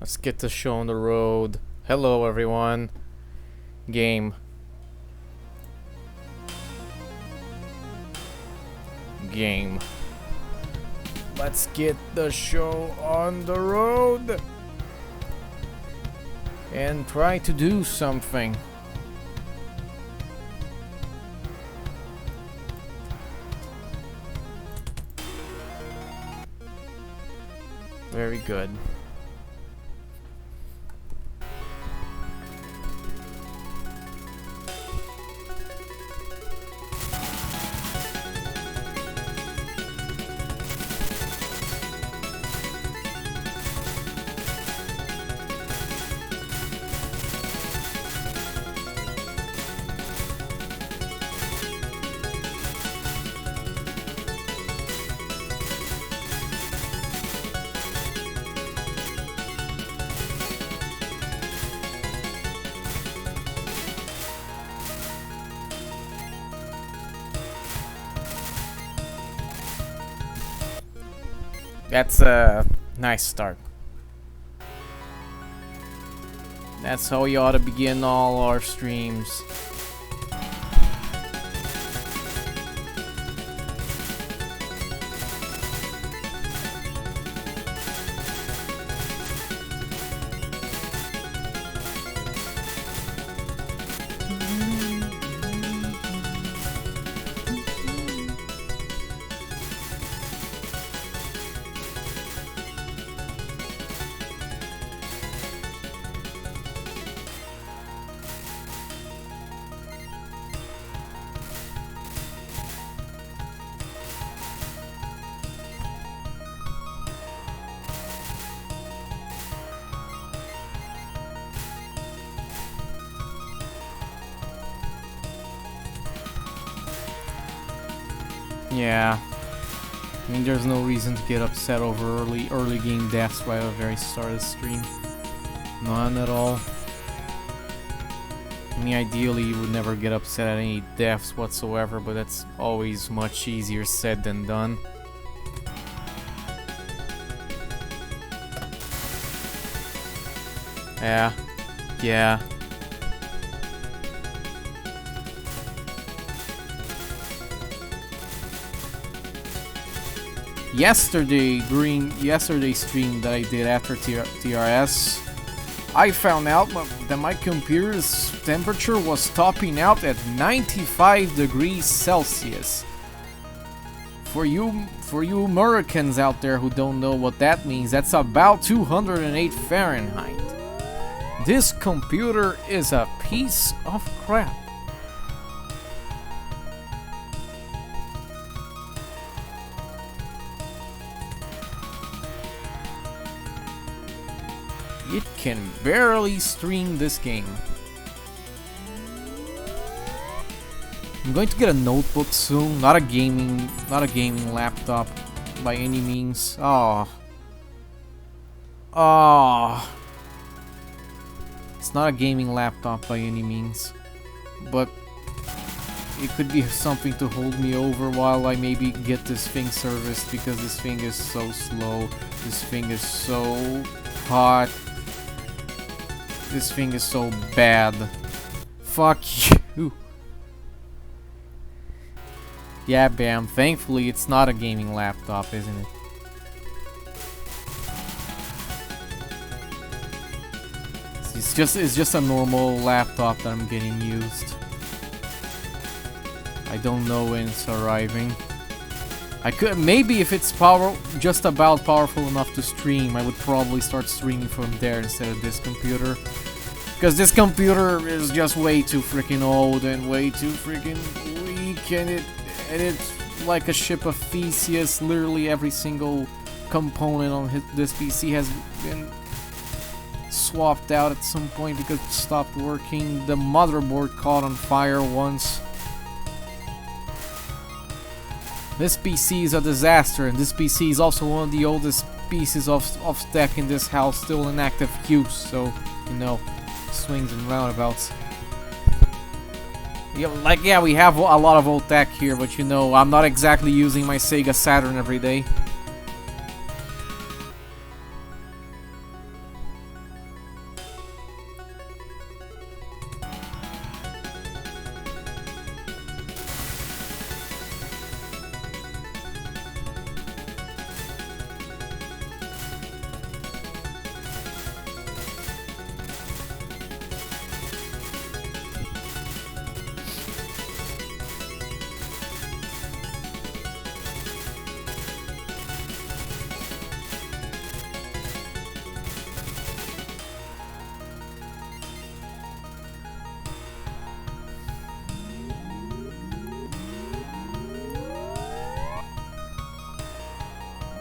Let's get the show on the road. Hello, everyone. Game. Game. Let's get the show on the road and try to do something. Very good. That's a nice start. That's how we ought to begin all our streams. Yeah, I mean, there's no reason to get upset over early game deaths right at the very start of the stream. None at all. I mean, ideally you would never get upset at any deaths whatsoever, but that's always much easier said than done. Yeah. During yesterday's stream that I did after TRS, I found out that my computer's temperature was topping out at 95 degrees Celsius. For you Americans out there who don't know what that means, that's about 208 Fahrenheit. This computer is a piece of crap. It can barely stream this game. I'm going to get a notebook soon, not a gaming laptop by any means. It's not a gaming laptop by any means, but it could be something to hold me over while I maybe get this thing serviced, because this thing is so slow. This thing is so hot. This thing is so bad. Fuck you. Yeah, Bam. Thankfully, it's not a gaming laptop, isn't it? It's just a normal laptop that I'm getting used. I don't know when it's arriving. I could maybe, if it's just about powerful enough to stream, I would probably start streaming from there instead of this computer. Because this computer is just way too freaking old and way too freaking weak, and it's like a ship of Theseus. Literally every single component on this PC has been swapped out at some point because it stopped working. The motherboard caught on fire once. This PC is a disaster, and this PC is also one of the oldest pieces of tech in this house still in active use, so, you know, swings and roundabouts. Yeah, we have a lot of old tech here, but you know, I'm not exactly using my Sega Saturn every day.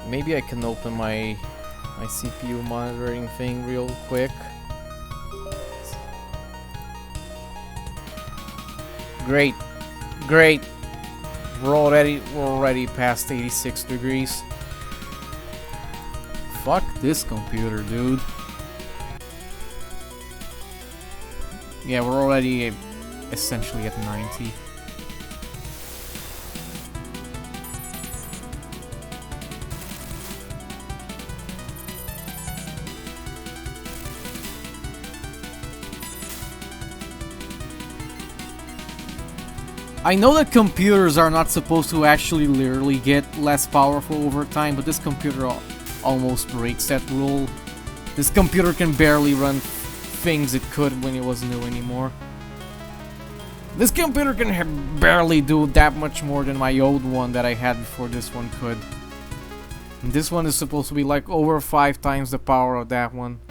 Maybe I can open my CPU monitoring thing real quick. Great, great. We're already past 86 degrees. Fuck this computer, dude. Yeah, we're already essentially at 90. I know that computers are not supposed to actually literally get less powerful over time, but this computer almost breaks that rule. This computer can barely run things it could when it was new anymore. This computer can barely do that much more than my old one that I had before this one could. And this one is supposed to be like over 5 times the power of that one.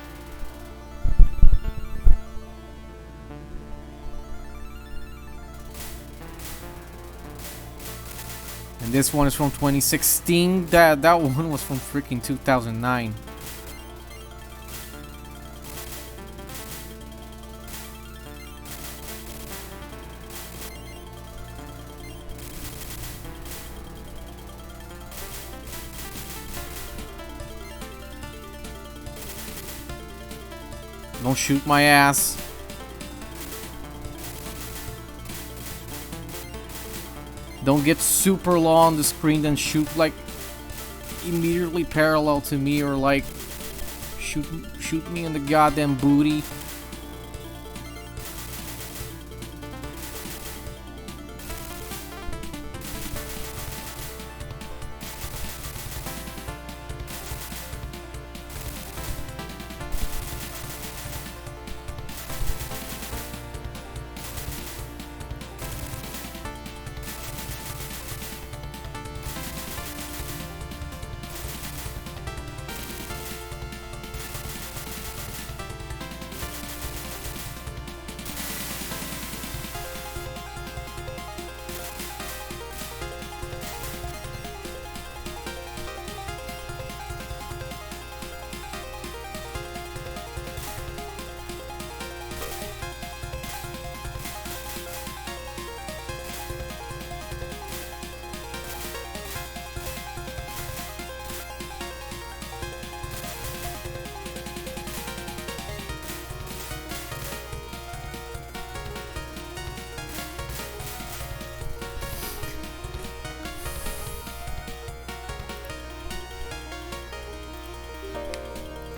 And this one is from 2016. That one was from freaking 2009. Don't shoot my ass. Don't get super low on the screen and shoot like immediately parallel to me, or like shoot me in the goddamn booty.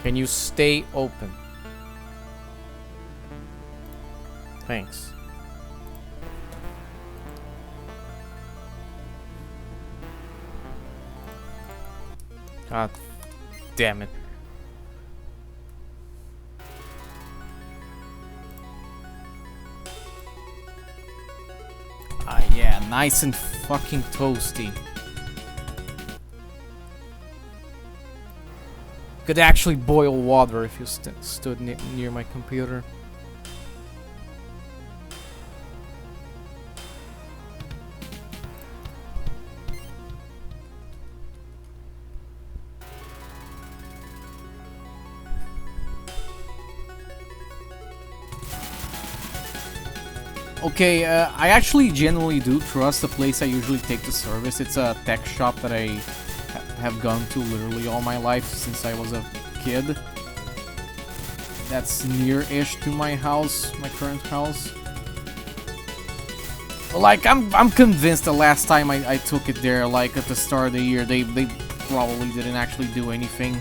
Can you stay open? Thanks. God damn it. Ah, yeah, nice and fucking toasty. Could actually boil water if you stood near my computer. Okay, I actually genuinely do trust the place I usually take to service. It's a tech shop that I have gone to literally all my life since I was a kid. That's near-ish to my house, my current house. Like, I'm convinced the last time I took it there, like at the start of the year, they probably didn't actually do anything.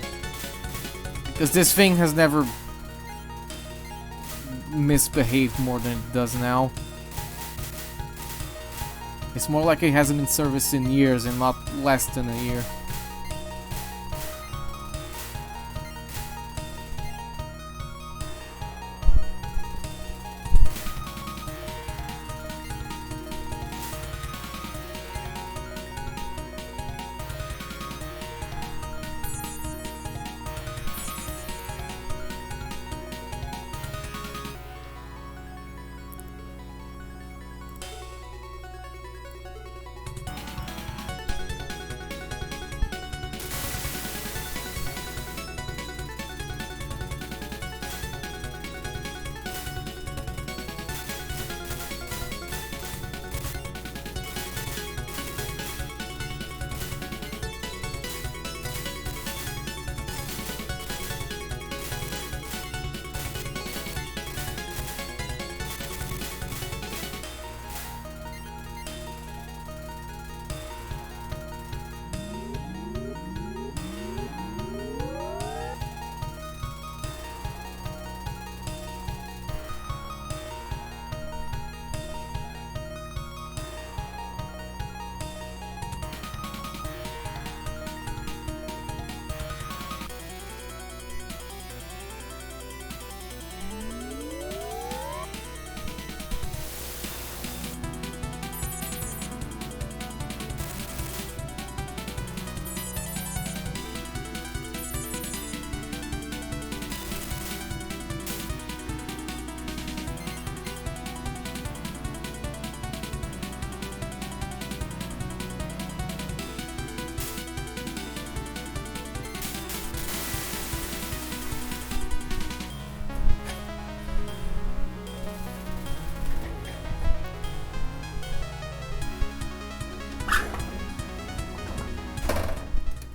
Because this thing has never misbehaved more than it does now. It's more like it hasn't been serviced in years and not less than a year.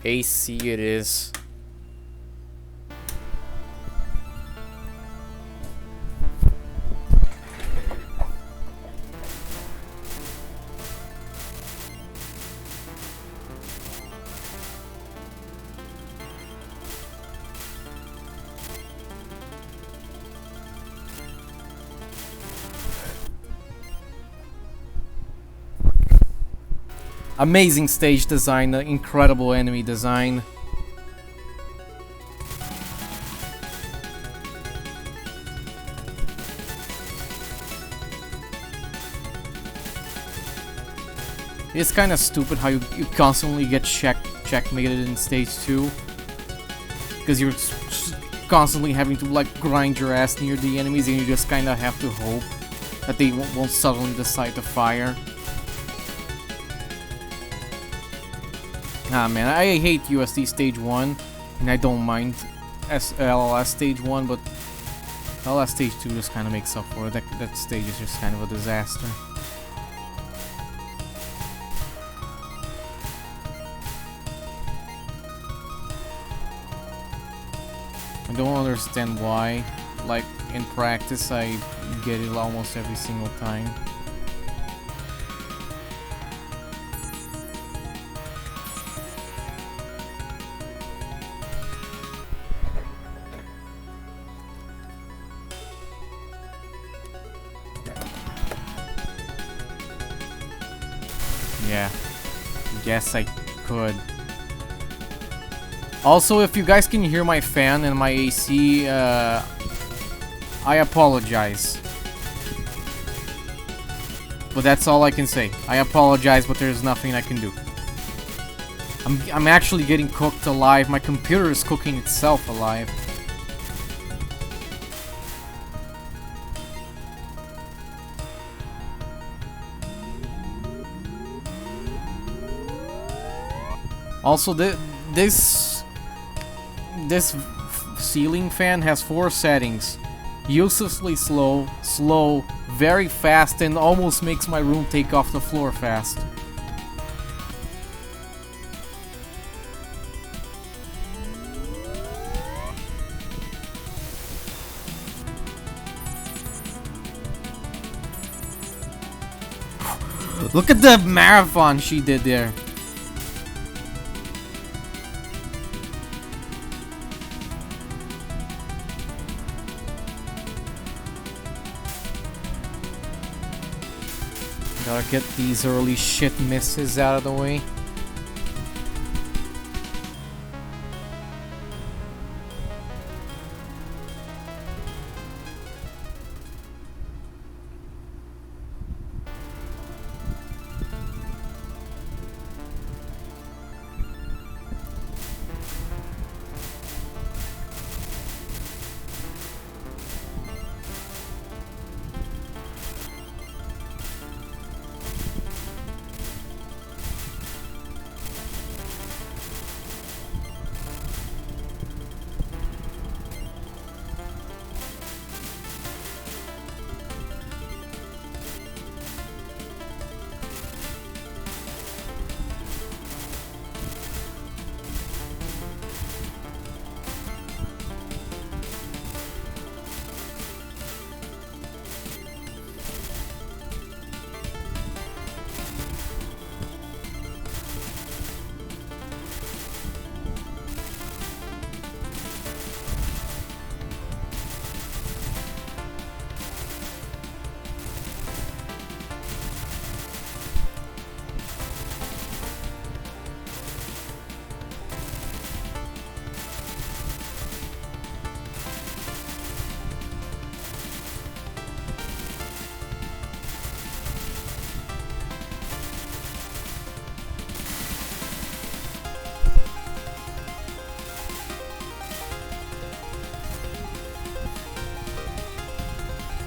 AC it is. Amazing stage design, incredible enemy design. It's kind of stupid how you constantly get checkmated in stage 2. Because you're constantly having to like grind your ass near the enemies and you just kind of have to hope that they won't suddenly decide to fire. Ah man, I hate USD Stage 1, and I don't mind LLS Stage 1, but LLS Stage 2 just kind of makes up for it. That stage is just kind of a disaster. I don't understand why. Like, in practice, I get it almost every single time. Yeah, guess I could. Also, if you guys can hear my fan and my AC, I apologize. But that's all I can say. I apologize, but there's nothing I can do. I'm actually getting cooked alive. My computer is cooking itself alive. Also, this ceiling fan has 4 settings. Uselessly slow, slow, very fast, and almost makes my room take off the floor fast. Look at the marathon she did there. Gotta get these early shit misses out of the way.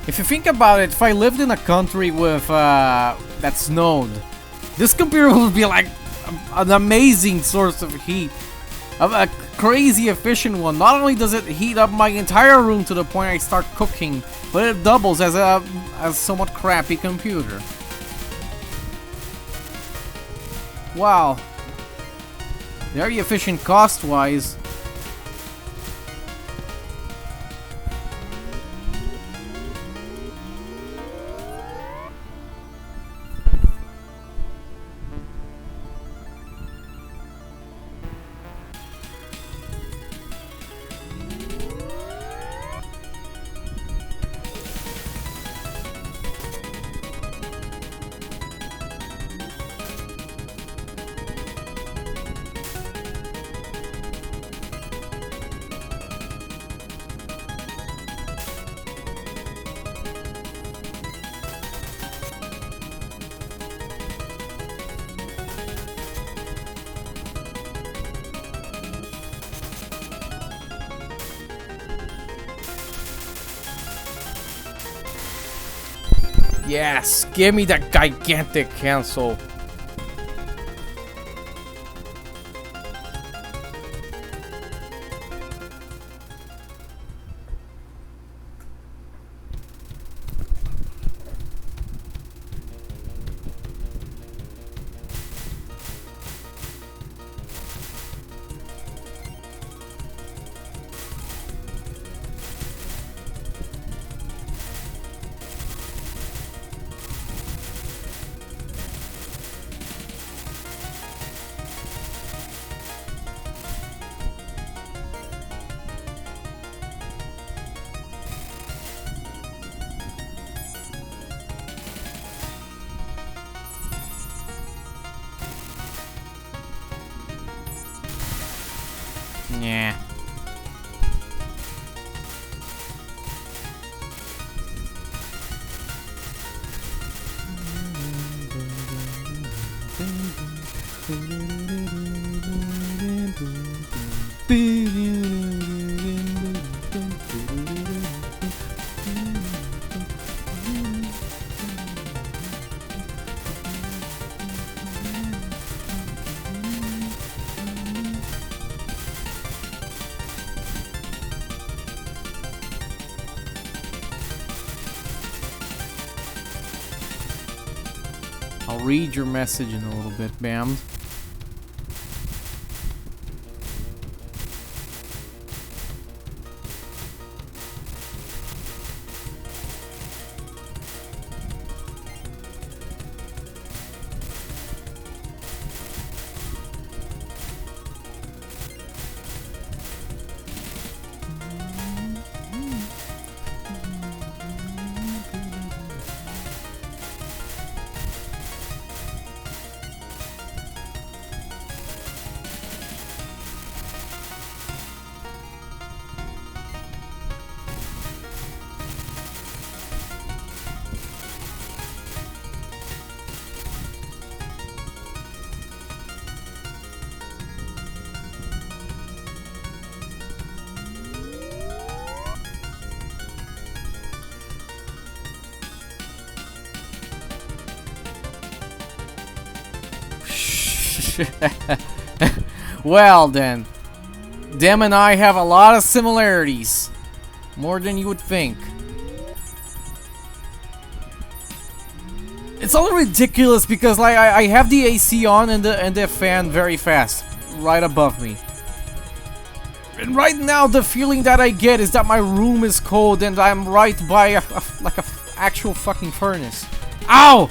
If you think about it, if I lived in a country with that snowed, this computer would be like an amazing source of heat. A crazy efficient one. Not only does it heat up my entire room to the point I start cooking, but it doubles as a somewhat crappy computer. Wow. Very efficient cost-wise. Yes, give me that gigantic cancel. Yeah. I'll read your message in a little bit, Bam. Well then, them and I have a lot of similarities, more than you would think. It's all ridiculous because like I have the AC on and the fan very fast, right above me. And right now the feeling that I get is that my room is cold and I'm right by like a actual fucking furnace. Ow!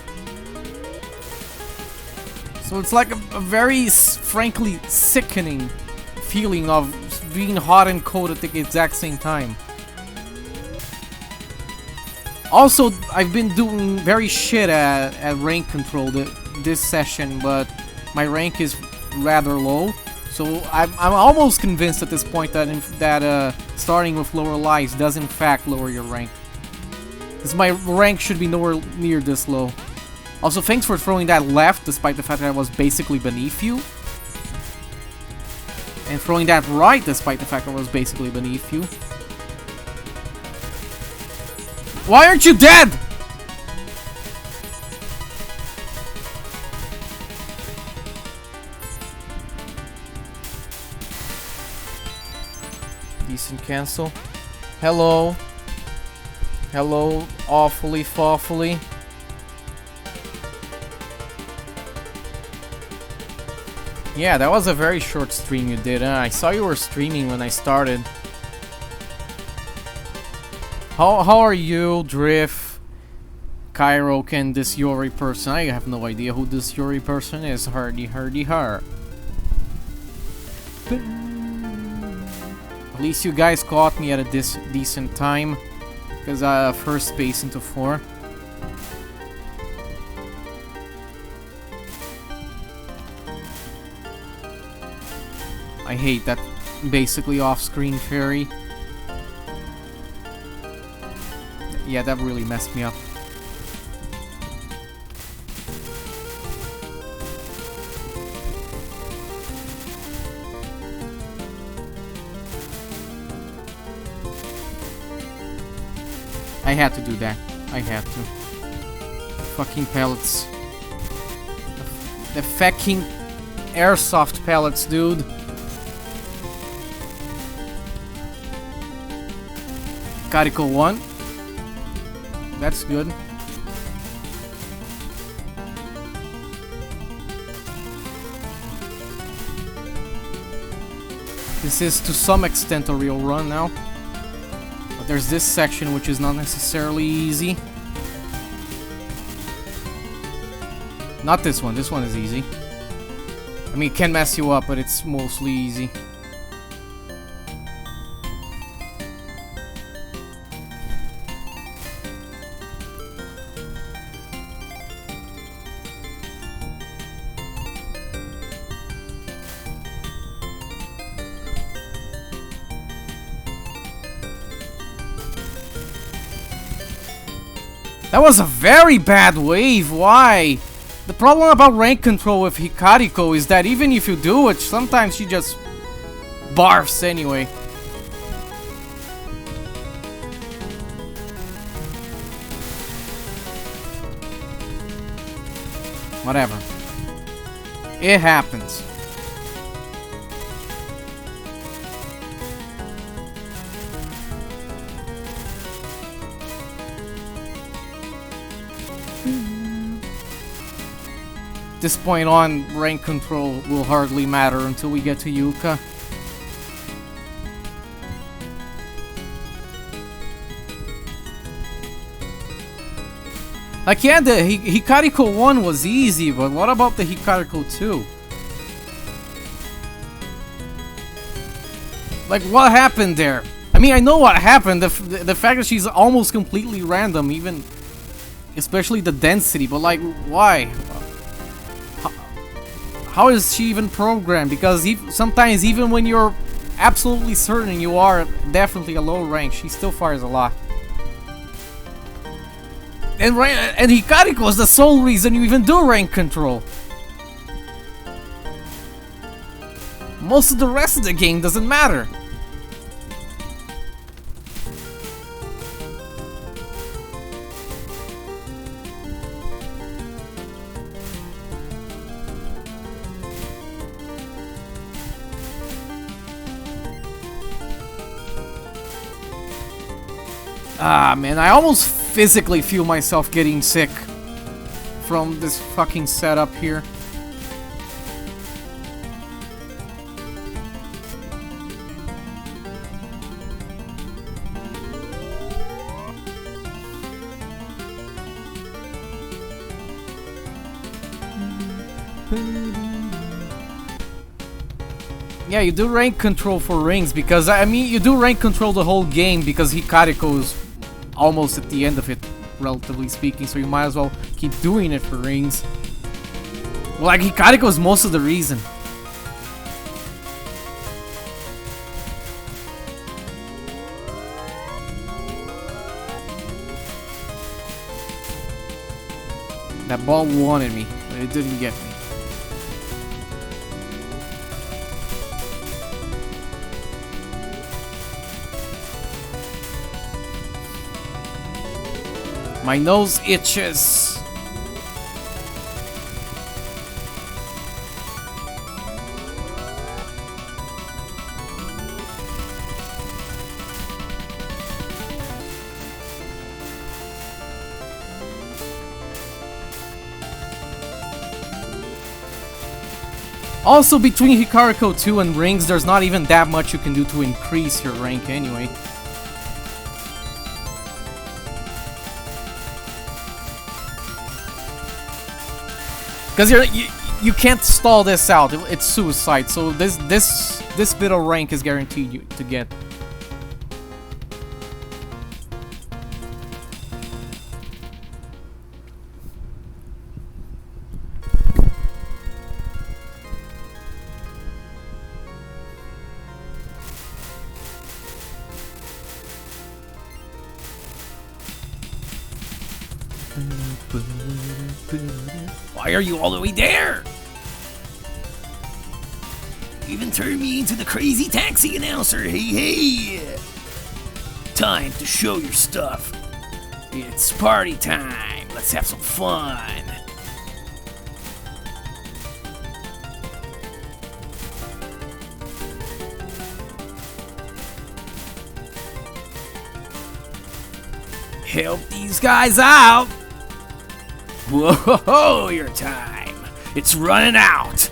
So it's like a very, frankly, sickening feeling of being hot and cold at the exact same time. Also, I've been doing very shit at rank control this session, but my rank is rather low. So I'm almost convinced at this point that starting with lower lives does in fact lower your rank. Because my rank should be nowhere near this low. Also, thanks for throwing that left, despite the fact that I was basically beneath you. And throwing that right, despite the fact that I was basically beneath you. Why aren't you dead? Decent cancel. Hello. Hello, awfully, fawfully. Yeah, that was a very short stream you did. I saw you were streaming when I started. How are you, Drift, Cairo, and this Yuri person? I have no idea who this Yuri person is. Hardy har. At least you guys caught me at a decent time, because first space into 4. I hate that basically off-screen fairy. Yeah, that really messed me up. I had to do that. I had to. Fucking pellets. The fucking airsoft pellets, dude. Carico 1. That's good. This is to some extent a real run now. But there's this section which is not necessarily easy. Not this one. This one is easy. I mean, it can mess you up, but it's mostly easy. That was a very bad wave, why? The problem about rank control with Hikariko is that even if you do it, sometimes she just barfs anyway. Whatever. It happens. This point on, rank control will hardly matter until we get to Yuka. Like, yeah, the Hikariko 1 was easy, but what about the Hikariko 2? Like, what happened there? I mean, I know what happened, the fact that she's almost completely random, even... especially the density, but like, why? How is she even programmed? Because sometimes even when you're absolutely certain you are definitely a low rank, she still fires a lot. And Hikariko is the sole reason you even do rank control. Most of the rest of the game doesn't matter. Ah, man, I almost physically feel myself getting sick from this fucking setup here. Yeah, you do rank control for rings because, I mean, you do rank control the whole game because Hikariko is almost at the end of it, relatively speaking, so you might as well keep doing it for rings. Well, like, Hikariko is most of the reason. That ball wanted me, but it didn't get me. My nose itches. Also, between Hikariko 2 and rings, there's not even that much you can do to increase your rank anyway. Because you can't stall this out. It's suicide. So this bit of rank is guaranteed you to get. Why are you all the way there? You even turned me into the crazy taxi announcer. Hey, hey! Time to show your stuff. It's party time. Let's have some fun. Help these guys out. Whoa, your time. It's running out.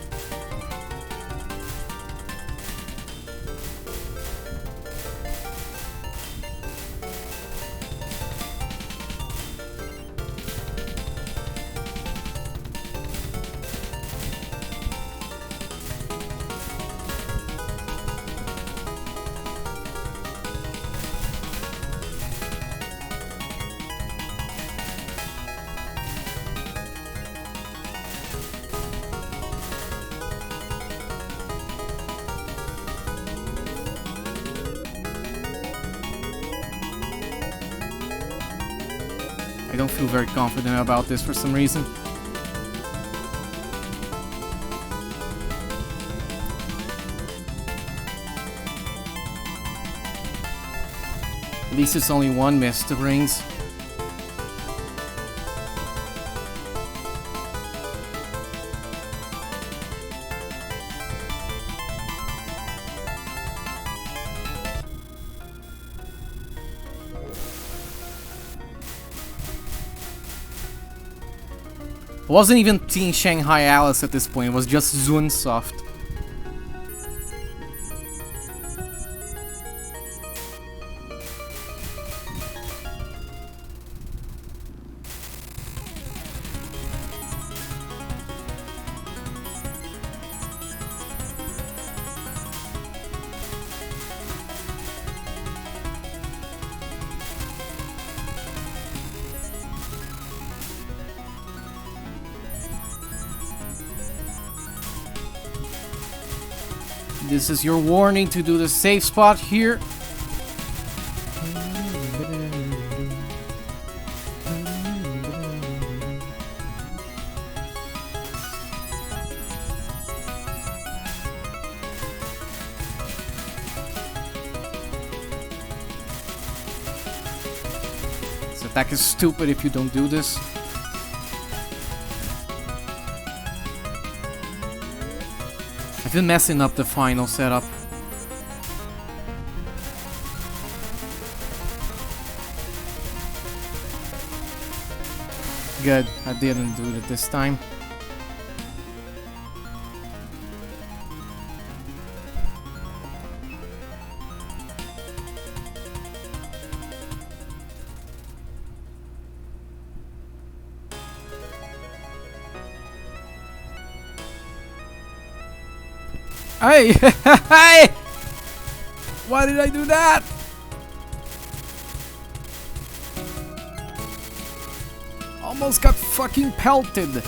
I don't feel very confident about this for some reason. At least it's only one miss to rings. It wasn't even Team Shanghai Alice at this point, it was just Zunsoft. This is your warning to do the safe spot here. This attack is stupid if you don't do this. I've been messing up the final setup. Good, I didn't do it this time. Hey! Hey! Why did I do that? Almost got fucking pelted.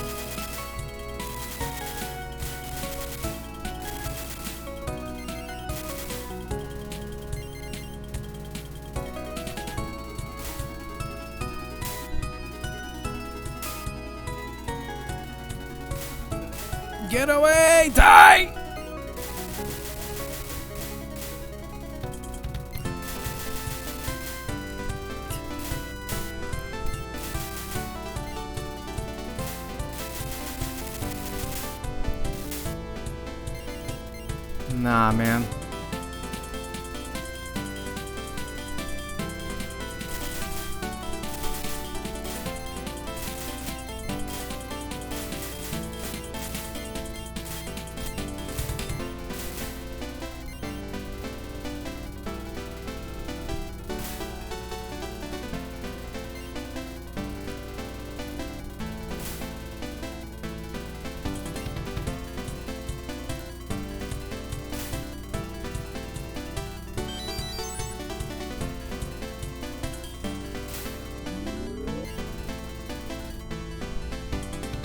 Get away! Die! Nah, man.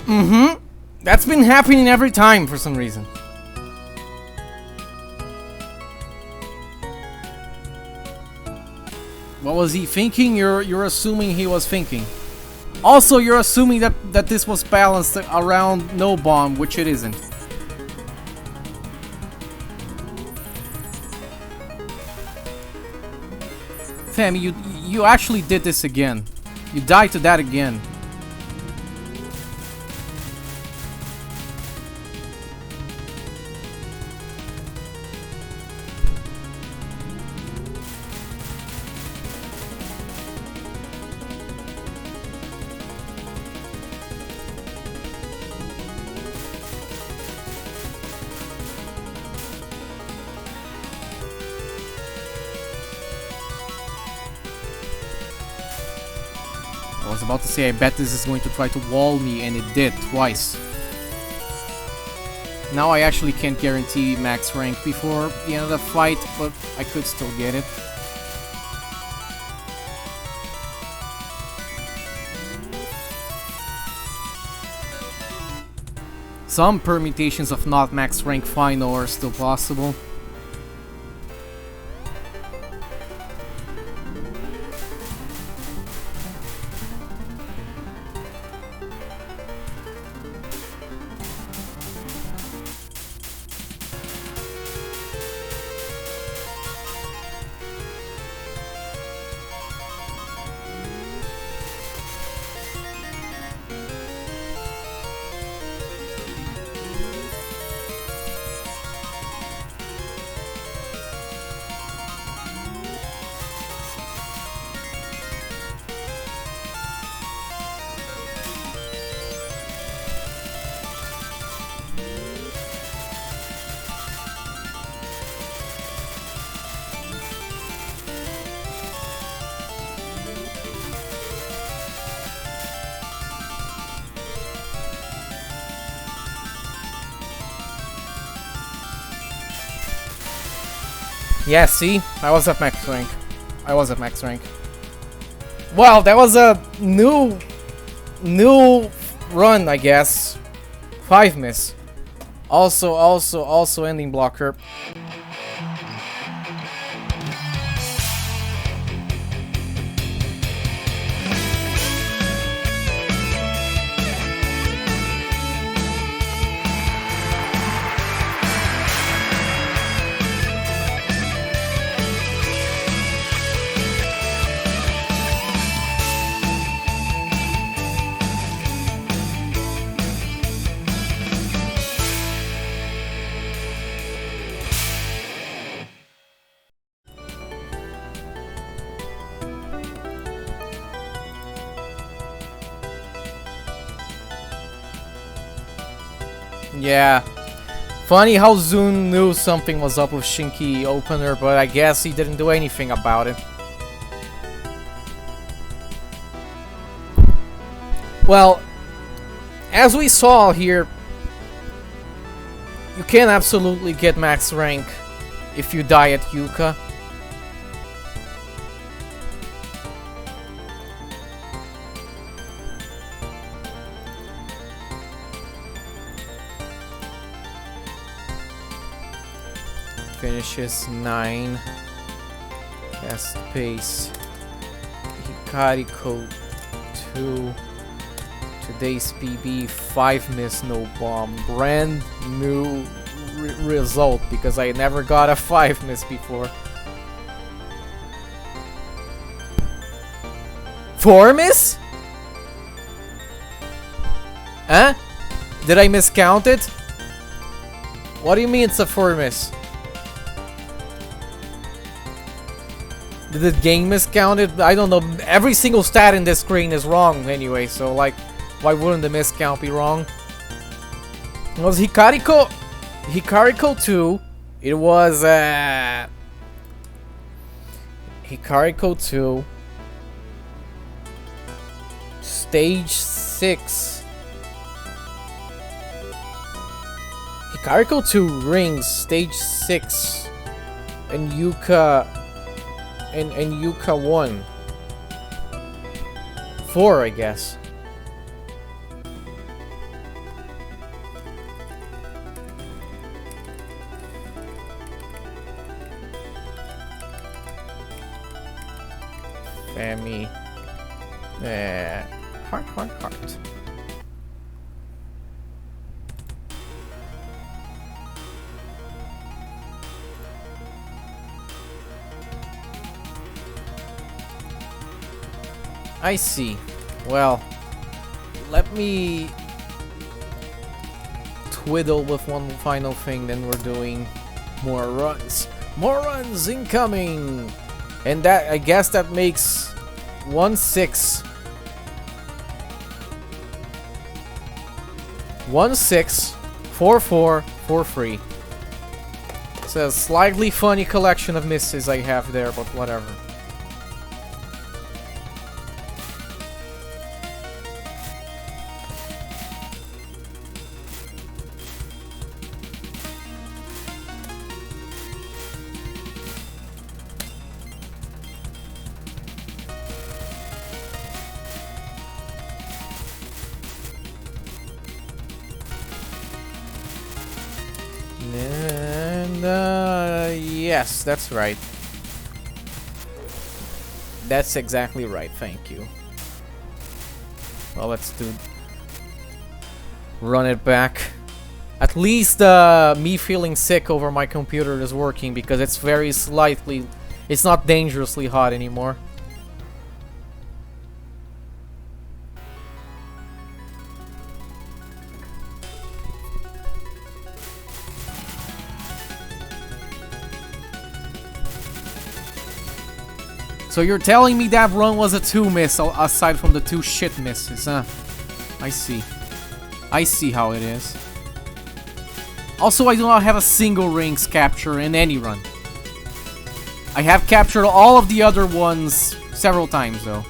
Mm-hmm. That's been happening every time for some reason. What was he thinking? You're assuming he was thinking. Also, you're assuming that this was balanced around no bomb, which it isn't. Fam, you actually did this again. You died to that again. I was about to say, I bet this is going to try to wall me, and it did, twice. Now I actually can't guarantee max rank before the end of the fight, but I could still get it. Some permutations of not max rank final are still possible. Yeah, see? I was at max rank. I was at max rank. Well, that was a new run, I guess. 5 miss. Also ending blocker. Yeah. Funny how Zun knew something was up with Shinky opener, but I guess he didn't do anything about it. Well, as we saw here, you can absolutely get max rank if you die at Yuka. Finishes 9. Fast pace. Hikari code 2. Today's PB 5 miss no bomb. Brand new result because I never got a 5 miss before. 4 miss? Huh? Did I miscount it? What do you mean it's a 4 miss? Did the game miscount it? I don't know. Every single stat in this screen is wrong anyway, so like, why wouldn't the miscount be wrong? It was Hikariko 2. It was Hikariko 2. Stage 6. Hikariko 2 rings, stage 6. And Yuka and Yuka 1. 4, I guess. Spammy. Heart, heart, heart. I see. Well, let me twiddle with one final thing, then we're doing more runs. More runs incoming! And that, I guess that makes 1-6. 1-6, 4-4, 4-3. It's a slightly funny collection of misses I have there, but whatever. And, yes, that's right. That's exactly right, thank you. Well, let's run it back. At least, me feeling sick over my computer is working because it's very slightly... It's not dangerously hot anymore. So you're telling me that run was a 2 miss, aside from the 2 shit misses, huh? I see. I see how it is. Also, I do not have a single rings capture in any run. I have captured all of the other ones several times, though.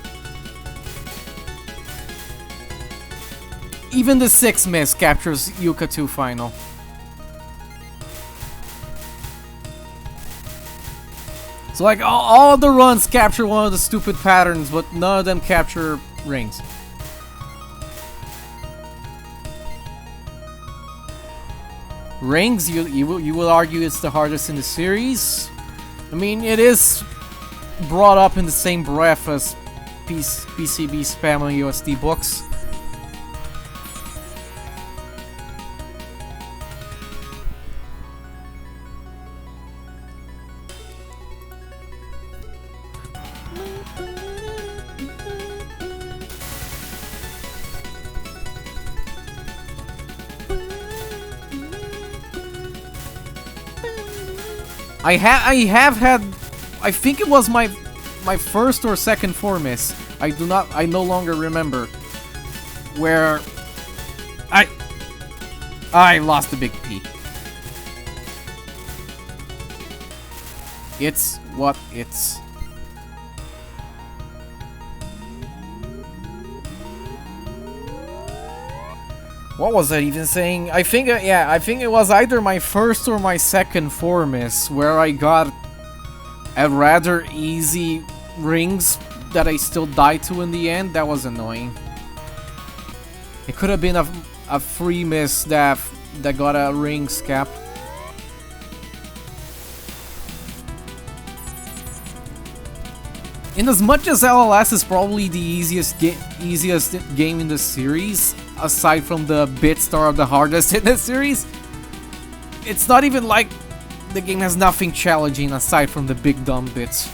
Even the 6 miss captures Yuka 2 final. So like all of the runs capture one of the stupid patterns, but none of them capture rings. Rings, you will argue it's the hardest in the series. I mean, it is brought up in the same breath as PCB spam on USD books. I have had, I think it was my first or second 4 miss. I no longer remember. Where I lost the big P. It's what it's. What was I even saying? I think, yeah, I think it was either my first or my second 4 miss where I got a rather easy rings that I still died to in the end. That was annoying. It could have been a free miss that got a rings cap. In as much as LLS is probably the easiest game in the series, aside from the Bitstar of the hardest in the series, it's not even like the game has nothing challenging aside from the big dumb bits.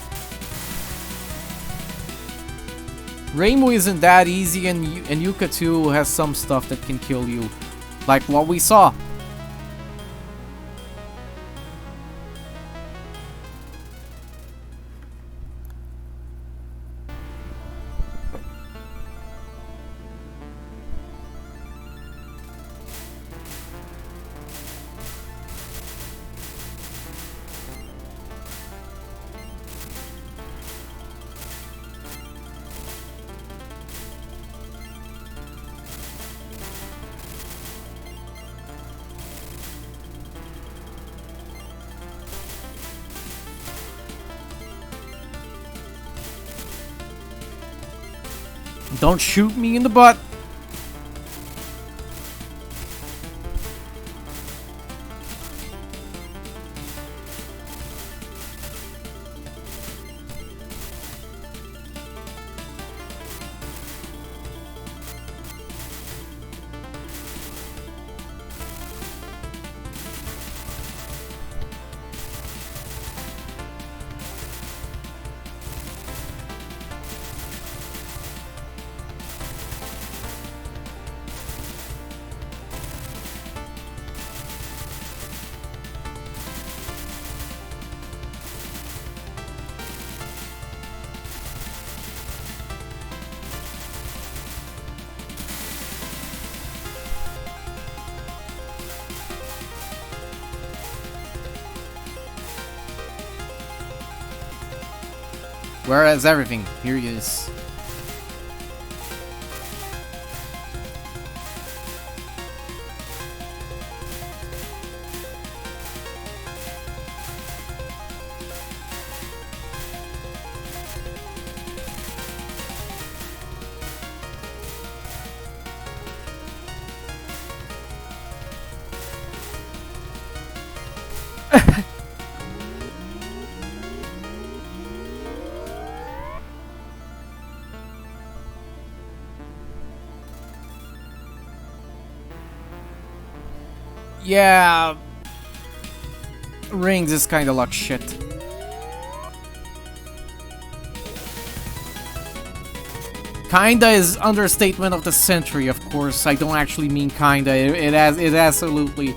Reimu isn't that easy, and Yuka 2 has some stuff that can kill you, like what we saw. Don't shoot me in the butt. Whereas everything, here he is. Yeah, rings is kinda like shit. Kinda is understatement of the century, of course. I don't actually mean kinda. It absolutely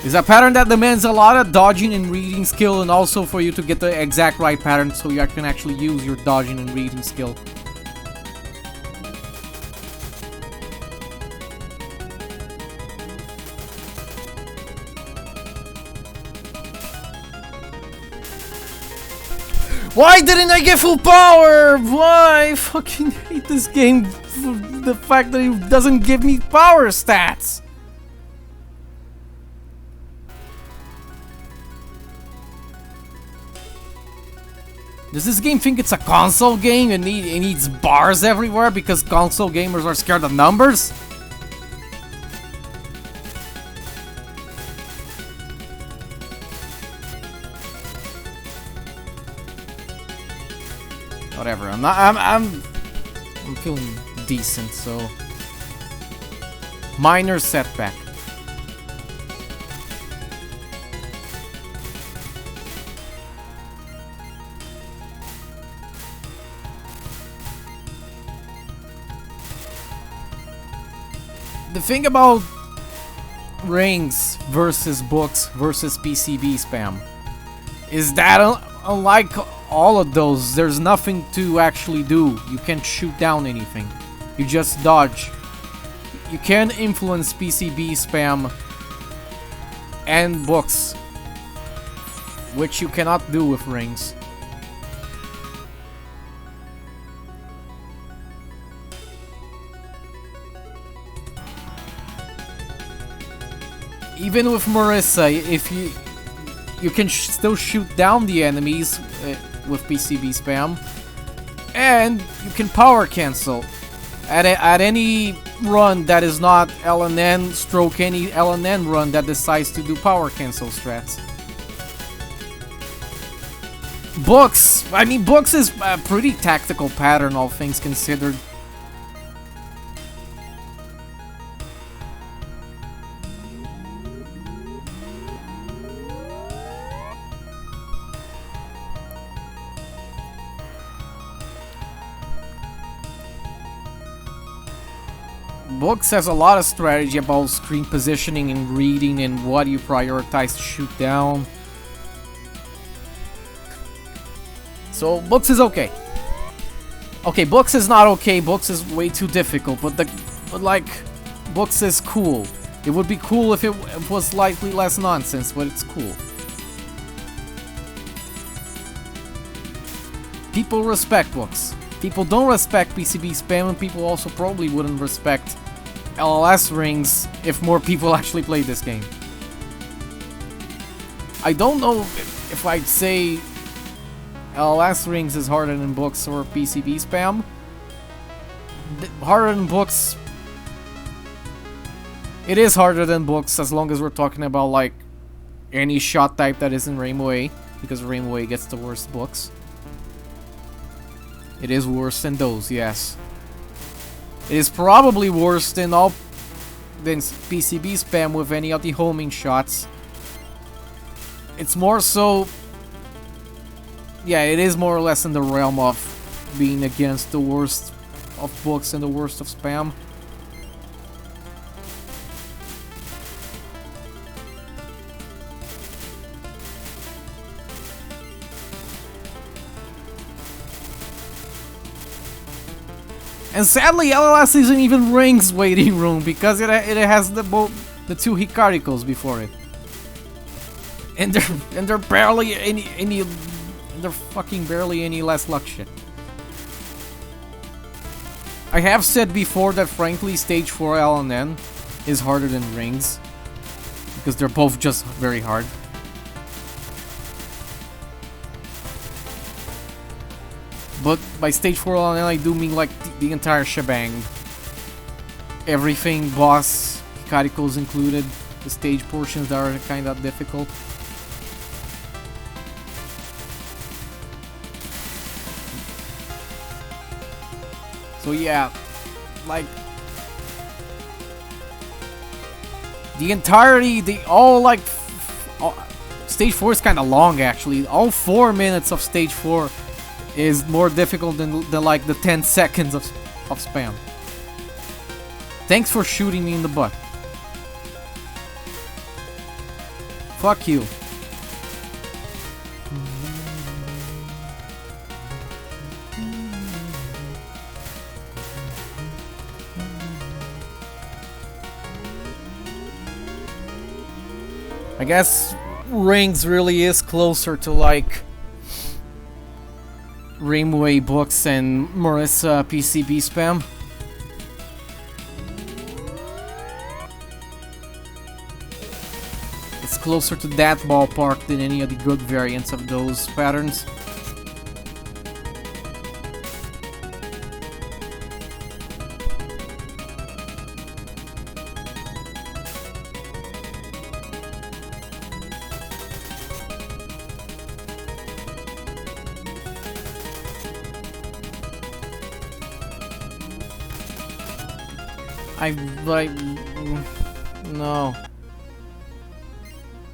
is a pattern that demands a lot of dodging and reading skill, and also for you to get the exact right pattern so you can actually use your dodging and reading skill. Why didn't I get full power? Why? I fucking hate this game for the fact that it doesn't give me power stats. Does this game think it's a console game and it needs bars everywhere because console gamers are scared of numbers? Whatever. I'm feeling decent, so minor setback. The thing about rings versus books versus PCB spam is that unlike all of those, there's nothing to actually do. You can't shoot down anything. You just dodge. You can influence PCB spam and books, which you cannot do with rings. Even with Marissa, if you can still shoot down the enemies with PCB spam, and you can power cancel at any run that is not LNN stroke any LNN run that decides to do power cancel strats. Books, I mean, books is a pretty tactical pattern, all things considered. Books has a lot of strategy about screen positioning and reading and what you prioritize to shoot down. So books is okay. Okay, books is not okay. Books is way too difficult. But like, books is cool. It would be cool if it was slightly less nonsense, but it's cool. People respect books. People don't respect PCB spam, and people also probably wouldn't respect LLS rings if more people actually played this game. I don't know if I'd say LLS rings is harder than books or PCB spam. Harder than books. It is harder than books as long as we're talking about like any shot type that isn't Rainbow A, because Rainbow A gets the worst books. It is worse than those, yes. It is probably worse than PCB spam with any of the homing shots. It's more so... Yeah, it is more or less in the realm of being against the worst of books and the worst of spam. And sadly, LLS isn't even Ring's waiting room because it has the two Hikarikos before it, and they're barely any They're fucking barely any less luck shit. I have said before that frankly stage 4 LNN is harder than rings. Because they're both just very hard. But by stage 4 LNN I do mean like the entire shebang. Everything, boss, mechanicals included. The stage portions that are kinda difficult. So yeah, like the entirety, stage 4 is kind of long actually. All 4 minutes of stage 4 is more difficult than like the 10 seconds of spam. Thanks for shooting me in the butt. Fuck you. I guess Rings really is closer to like Rimway books and Marissa PCB spam. It's closer to that ballpark than any of the good variants of those patterns.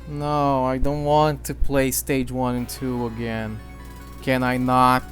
No, I don't want to play stage 1 and 2 again. Can I not?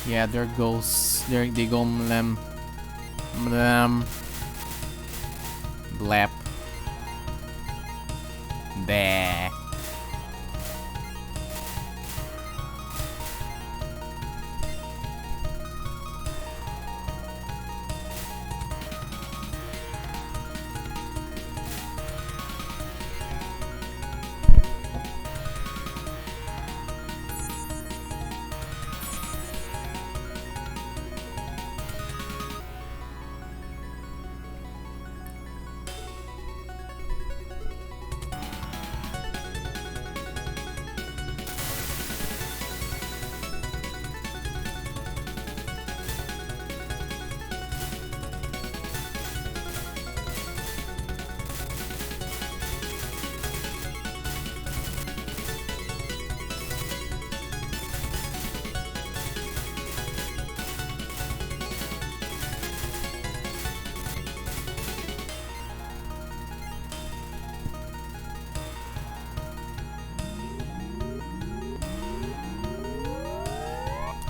Yeah, there goes. There they go. Blap. Bah.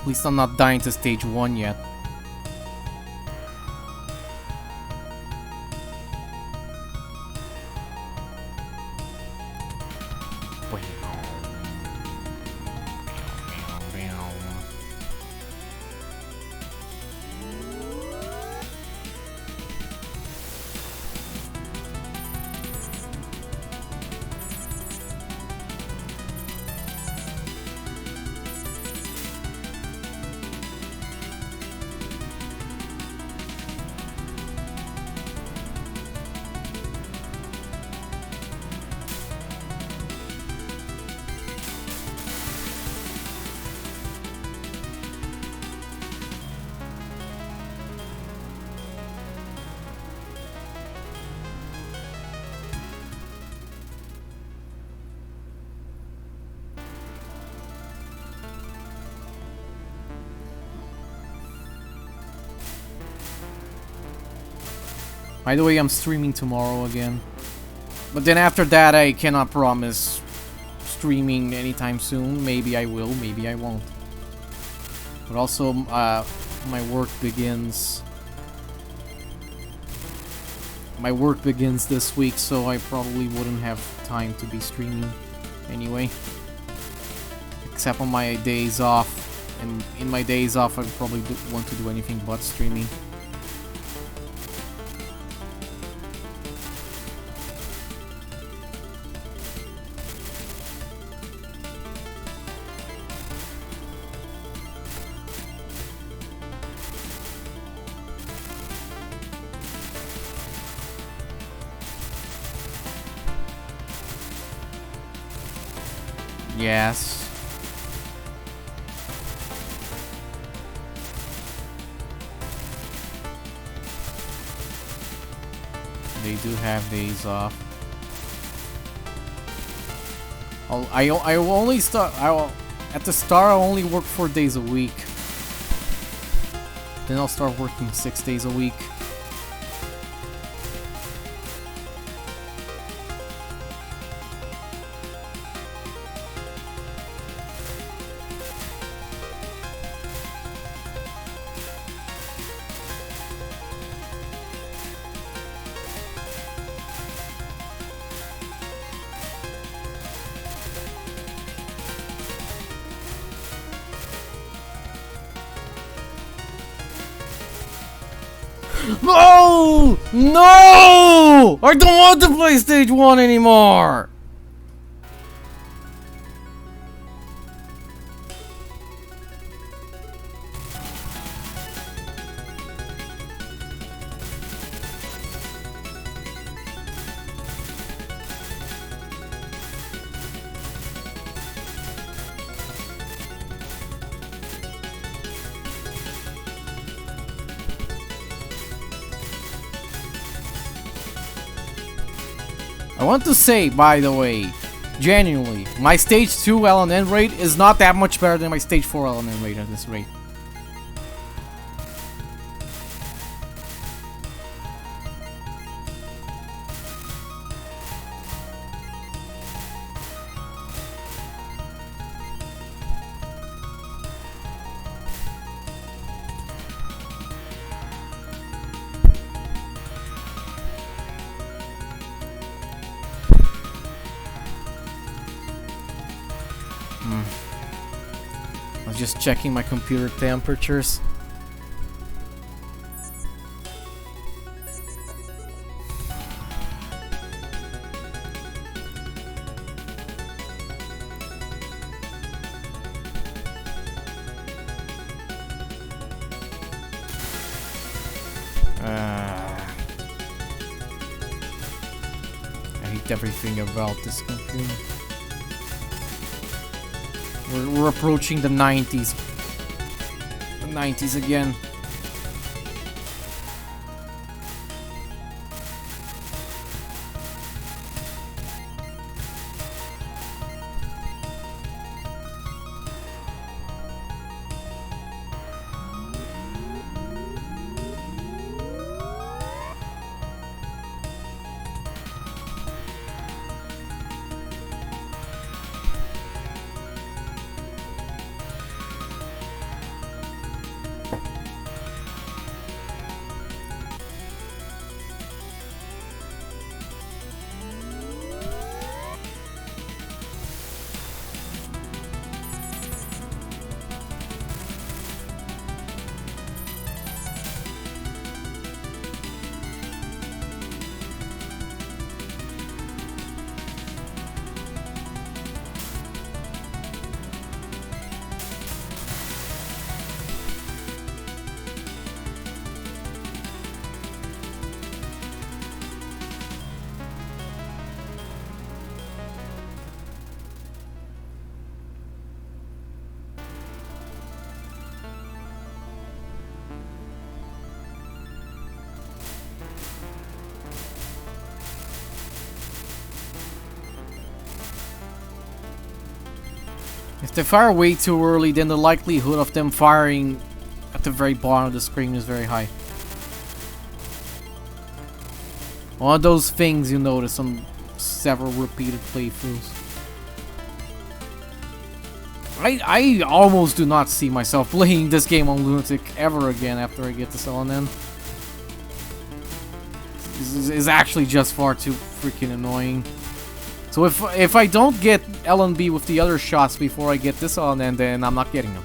At least I'm not dying to stage 1 yet. By the way, I'm streaming tomorrow again. But then after that, I cannot promise streaming anytime soon. Maybe I will, maybe I won't. But also, my work begins. My work begins this week, so I probably wouldn't have time to be streaming anyway. Except on my days off. And in my days off, I probably don't want to do anything but streaming. Yes. They do have days off. I will only start. At the start. I'll only work 4 days a week. Then I'll start working 6 days a week. No! No! I don't want to play stage 1 anymore! I want to say, by the way, genuinely, my stage 2 LNN rate is not that much better than my stage 4 LNN rate at this rate. I was just checking my computer temperatures. I hate everything about this computer. We're approaching the 90s. The 90s again. If they fire way too early, then the likelihood of them firing at the very bottom of the screen is very high. One of those things you notice on several repeated playthroughs. I almost do not see myself playing this game on Lunatic ever again after I get this LNN. This is actually just far too freaking annoying. So if I don't get LNB with the other shots before I get this LNN, then I'm not getting them.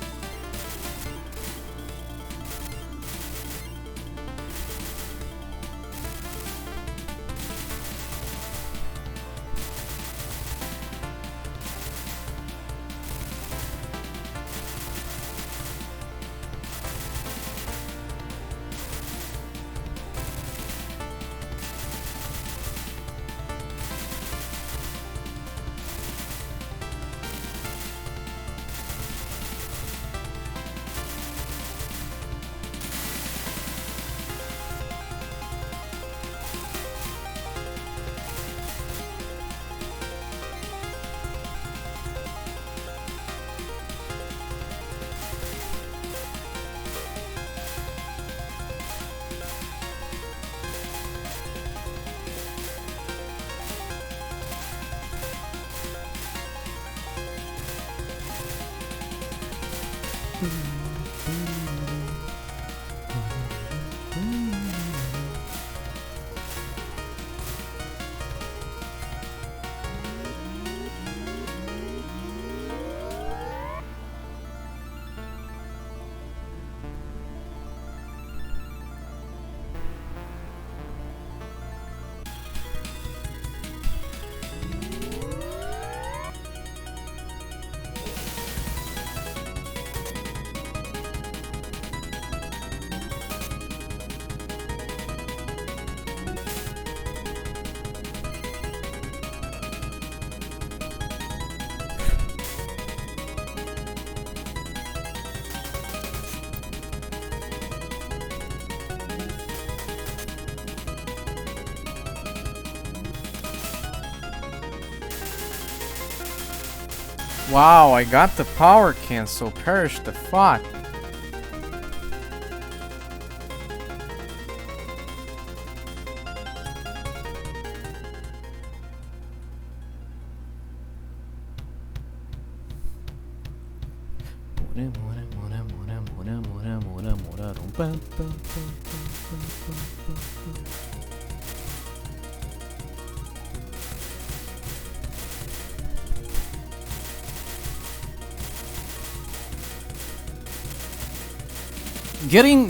Wow, I got the power cancel. Perish the thought.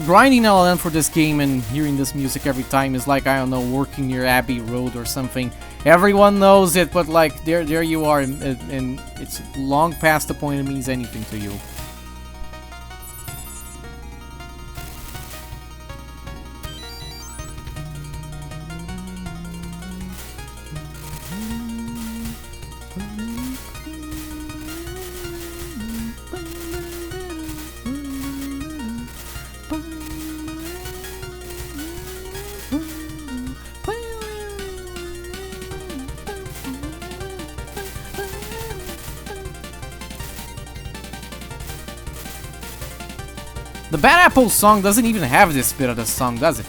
Grinding LLN for this game and hearing this music every time is like, I don't know, working near Abbey Road or something. Everyone knows it, but like, there you are, and it's long past the point it means anything to you. The Bad Apple song doesn't even have this bit of the song, does it?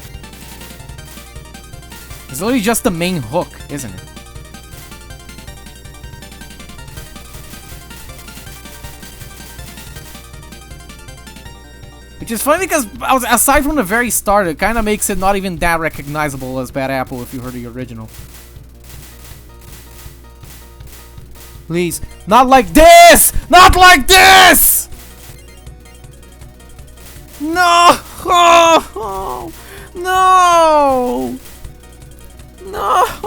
It's literally just the main hook, isn't it? Which is funny because, aside from the very start, it kind of makes it not even that recognizable as Bad Apple if you heard the original. Please, not like this! Not like this! No! Oh, no! No!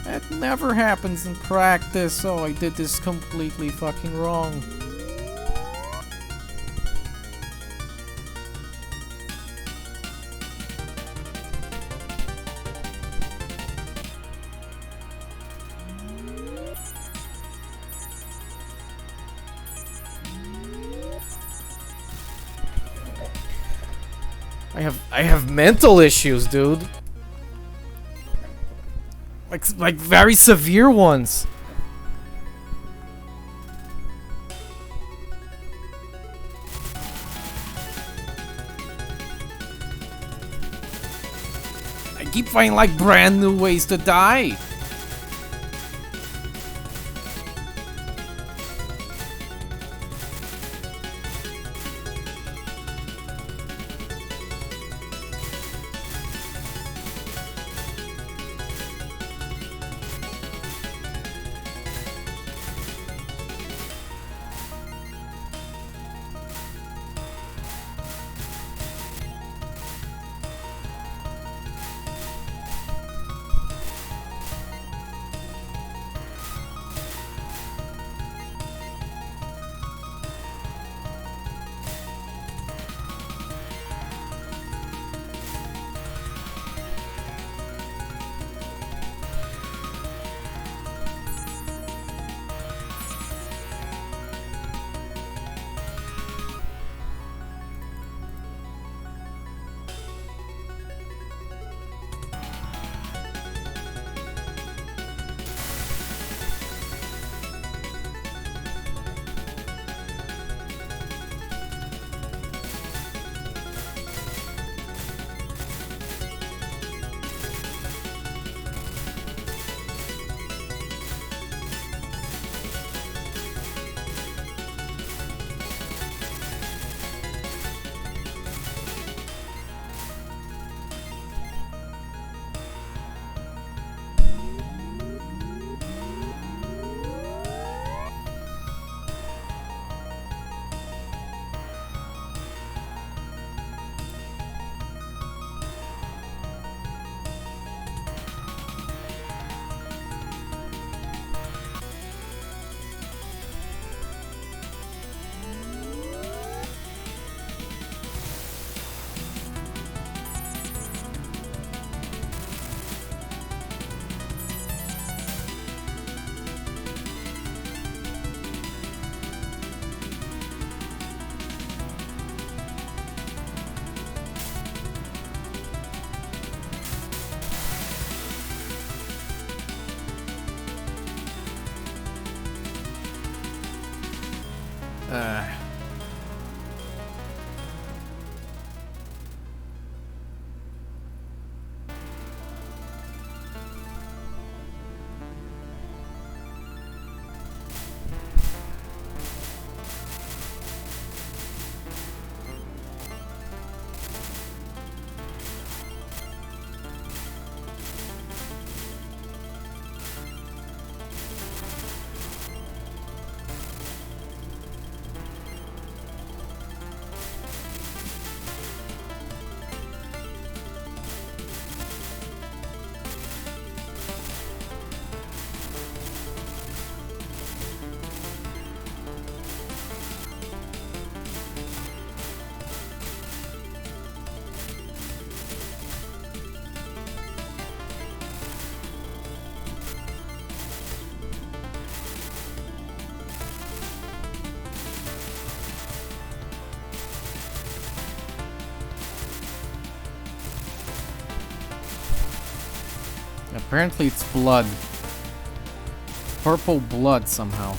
That never happens in practice. Oh, I did this completely fucking wrong. I have mental issues, dude. Like very severe ones. I keep finding like brand new ways to die. Apparently it's blood. Purple blood somehow.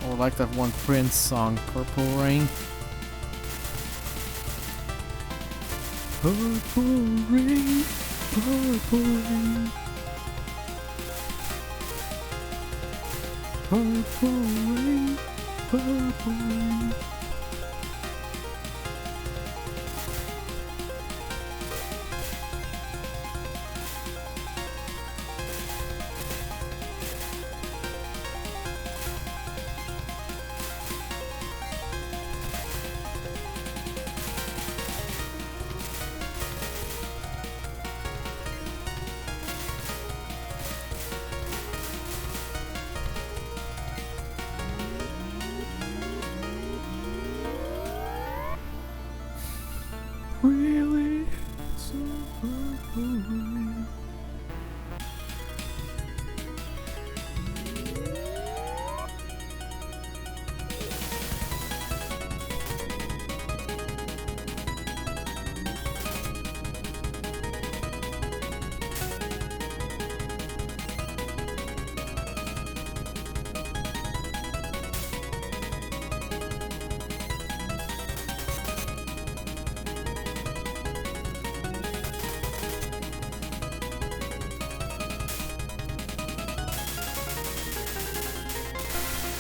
I would like that one Prince song, Purple Rain. Purple rain, purple rain. Purple rain, purple rain. Really? So purple.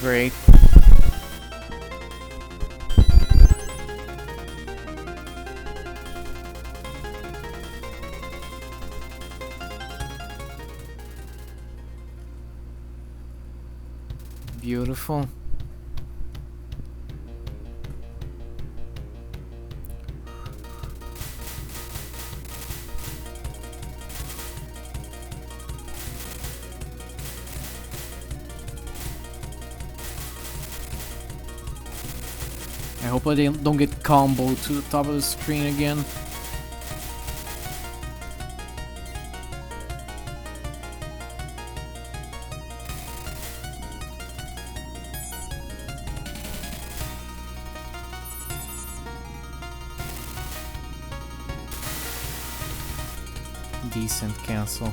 Great. Beautiful. I hope I don't get comboed to the top of the screen again. Decent cancel.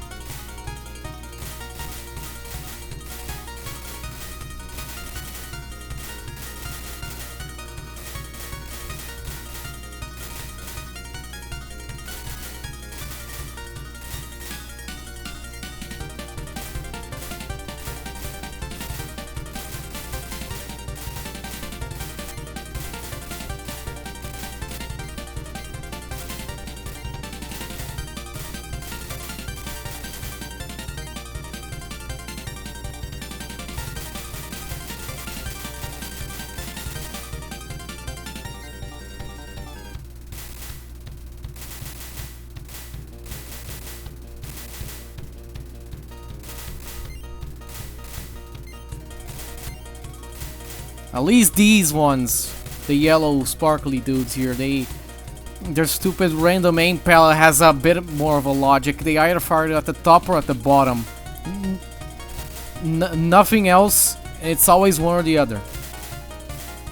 At least these ones, the yellow sparkly dudes here, their stupid random aim palette has a bit more of a logic. They either fire it at the top or at the bottom. Nothing else, it's always one or the other.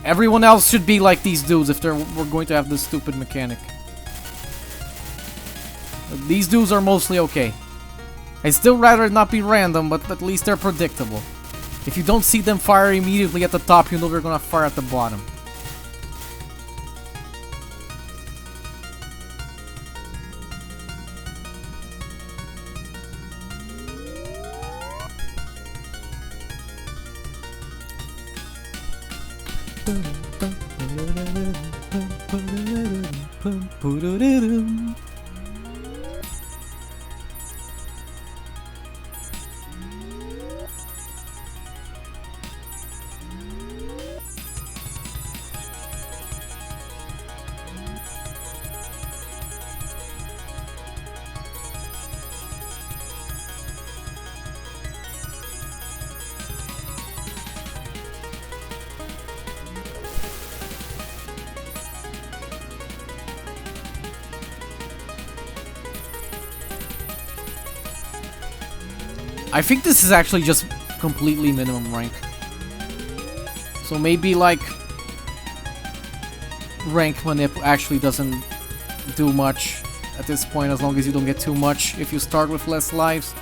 Everyone else should be like these dudes if we're going to have this stupid mechanic. These dudes are mostly okay. I'd still rather it not be random, but at least they're predictable. If you don't see them fire immediately at the top, you know they're gonna fire at the bottom. I think this is actually just completely minimum rank. So maybe like rank manip actually doesn't do much at this point as long as you don't get too much if you start with less lives.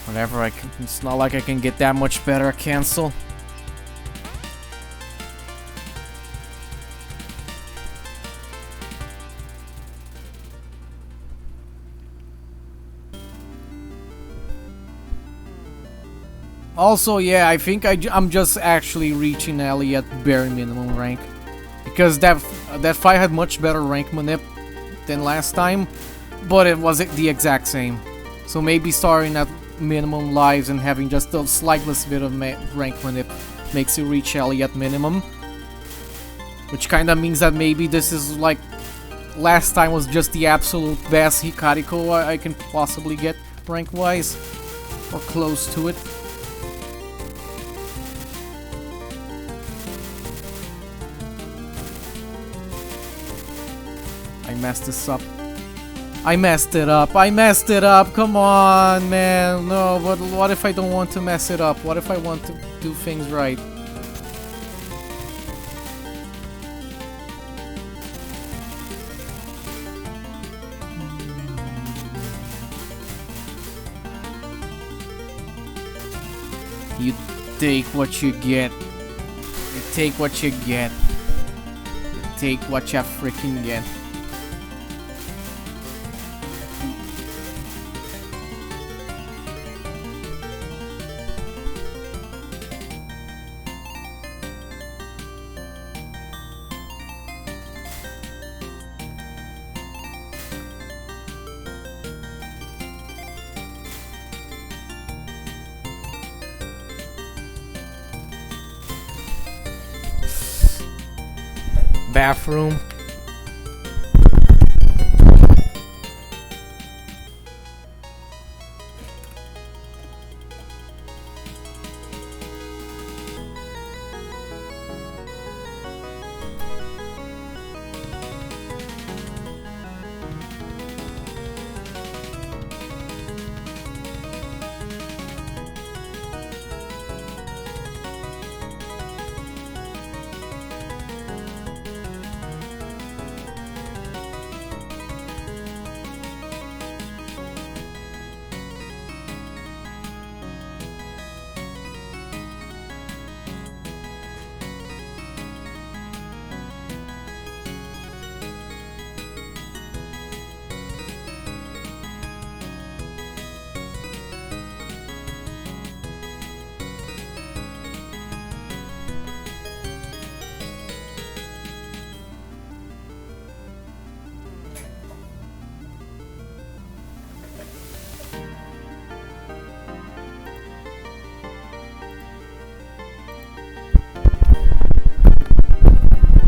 Whatever, it's not like I can get that much better at cancel. Also, yeah, I think I'm just actually reaching Ellie at bare minimum rank. Because that fight had much better rank manip than last time, but it wasn't the exact same. So maybe starting at minimum lives and having just a slightest bit of rank manip makes you reach Ellie at minimum. Which kinda means that maybe this is like last time was just the absolute best Hikariko I can possibly get rank wise. Or close to it. I messed this up. I messed it up. I messed it up. Come on, man. No, but what if I don't want to mess it up? What if I want to do things right? You take what you get. You take what you get. You take what you freaking get. Bathroom.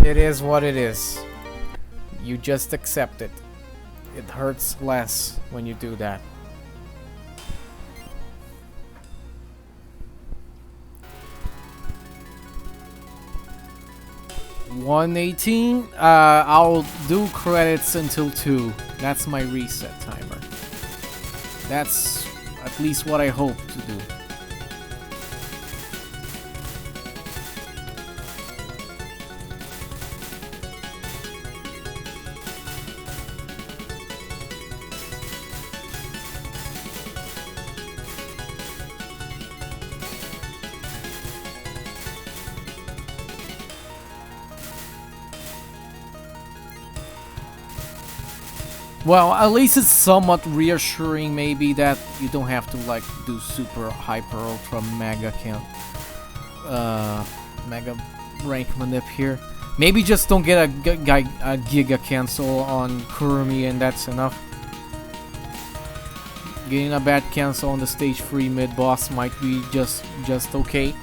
It is what it is. You just accept it. It hurts less when you do that. $118. I'll do credits until 2. That's my reset timer. That's at least what I hope to do. Well, at least it's somewhat reassuring maybe that you don't have to like do super hyper ultra mega mega rank manip here. Maybe just don't get a giga cancel on Kurumi and that's enough. Getting a bad cancel on the stage 3 mid boss might be just okay.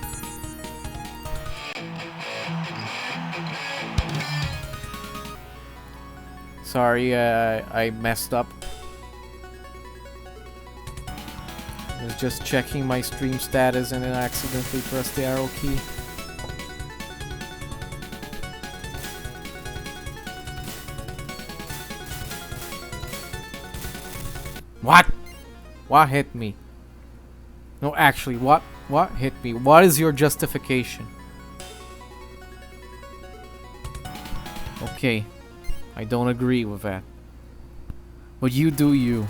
Sorry, I messed up. I was just checking my stream status and then I accidentally pressed the arrow key. What? What hit me? No, actually, what hit me? What is your justification? Okay. I don't agree with that. But you do you.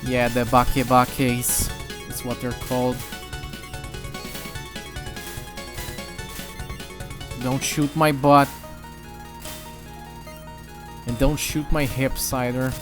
Yeah, the bakebakes. What they're called. Don't shoot my butt. And don't shoot my hip, Cider.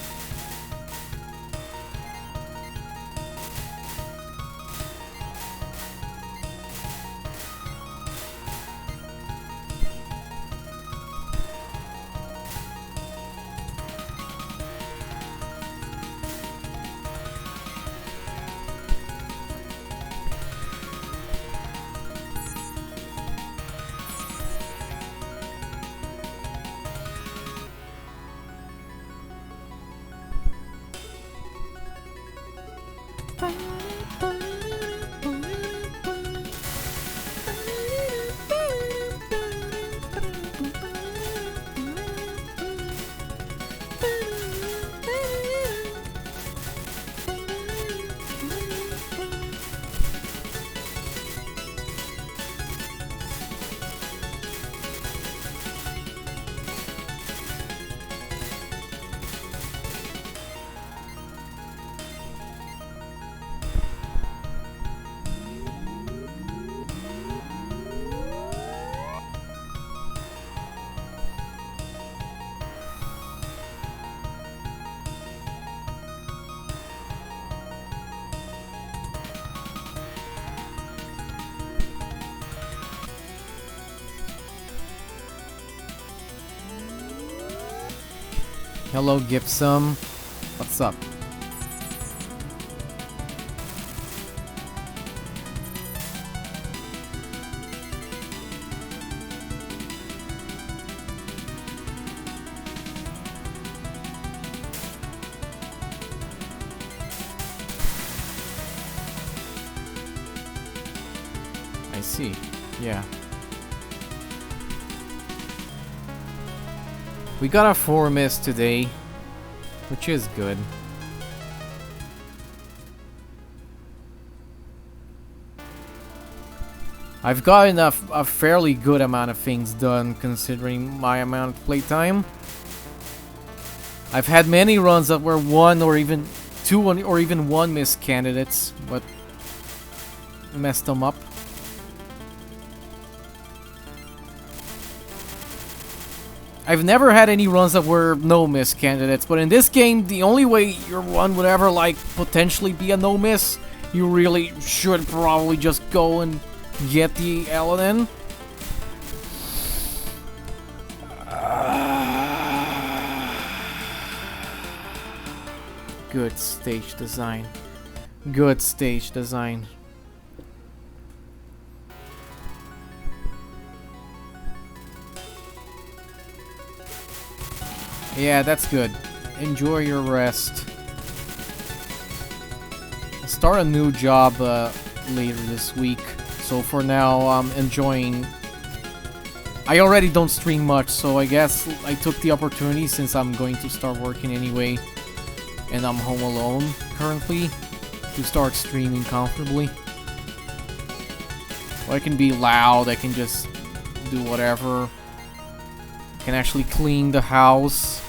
Hello, Gibson. What's up? I see. Yeah. We got a 4 miss today, which is good. I've gotten a fairly good amount of things done considering my amount of playtime. I've had many runs that were 1 or even 2 or even 1 miss candidates, but messed them up. I've never had any runs that were no miss candidates, but in this game, the only way your run would ever, like, potentially be a no miss, you really should probably just go and get the LNN. Good stage design. Good stage design. Yeah, that's good. Enjoy your rest. I'll start a new job later this week. So for now, I'm enjoying... I already don't stream much, so I guess I took the opportunity since I'm going to start working anyway. And I'm home alone currently, to start streaming comfortably. Well, I can be loud, I can just do whatever. I can actually clean the house.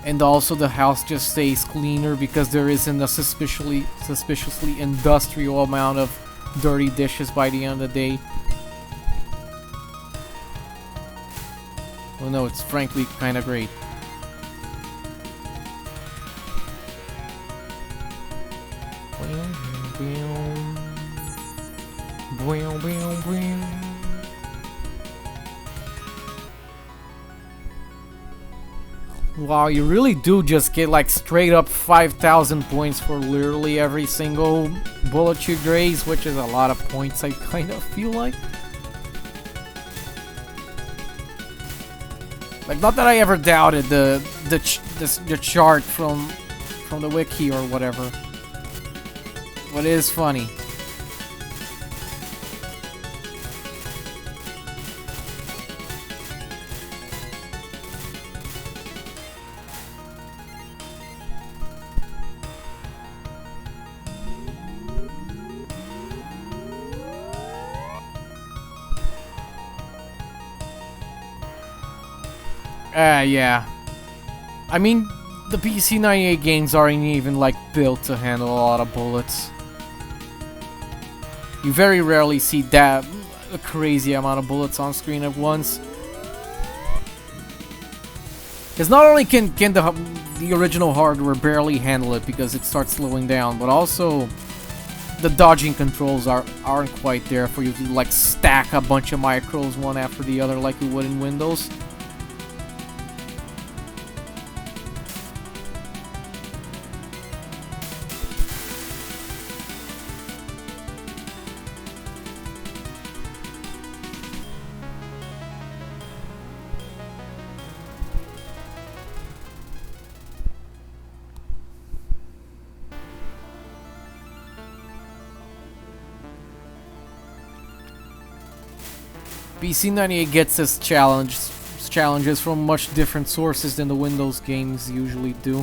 And also the house just stays cleaner because there isn't a suspiciously industrial amount of dirty dishes by the end of the day. Well, no, it's frankly kind of great. Wow, you really do just get like straight up 5,000 points for literally every single bullet you graze, which is a lot of points, I kind of feel like. Like, not that I ever doubted the chart from the wiki or whatever, but it is funny. Yeah. I mean, the PC98 games aren't even, like, built to handle a lot of bullets. You very rarely see that a crazy amount of bullets on screen at once. Because not only can the original hardware barely handle it because it starts slowing down, but also the dodging controls aren't quite there for you to, like, stack a bunch of micros one after the other like you would in Windows. PC98 gets its challenges from much different sources than the Windows games usually do.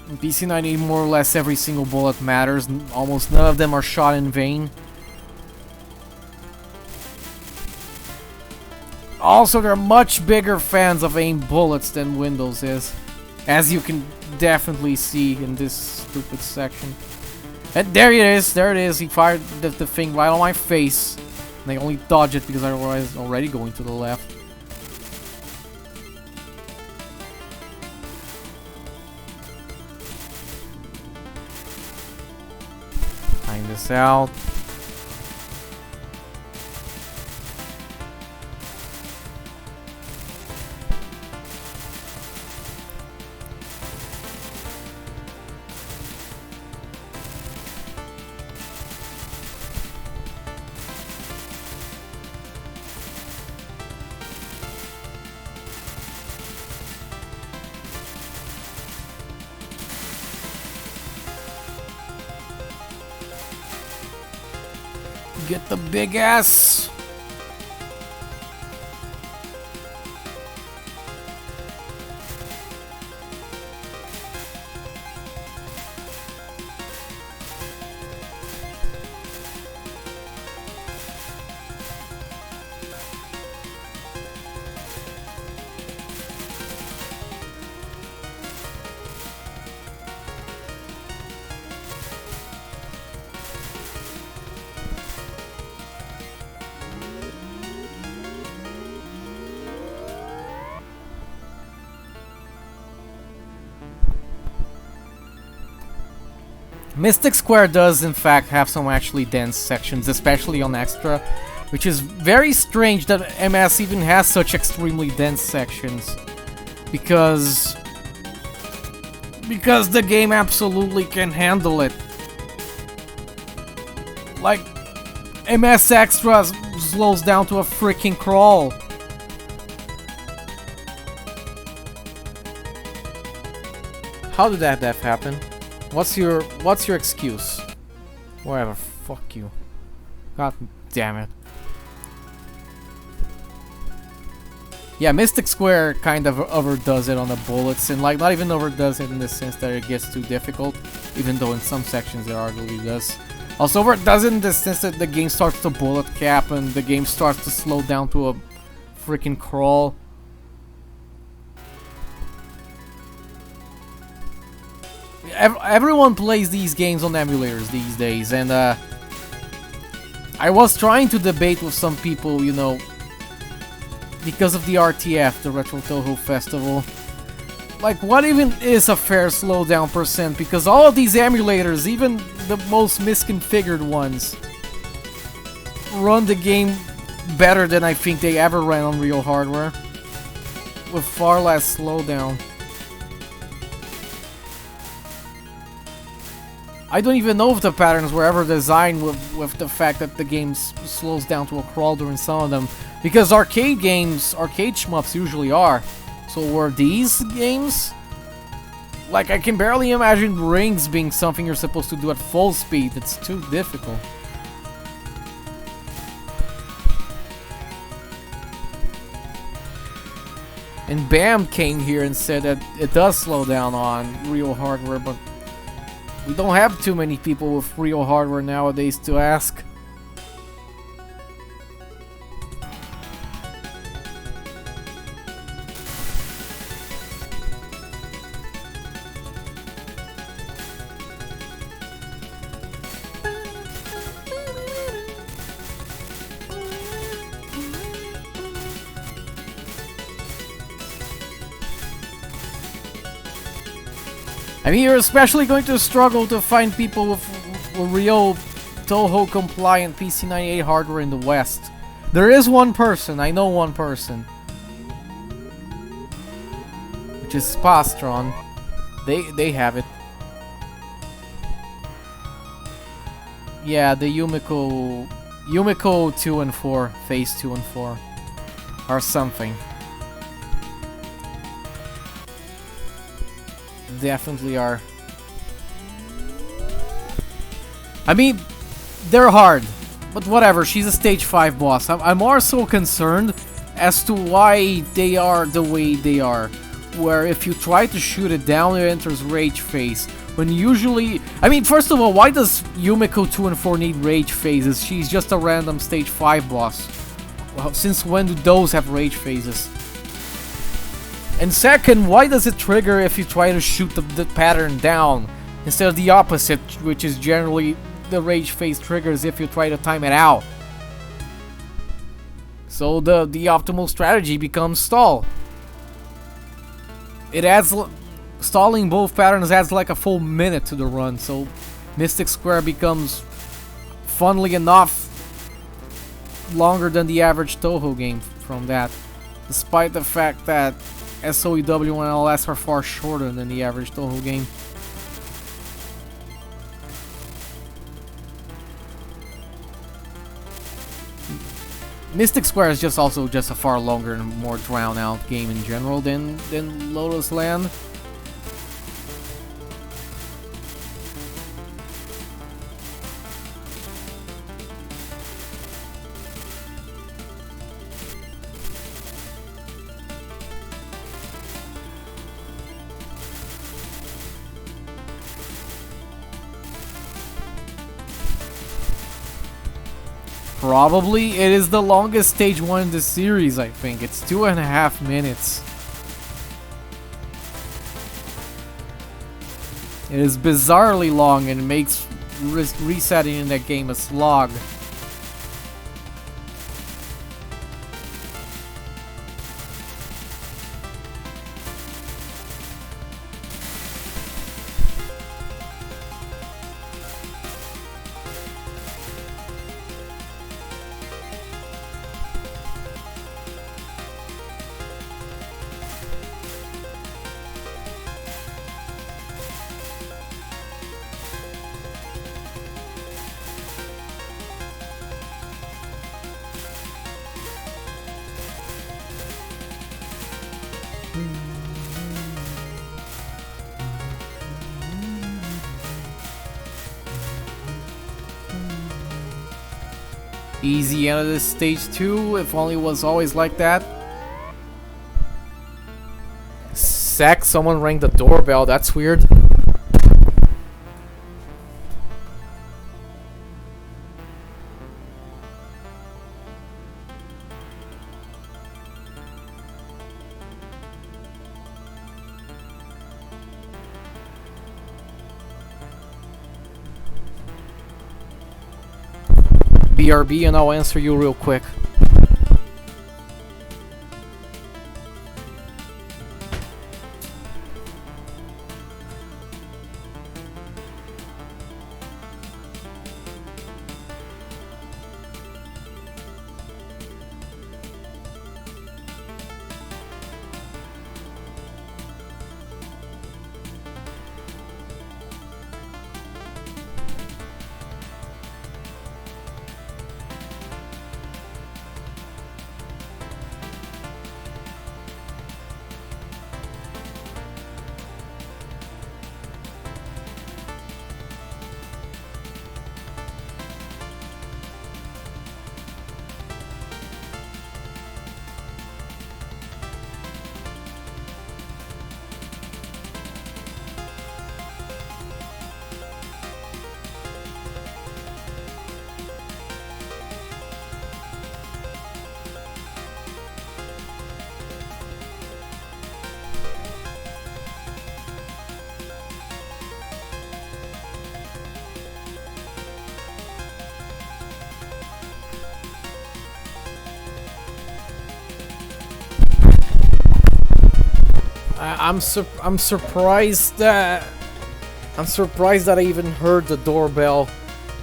In PC98, more or less every single bullet matters. Almost none of them are shot in vain. Also, they're much bigger fans of aimed bullets than Windows is, as you can definitely see in this stupid section. And there it is, he fired the thing right on my face. And I only dodged it because I was already going to the left. Time this out. Get the big ass! Mystic Square does in fact have some actually dense sections, especially on Extra, which is very strange that MS even has such extremely dense sections, because the game absolutely can handle it. Like, MS Extra slows down to a freaking crawl. How did that death happen? What's your excuse? Whatever, fuck you. God damn it. Yeah, Mystic Square kind of overdoes it on the bullets, and like not even overdoes it in the sense that it gets too difficult, even though in some sections it arguably does. Also overdoes it in the sense that the game starts to bullet cap and the game starts to slow down to a freaking crawl. Everyone plays these games on emulators these days, and I was trying to debate with some people, you know, because of the RTF, the Retro Toho Festival. Like, what even is a fair slowdown percent? Because all of these emulators, even the most misconfigured ones, run the game better than I think they ever ran on real hardware, with far less slowdown. I don't even know if the patterns were ever designed with the fact that the game slows down to a crawl during some of them. Because arcade games, arcade shmups usually are. So were these games? Like, I can barely imagine rings being something you're supposed to do at full speed. It's too difficult. And Bam came here and said that it does slow down on real hardware, but we don't have too many people with real hardware nowadays to ask. I mean, you're especially going to struggle to find people with real Toho compliant PC98 hardware in the West. There is one person, I know one person, which is Spastron. They have it. Yeah, the Yumiko 2 and 4, Phase 2 and 4, or something. Definitely are. I mean, they're hard, but whatever, she's a stage 5 boss. I'm more so concerned as to why they are the way they are, where if you try to shoot it down, it enters rage phase, when usually... I mean, first of all, why does Yumiko 2 and 4 need rage phases? She's just a random stage 5 boss. Well, since when do those have rage phases? And second, why does it trigger if you try to shoot the pattern down, instead of the opposite, which is generally the rage phase triggers if you try to time it out? So the optimal strategy becomes stall. It adds... Stalling both patterns adds like a full minute to the run, so Mystic Square becomes, funnily enough, longer than the average Toho game from that, despite the fact that SOEW and LLS are far shorter than the average Toho game. Mystic Square is just also just a far longer and more drawn out game in general than Lotus Land. Probably. It is the longest stage 1 in the series, I think. It's 2.5 minutes. It is bizarrely long and makes resetting in that game a slog. Easy out of this stage 2, if only it was always like that. Sack, someone rang the doorbell, that's weird. BRB and I'll answer you real quick. I'm surprised that I even heard the doorbell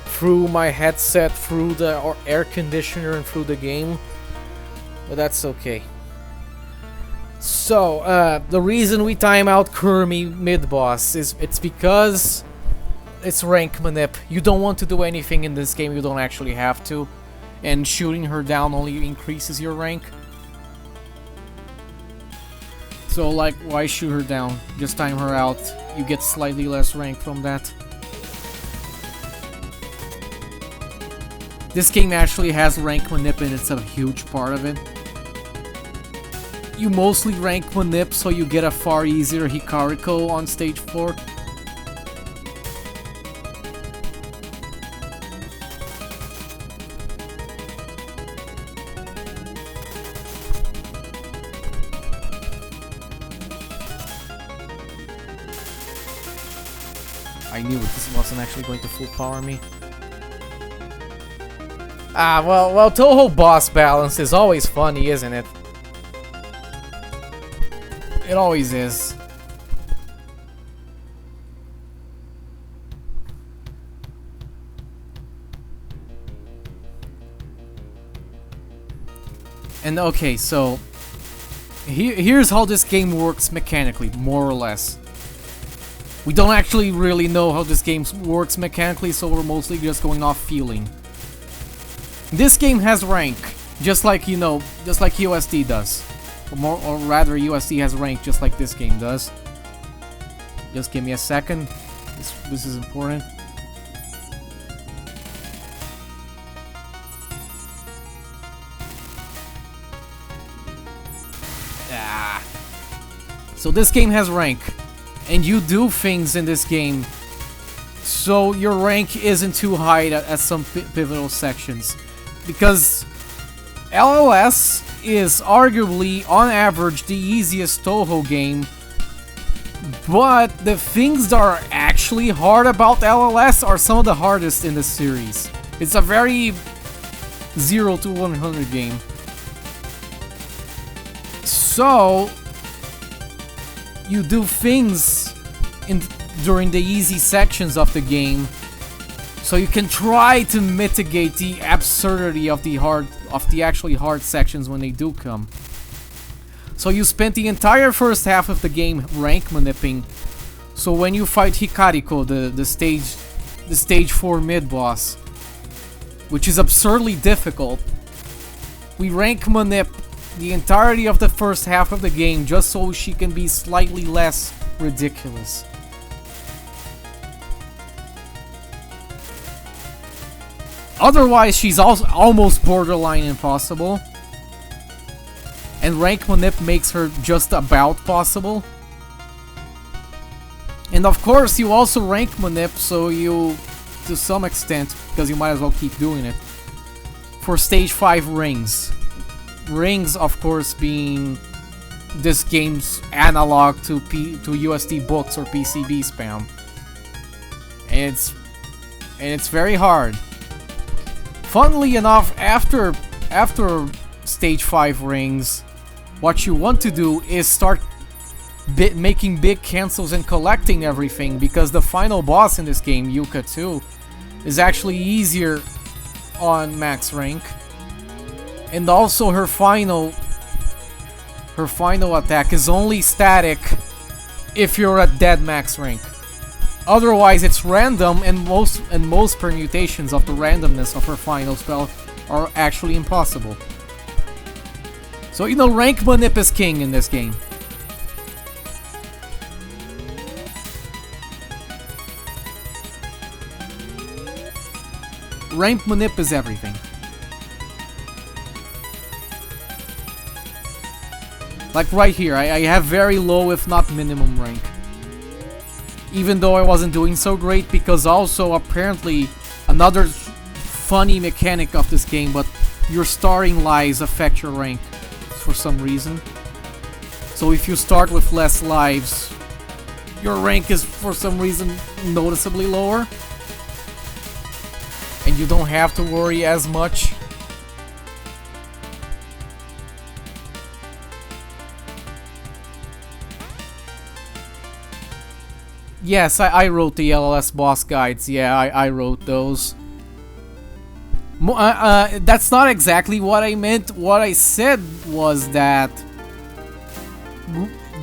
through my headset, through the air conditioner, and through the game. But that's okay. So the reason we time out Kermie mid-boss is it's because it's rank manip. You don't want to do anything in this game you don't actually have to, and shooting her down only increases your rank. So, like, why shoot her down? Just time her out. You get slightly less rank from that. This game actually has rank manip and it's a huge part of it. You mostly rank manip so you get a far easier Hikariko on stage 4. I knew this wasn't actually going to full power me. Ah, well, Toho boss balance is always funny, isn't it? It always is. And okay, so here's how this game works mechanically, more or less. We don't actually really know how this game works mechanically, so we're mostly just going off feeling. This game has rank, just like, you know, just like USD does. Or rather, USD has rank just like this game does. Just give me a second. This is important. So this game has rank. And you do things in this game, so your rank isn't too high at some pivotal sections. because LLS is arguably, on average, the easiest Toho game, but the things that are actually hard about LLS are some of the hardest in the series. It's a very 0 to 100 game. So, you do things during the easy sections of the game, so you can try to mitigate the absurdity of the actually hard sections when they do come. So you spent the entire first half of the game rank maniping. So when you fight Hikariko, the stage 4 mid boss, which is absurdly difficult, we rank manip the entirety of the first half of the game just so she can be slightly less ridiculous. Otherwise, she's also almost borderline impossible. And rank manip makes her just about possible. And of course, you also rank manip, so you, to some extent, because you might as well keep doing it, for stage 5 rings. Rings, of course, being this game's analog to USD books or PCB spam. And it's very hard. Funnily enough, after stage 5 rings, what you want to do is start making big cancels and collecting everything, because the final boss in this game, Yuka 2, is actually easier on max rank. And also her final attack is only static if you're at dead max rank. Otherwise, it's random, and most permutations of the randomness of her final spell are actually impossible. So, you know, rank manip is king in this game. Rank manip is everything. Like right here, I have very low, if not minimum rank. Even though I wasn't doing so great, because also apparently another funny mechanic of this game, but your starting lives affect your rank for some reason. So if you start with less lives, your rank is for some reason noticeably lower. And you don't have to worry as much. Yes, I wrote the LLS boss guides. Yeah, I wrote those. That's not exactly what I meant. What I said was that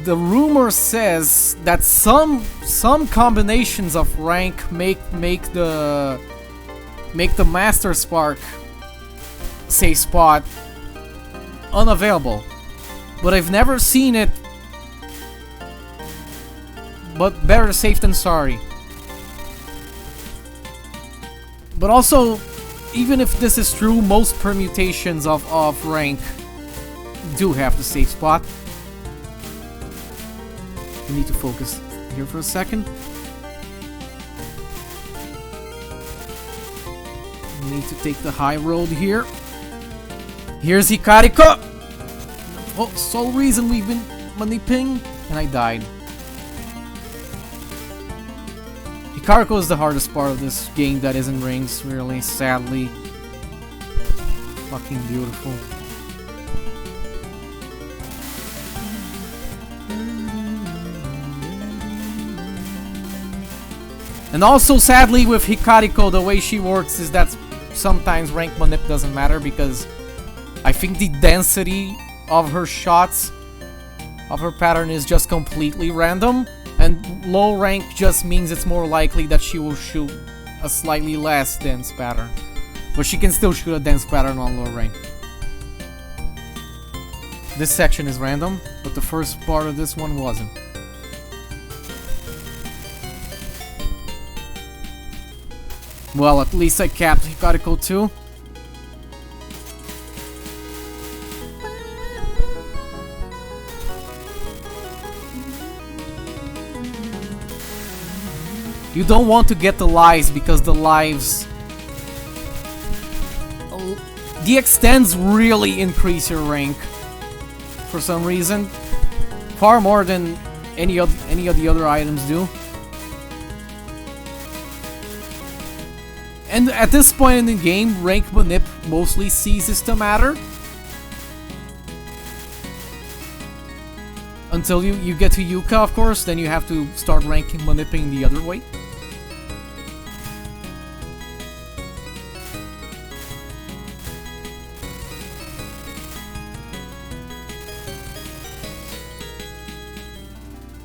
the rumor says that some combinations of rank make the Master Spark save spot unavailable, but I've never seen it. But better safe than sorry. But also, even if this is true, most permutations of rank do have the safe spot. We need to focus here for a second. We need to take the high road here. Here's Hikariko! Oh, sole reason we've been maniping, and I died. Hikariko is the hardest part of this game that isn't rings, really, sadly. Fucking beautiful. And also, sadly, with Hikariko, the way she works is that sometimes rank manip doesn't matter, because I think the density of her shots, of her pattern, is just completely random. And low rank just means it's more likely that she will shoot a slightly less dense pattern. But she can still shoot a dense pattern on low rank. This section is random, but the first part of this one wasn't. Well, at least I capped Hikariko too. You don't want to get the lives, because the lives The extends really increase your rank for some reason, far more than any of the other items do. And at this point in the game, rank manip mostly ceases to matter. Until you get to Yuka, of course, then you have to start ranking manipping the other way.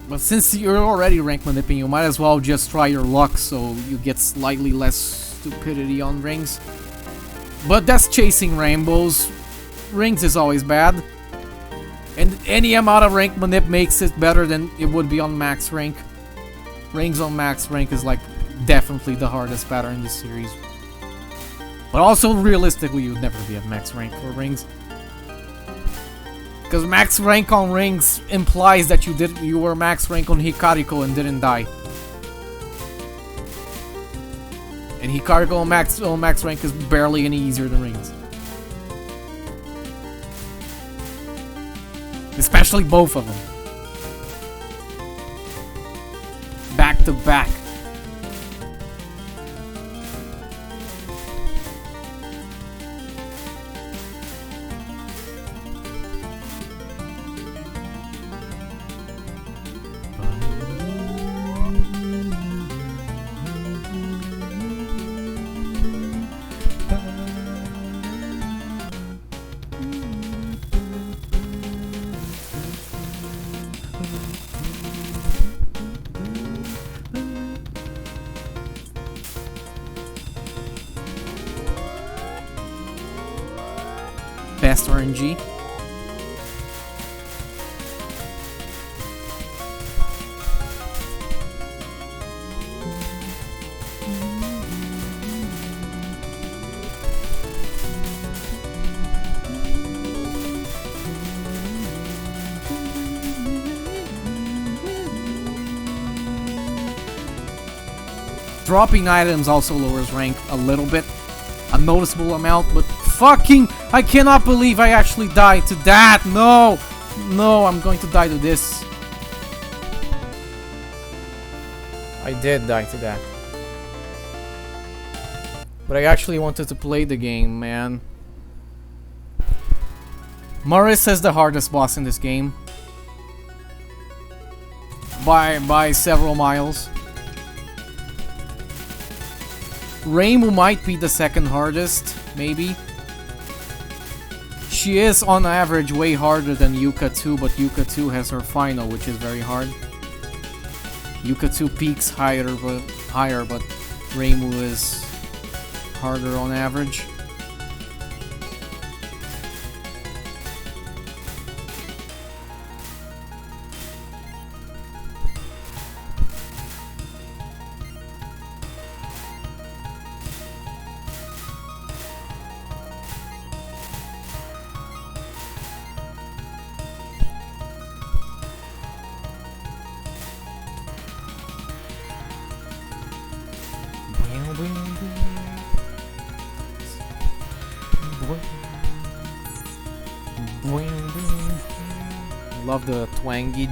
But since you're already rank manipping, you might as well just try your luck so you get slightly less stupidity on rings. But that's chasing rainbows. Rings is always bad. And any amount of rank manip makes it better than it would be on max rank. Rings on max rank is like definitely the hardest pattern in the series. But also realistically, you'd never be at max rank for rings. Because max rank on rings implies that you were max rank on Hikariko and didn't die. And Hikariko on max rank is barely any easier than rings. Especially both of them. Back to back. Best RNG. Dropping items also lowers rank a little bit. A noticeable amount, but fucking, I cannot believe I actually died to that. No, no, I'm going to die to this. I did die to that. But I actually wanted to play the game, man. Marissa is the hardest boss in this game. By several miles. Reimu might be the second hardest, maybe. She is on average way harder than Yuka 2, but Yuka 2 has her final, which is very hard. Yuka 2 peaks higher, but Reimu is harder on average. Love the twangy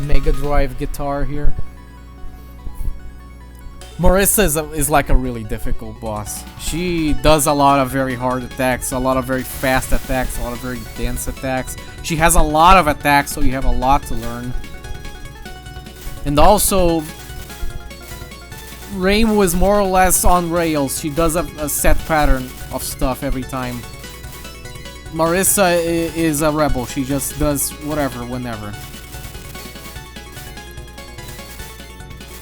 Mega Drive guitar here. Marissa is like a really difficult boss. She does a lot of very hard attacks, a lot of very fast attacks, a lot of very dense attacks. She has a lot of attacks, so you have a lot to learn. And also, Reimu is more or less on rails. She does a set pattern of stuff every time. Marissa is a rebel. She just does whatever, whenever.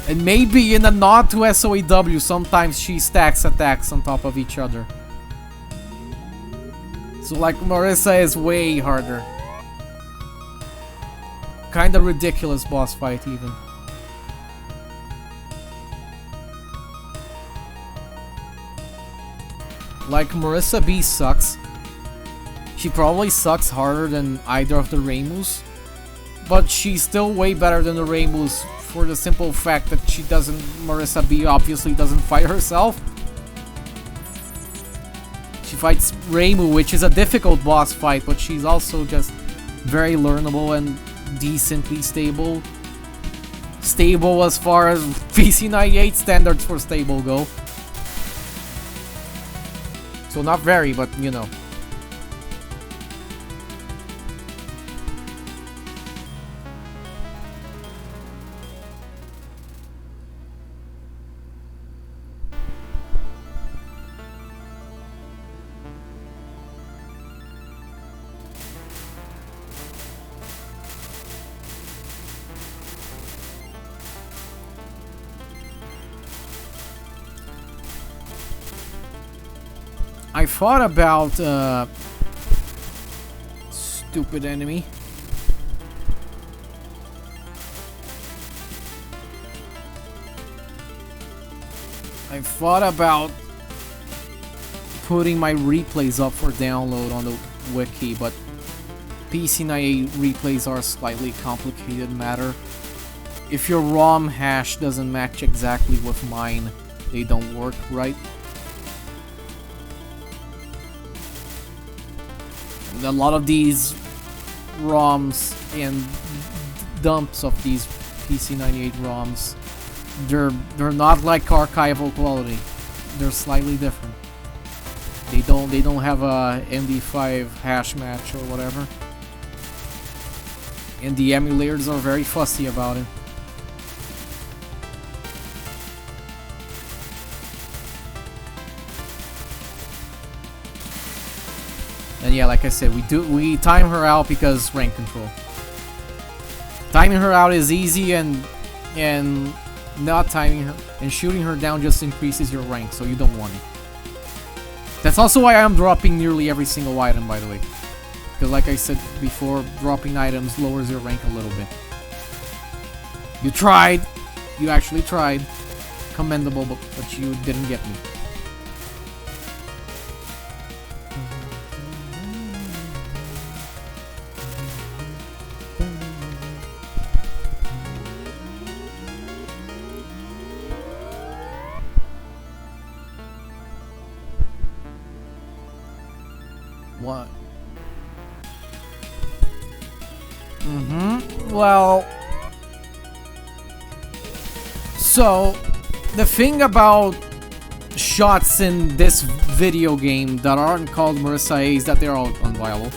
And maybe in a nod to SOEW, sometimes she stacks attacks on top of each other. So like Marissa is way harder. Kinda ridiculous boss fight even. Like Marissa B sucks. She probably sucks harder than either of the Reimus, but she's still way better than the Reimus for the simple fact that Marissa B obviously doesn't fight herself. fights Reimu, which is a difficult boss fight, but she's also just very learnable and decently stable. Stable as far as PC98 standards for stable go. So not very, but you know. I thought about stupid enemy. I thought about putting my replays up for download on the wiki, but PC98 replays are a slightly complicated matter. If your ROM hash doesn't match exactly with mine, they don't work right. A lot of these ROMs and dumps of these PC98 ROMs, they're not like archival quality. They're slightly different. They don't have a MD5 hash match or whatever. And the emulators are very fussy about it. And yeah, like I said, we time her out because rank control. Timing her out is easy, and not timing her and shooting her down just increases your rank, so you don't want it. That's also why I'm dropping nearly every single item, by the way. Because like I said before, dropping items lowers your rank a little bit. You tried. You actually tried. Commendable, but you didn't get me. What? Well, so the thing about shots in this video game that aren't called Marissa A is that they're all unviable.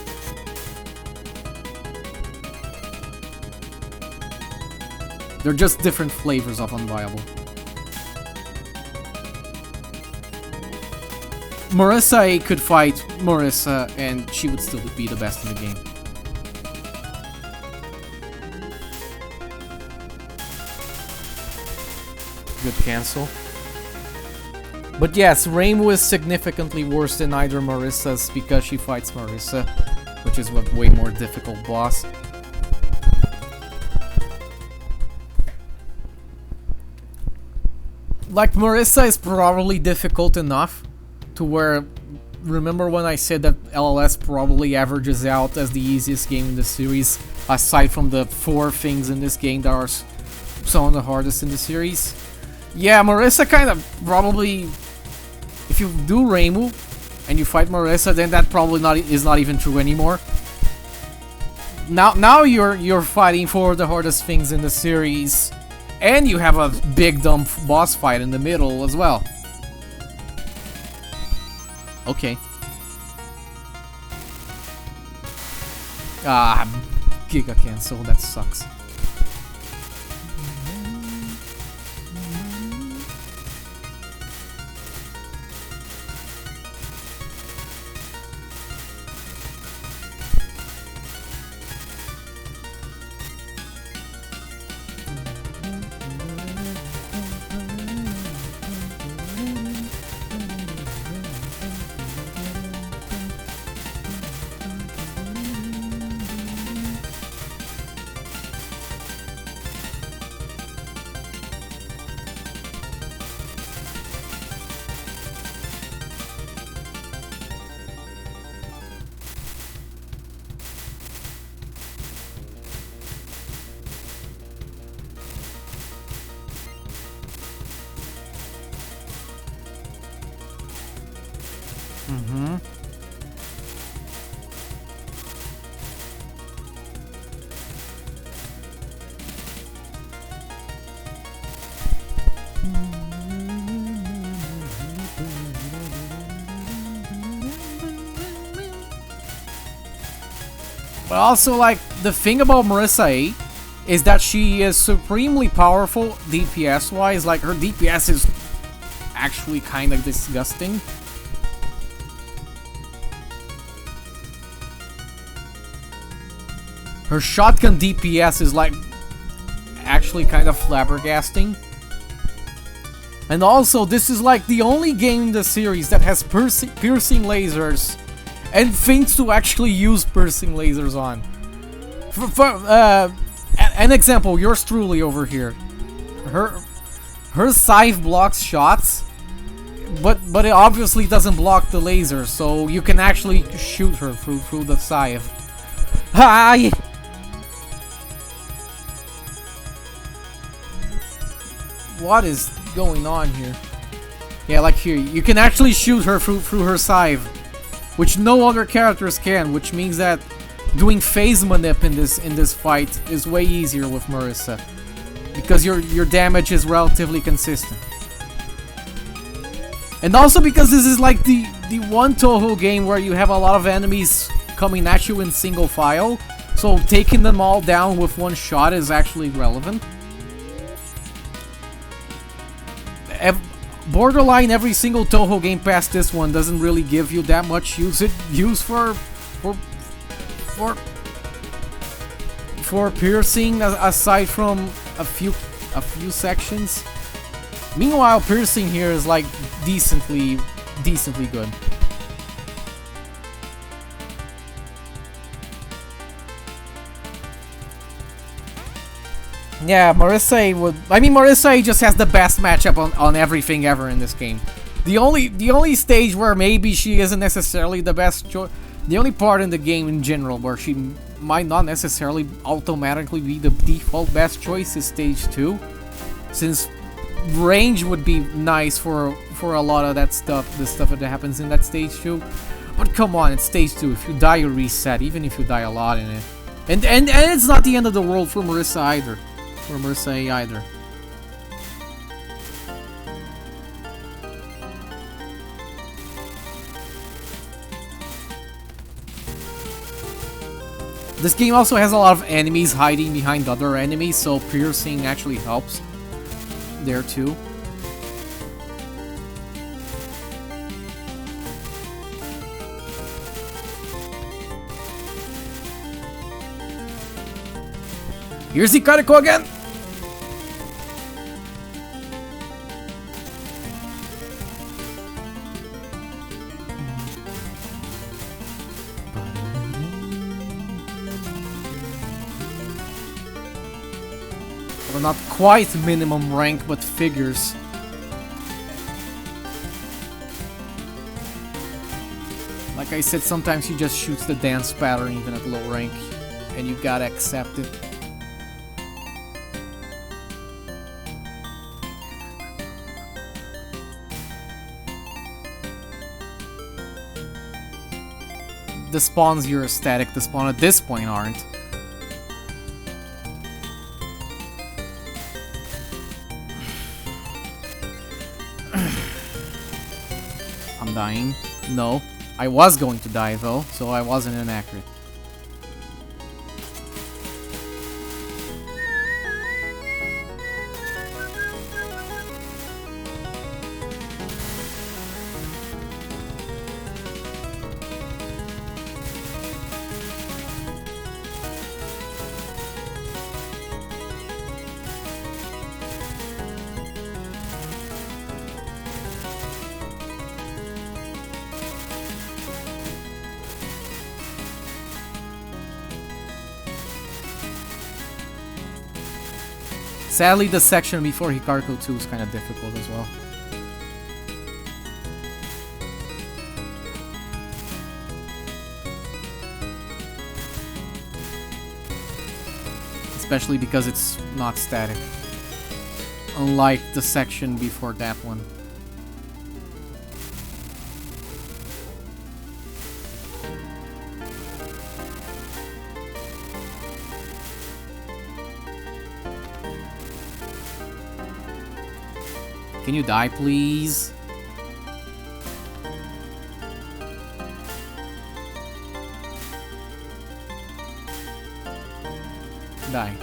They're just different flavors of unviable. Marissa A could fight Marissa and she would still be the best in the game. Good cancel. But yes, Reimu is significantly worse than either Marissa's because she fights Marissa, which is a way more difficult boss. Like, Marissa is probably difficult enough to where, remember when I said that LLS probably averages out as the easiest game in the series, aside from the 4 things in this game that are some of the hardest in the series? Yeah, Marissa kind of probably, if you do Reimu and you fight Marissa, then that probably is not even true anymore. Now you're fighting for the hardest things in the series, and you have a big dumb boss fight in the middle as well. Okay. Ah, Giga cancel, that sucks. But also, like, the thing about Marissa A is that she is supremely powerful DPS-wise. Like, her DPS is actually kind of disgusting. Her shotgun DPS is, like, actually kind of flabbergasting. And also, this is, like, the only game in the series that has piercing lasers and things to actually use piercing lasers on. An example, yours truly over here. Her scythe blocks shots, but it obviously doesn't block the laser, so you can actually shoot her through the scythe. Hi. What is going on here? Yeah, like here, you can actually shoot her through her scythe, which no other characters can, which means that doing phase manip in this fight is way easier with Marissa, because your damage is relatively consistent. And also because this is like the one Toho game where you have a lot of enemies coming at you in single file, so taking them all down with one shot is actually relevant. Borderline every single Toho game past this one doesn't really give you that much use for piercing, aside from a few sections. Meanwhile, piercing here is like decently good. Yeah, Marissa just has the best matchup on everything ever in this game. The only stage where maybe she isn't necessarily the best choice, the only part in the game in general where she might not necessarily automatically be the default best choice is stage 2, since range would be nice for a lot of that stuff, the stuff that happens in that stage 2. But come on, it's stage 2. If you die, you reset, even if you die a lot in it. And it's not the end of the world for Marissa either. For Marissa A either. This game also has a lot of enemies hiding behind other enemies, so piercing actually helps there too. Here's Ikariko again! Well, not quite minimum rank, but figures. Like I said, sometimes he just shoots the dance pattern even at low rank, and you gotta accept it. The spawns here are static, the spawn at this point aren't. I'm dying. No. I was going to die though, so I wasn't inaccurate. Sadly, the section before Hikaruko 2 is kind of difficult as well. Especially because it's not static. Unlike the section before that one. Can you die, please? die.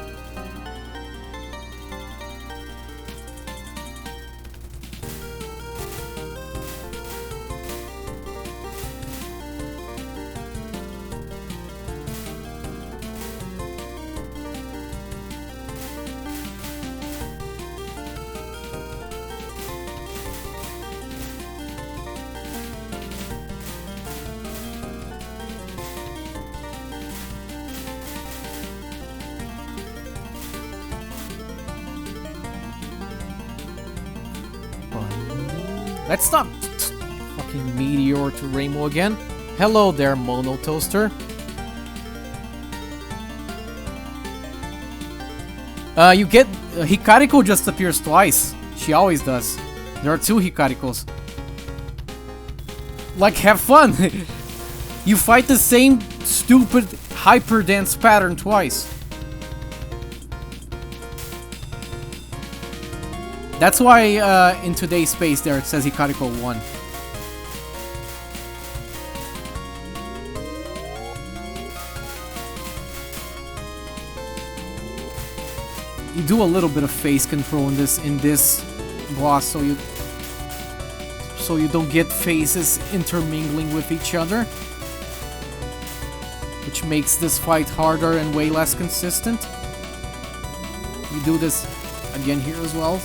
Let's not fucking meteor to Rainbow again. Hello there, Mono Toaster. You get Hikariko just appears twice. She always does. There are 2 Hikarikos. Like, have fun. You fight the same stupid hyper dance pattern twice. That's why in today's space there it says Hikariko 1. You do a little bit of phase control in this boss, so you don't get phases intermingling with each other, which makes this fight harder and way less consistent. You do this again here as well.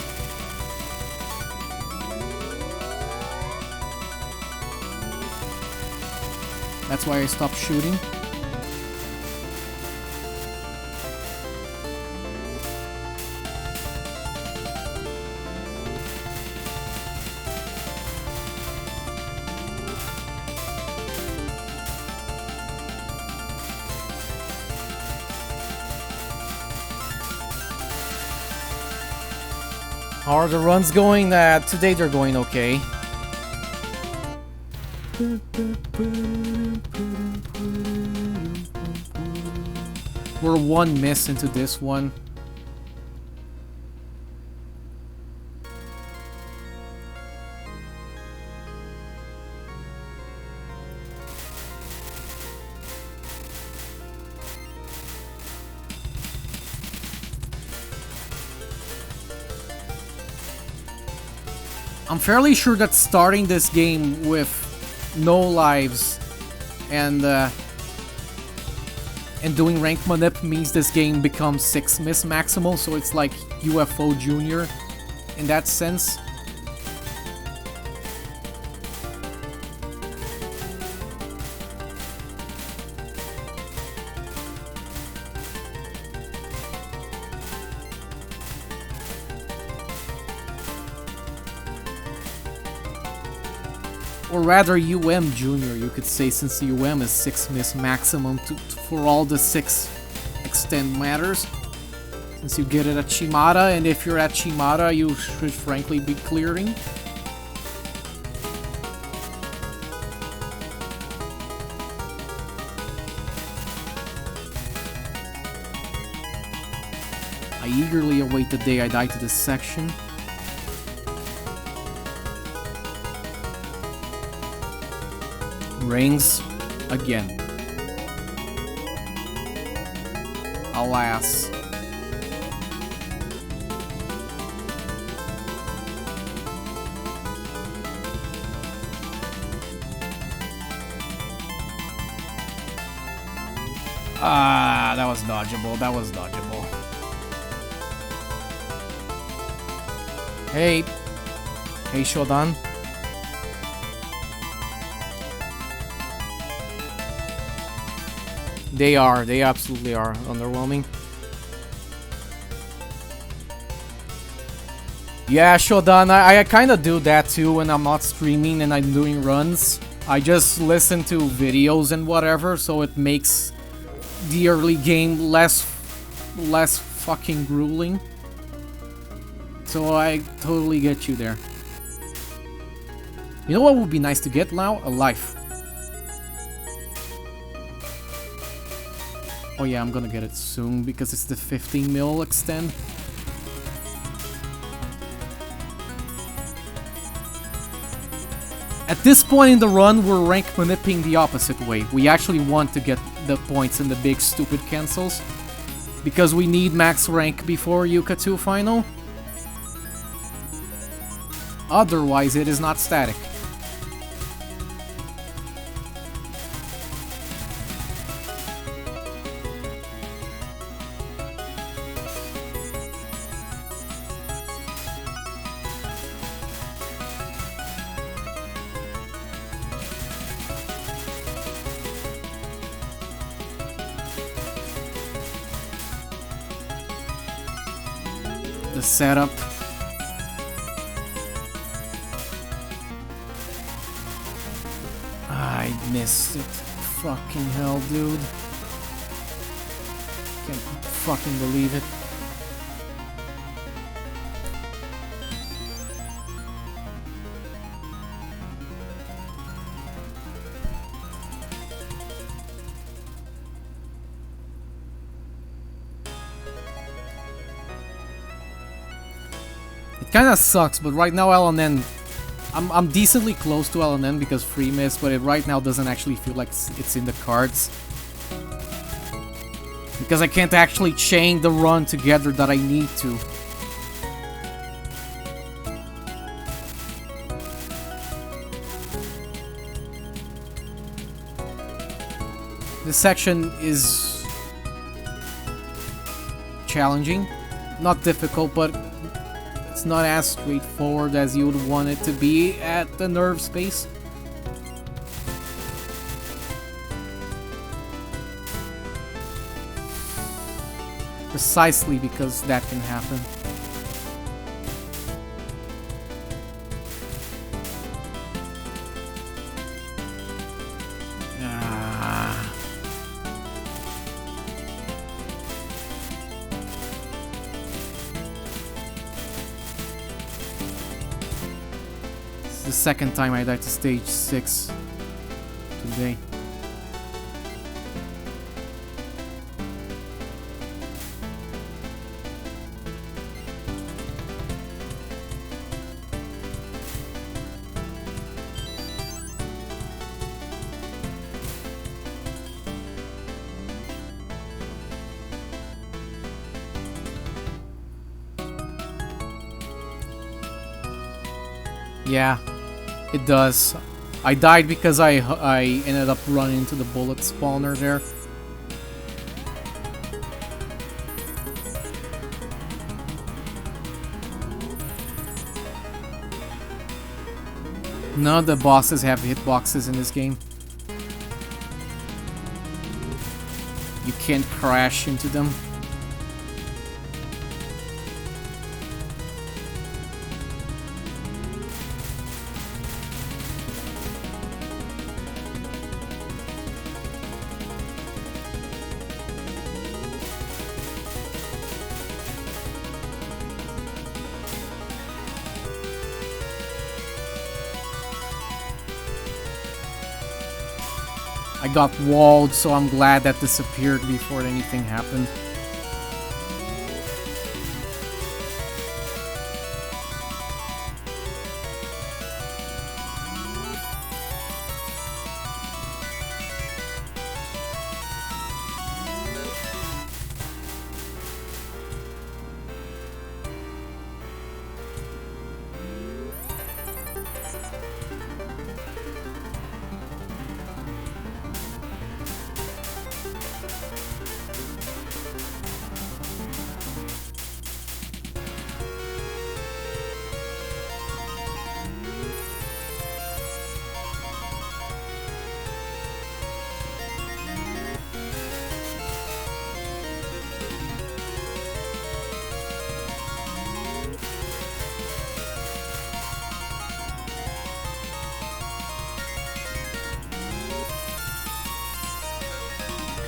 That's why I stopped shooting. How are the runs going? Today they're going okay. We're 1 miss into this one. I'm fairly sure that starting this game with no lives and doing rank manip means this game becomes 6 miss maximal, so it's like UFO Junior in that sense. Or rather UM Junior, you could say, since UM is 6 miss maximum for all the 6 extend matters. Since you get it at Shimada, and if you're at Shimada, you should frankly be clearing. I eagerly await the day I die to this section. Rings again. Alas. Ah, that was dodgeable. That was dodgeable. Hey. Hey, Shodan. They absolutely are underwhelming. Yeah, Shodan, I kinda do that too when I'm not streaming and I'm doing runs. I just listen to videos and whatever, so it makes the early game less fucking grueling. So I totally get you there. You know what would be nice to get now? A life. Oh yeah, I'm gonna get it soon because it's the 15 mil extend. At this point in the run, we're rank manipulating the opposite way. We actually want to get the points in the big stupid cancels because we need max rank before Yuka 2 final. Otherwise, it is not static. The setup. I missed it. Fucking hell, dude. Can't fucking believe it. It kinda sucks, but right now LNN, I'm decently close to LNN because free miss, but it right now doesn't actually feel like it's in the cards. Because I can't actually chain the run together that I need to. This section is challenging, not difficult, but it's not as straightforward as you would want it to be at the nerve space. Precisely because that can happen. The second time I died to stage 6 today. Yeah. It does. I died because I ended up running into the bullet spawner there. None of the bosses have hitboxes in this game. You can't crash into them. I got walled, so I'm glad that disappeared before anything happened.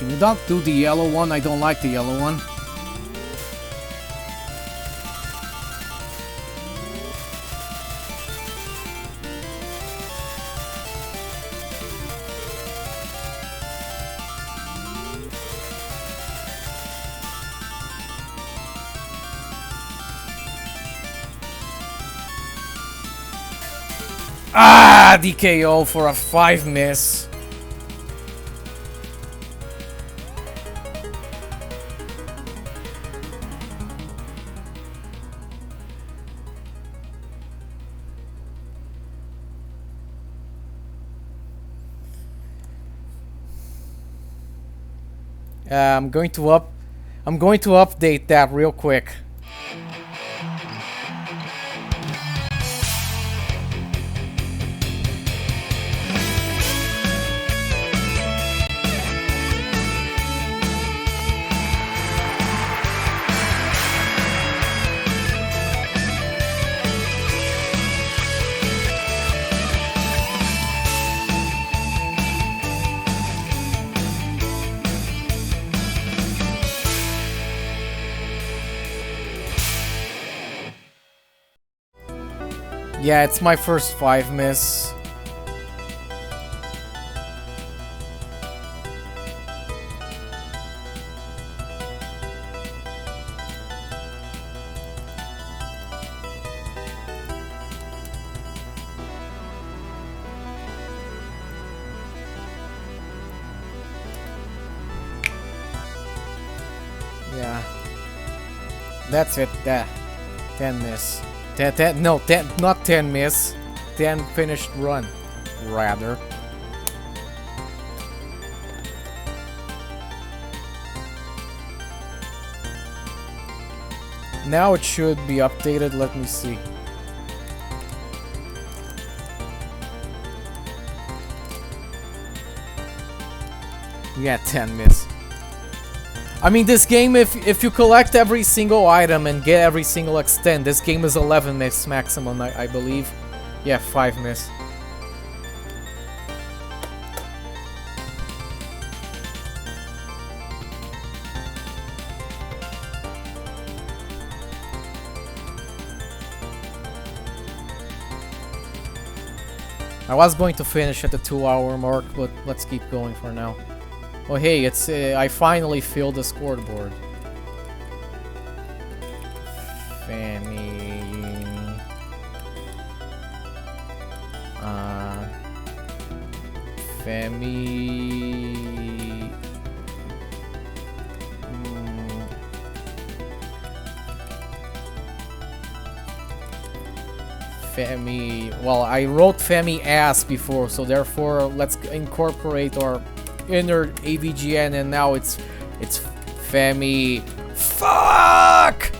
Can you not do the yellow one? I don't like the yellow one. Ah, DKO for a 5 miss. I'm going to update that real quick. Yeah, it's my first 5 miss. Yeah. That's it. 10 miss. No, 10, not 10 miss. 10 finished run, rather. Now it should be updated. Let me see. Yeah, 10 miss. I mean, this game, if you collect every single item and get every single extend, this game is 11 miss maximum, I believe. Yeah, 5 miss. I was going to finish at the 2-hour mark, but let's keep going for now. Oh hey, it's I finally filled the scoreboard. Femi. Femi. Well, I wrote Femi ass before, so therefore let's incorporate our inner AVGN, and now it's Femi. Fuck!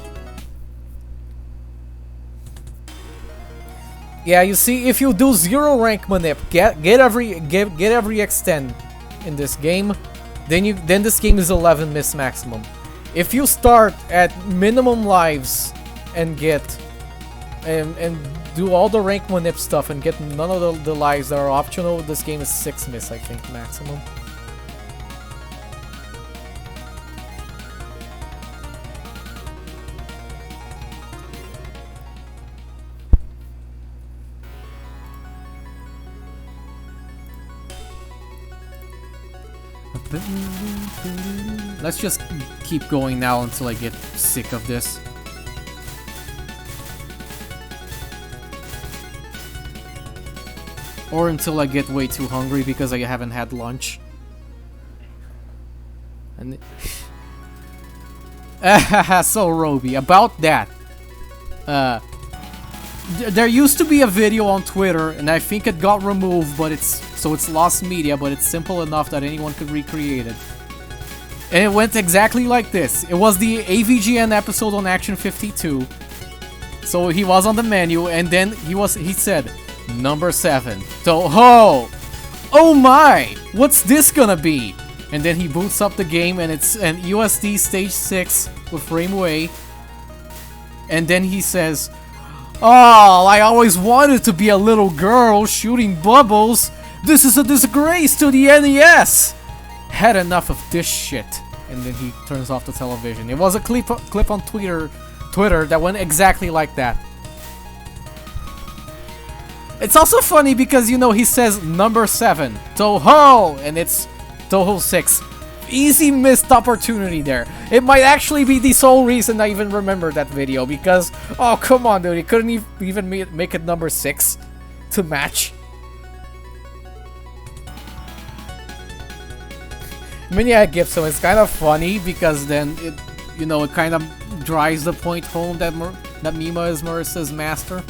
Yeah, you see, if you do 0 rank manip, get every extend in this game, then this game is 11 miss maximum. If you start at minimum lives and get and do all the rank manip stuff and get none of the lives that are optional, this game is 6 miss, I think, maximum. Let's just keep going now until I get sick of this. Or until I get way too hungry because I haven't had lunch. And so Roby, about that. There used to be a video on Twitter, and I think it got removed, but it's lost media, but it's simple enough that anyone could recreate it. And it went exactly like this. It was the AVGN episode on Action 52. So he was on the menu, and then he said, number 7. So, oh my, what's this gonna be? And then he boots up the game, and it's an USD stage 6 with Frameway. And then he says, oh, I always wanted to be a little girl shooting bubbles. This is a disgrace to the NES. Had enough of this shit. And then he turns off the television. It was a clip on Twitter that went exactly like that. It's also funny because, you know, he says number 7, Toho, and it's Toho 6. Easy missed opportunity there. It might actually be the sole reason I even remember that video, because, oh, come on, dude, he couldn't even make it number 6 to match. I mean, yeah, Gibson, it's kind of funny because then it, you know, it kind of drives the point home that Mima is Marissa's master.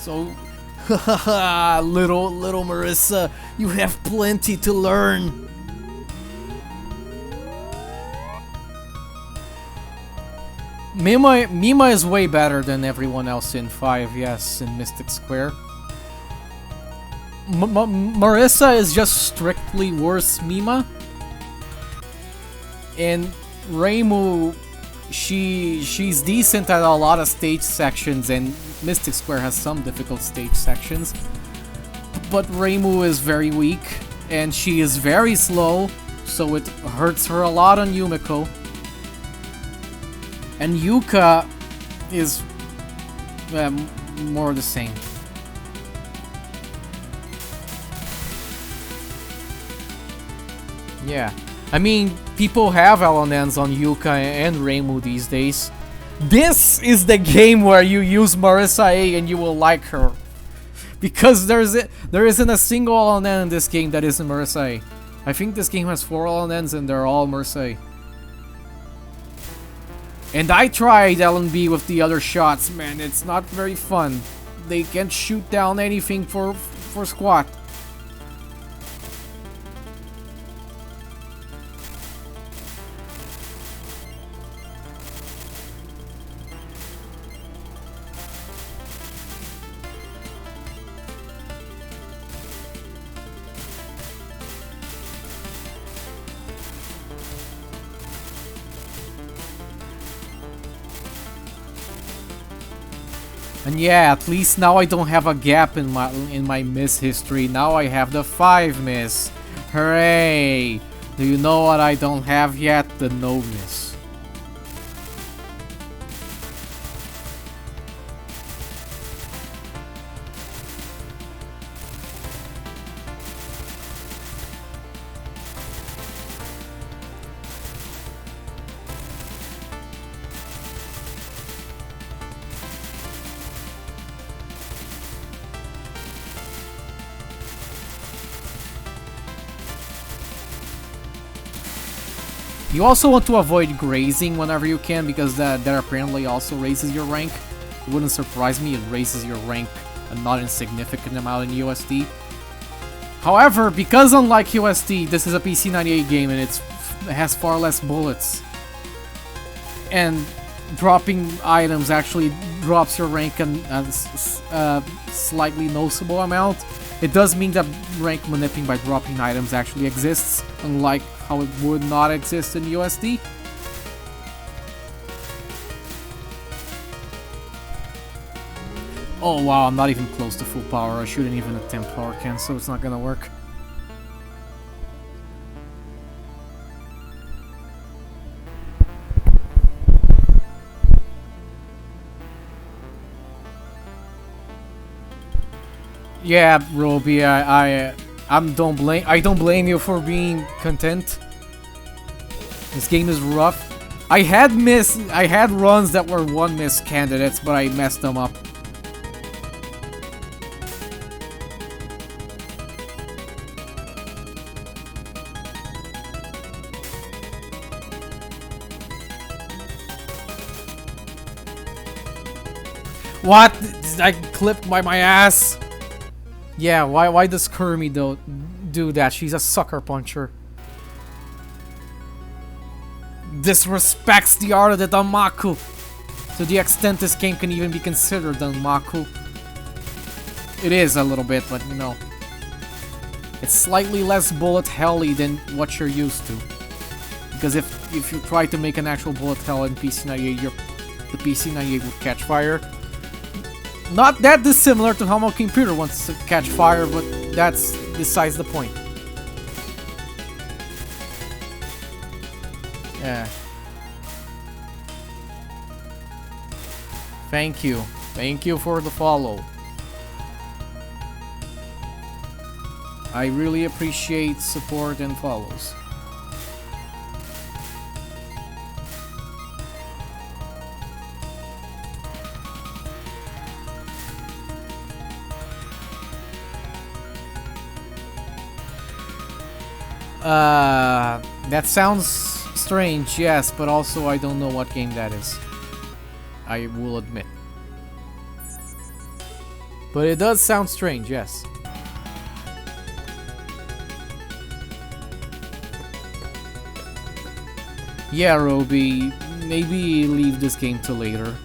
So, haha, little Marissa, you have plenty to learn. Mima is way better than everyone else in 5, yes, in Mystic Square. Marissa is just strictly worse Mima. And Reimu, she's decent at a lot of stage sections, and Mystic Square has some difficult stage sections. But Reimu is very weak, and she is very slow, so it hurts her a lot on Yumiko. And Yuka is more the same. Yeah. I mean, people have LNNs on Yuka and Reimu these days. This is the game where you use Marissa A and you will like her. Because there isn't a single LNN in this game that isn't Marissa A. I think this game has 4 LNNs and they're all Marissa A. And I tried LNB with the other shots, man, it's not very fun. They can't shoot down anything for squat. And yeah, at least now I don't have a gap in my miss history. Now I have the 5 miss. Hooray! Do you know what I don't have yet? The no miss. You also want to avoid grazing whenever you can, because that apparently also raises your rank. It wouldn't surprise me, it raises your rank a not insignificant amount in USD. However, because unlike USD, this is a PC98 game and it has far less bullets. And dropping items actually drops your rank a slightly noticeable amount. It does mean that rank manipulating by dropping items actually exists, unlike how it would not exist in USD. Oh wow, I'm not even close to full power. I shouldn't even attempt power cancel, so it's not gonna work. Yeah, Roby, I don't blame you for being content. This game is rough. I had runs that were 1 miss candidates, but I messed them up. What? I clipped by my ass. Yeah, why does Kermie though do that? She's a sucker puncher. Disrespects the art of the Danmaku to the extent this game can even be considered Danmaku. It is a little bit, but you know, it's slightly less bullet helly than what you're used to. Because if you try to make an actual bullet hell in PC98, the PC98 would catch fire. Not that dissimilar to how my computer wants to catch fire, but that's besides the point. Yeah. Thank you. Thank you for the follow. I really appreciate support and follows. That sounds strange, yes, but also I don't know what game that is. I will admit. But it does sound strange, yes. Yeah, Roby, maybe leave this game till later.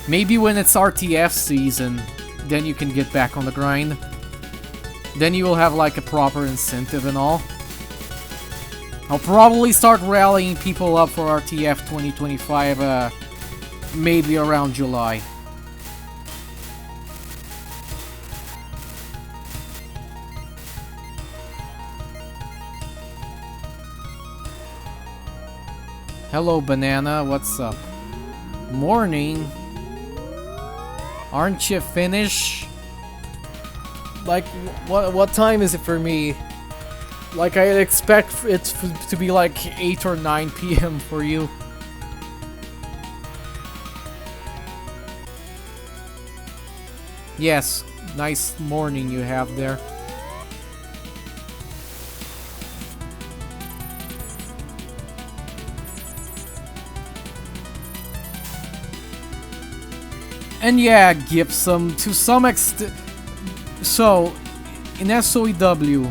Maybe when it's RTF season, then you can get back on the grind. Then you will have like a proper incentive and all. I'll probably start rallying people up for RTF 2025 maybe around July. Hello, Banana. What's up? Morning. Aren't you finished? Like, what time is it for me? Like, I expect it to be like 8 or 9 p.m. for you. Yes, nice morning you have there. And yeah, Gibson, to some extent. So, in SOEW,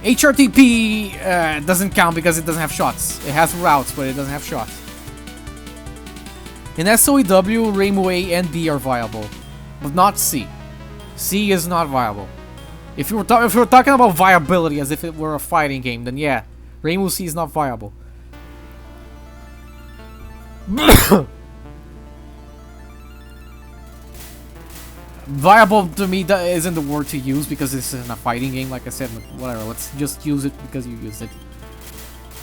HRTP doesn't count because it doesn't have shots. It has routes, but it doesn't have shots. In SOEW, Reimu A and B are viable, but not C. C is not viable. If we're talking about viability as if it were a fighting game, then yeah, Reimu C is not viable. Viable to me isn't the word to use because this isn't a fighting game, like I said, but whatever, let's just use it because you used it.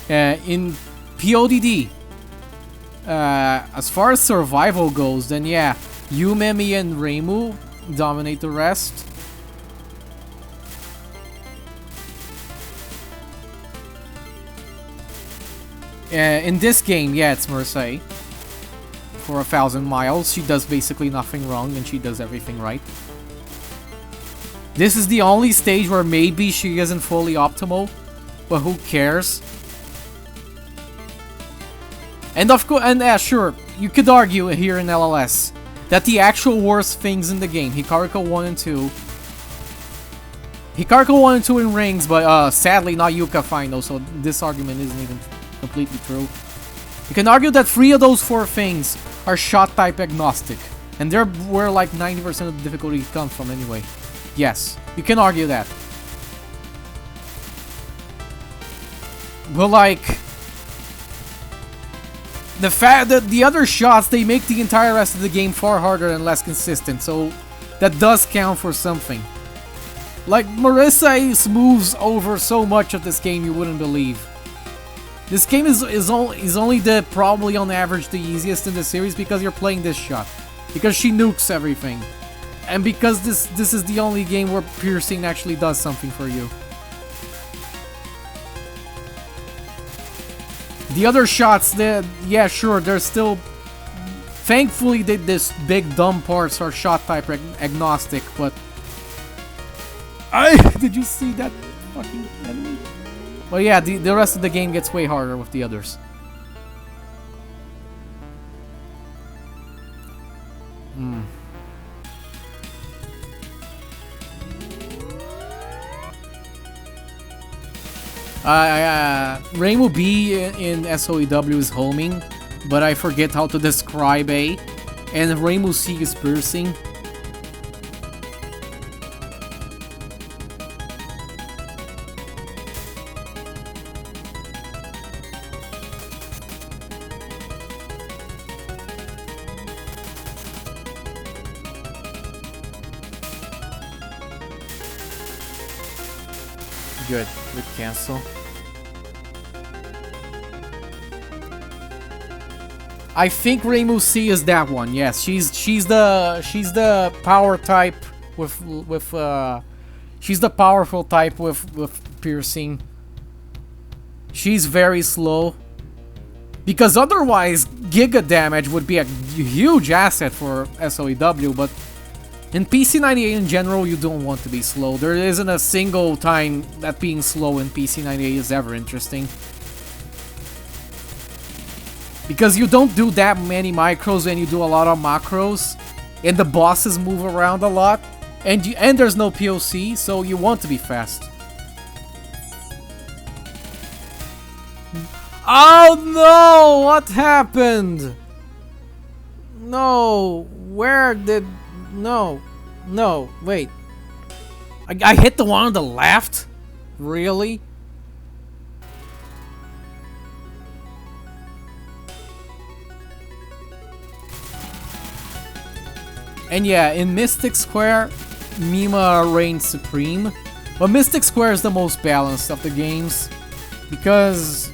In PODD, as far as survival goes, then yeah, Yumemi and Reimu dominate the rest. In this game, yeah, it's Mercedes. For 1,000 miles, she does basically nothing wrong and she does everything right. This is the only stage where maybe she isn't fully optimal, but who cares? And of course, and sure, you could argue here in LLS that the actual worst things in the game, Hikariko 1 and 2, Hikariko 1 and 2 in rings, but sadly not Yuka Final, so this argument isn't even completely true. You can argue that 3 of those 4 things are shot type agnostic, and they're where like 90% of the difficulty comes from anyway. Yes, you can argue that. But like, the fact that the other shots, they make the entire rest of the game far harder and less consistent, so that does count for something. Like, Marissa Ace moves over so much of this game you wouldn't believe. This game is only probably on average the easiest in the series because you're playing this shot. Because she nukes everything. And because this is the only game where piercing actually does something for you. The other shots, yeah, sure, they're still... Thankfully, this big dumb parts are shot type agnostic, but... Did you see that fucking enemy? Well, yeah, the rest of the game gets way harder with the others. Reimu B in SOEW is homing, but I forget how to describe A. And Reimu C is piercing. Good cancel. I think Reimu C is that one. Yes, she's the power type with she's the powerful type with piercing. She's very slow because otherwise Giga damage would be a huge asset for SOEW, but in PC98 in general, you don't want to be slow. There isn't a single time that being slow in PC98 is ever interesting. Because you don't do that many micros and you do a lot of macros, and the bosses move around a lot, and there's no POC, so you want to be fast. Oh no! What happened? No, where did... No, wait. I hit the one on the left? Really? And yeah, in Mystic Square, Mima reigns supreme. But Mystic Square is the most balanced of the games, because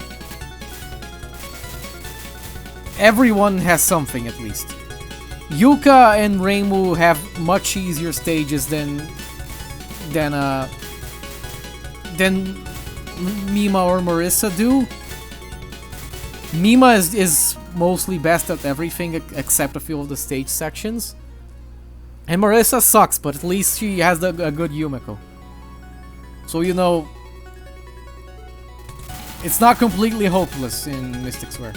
everyone has something at least. Yuka and Reimu have much easier stages than Mima or Marissa do. Mima is mostly best at everything except a few of the stage sections. And Marissa sucks, but at least she has a good Yumiko. So, you know, it's not completely hopeless in Mystic Square.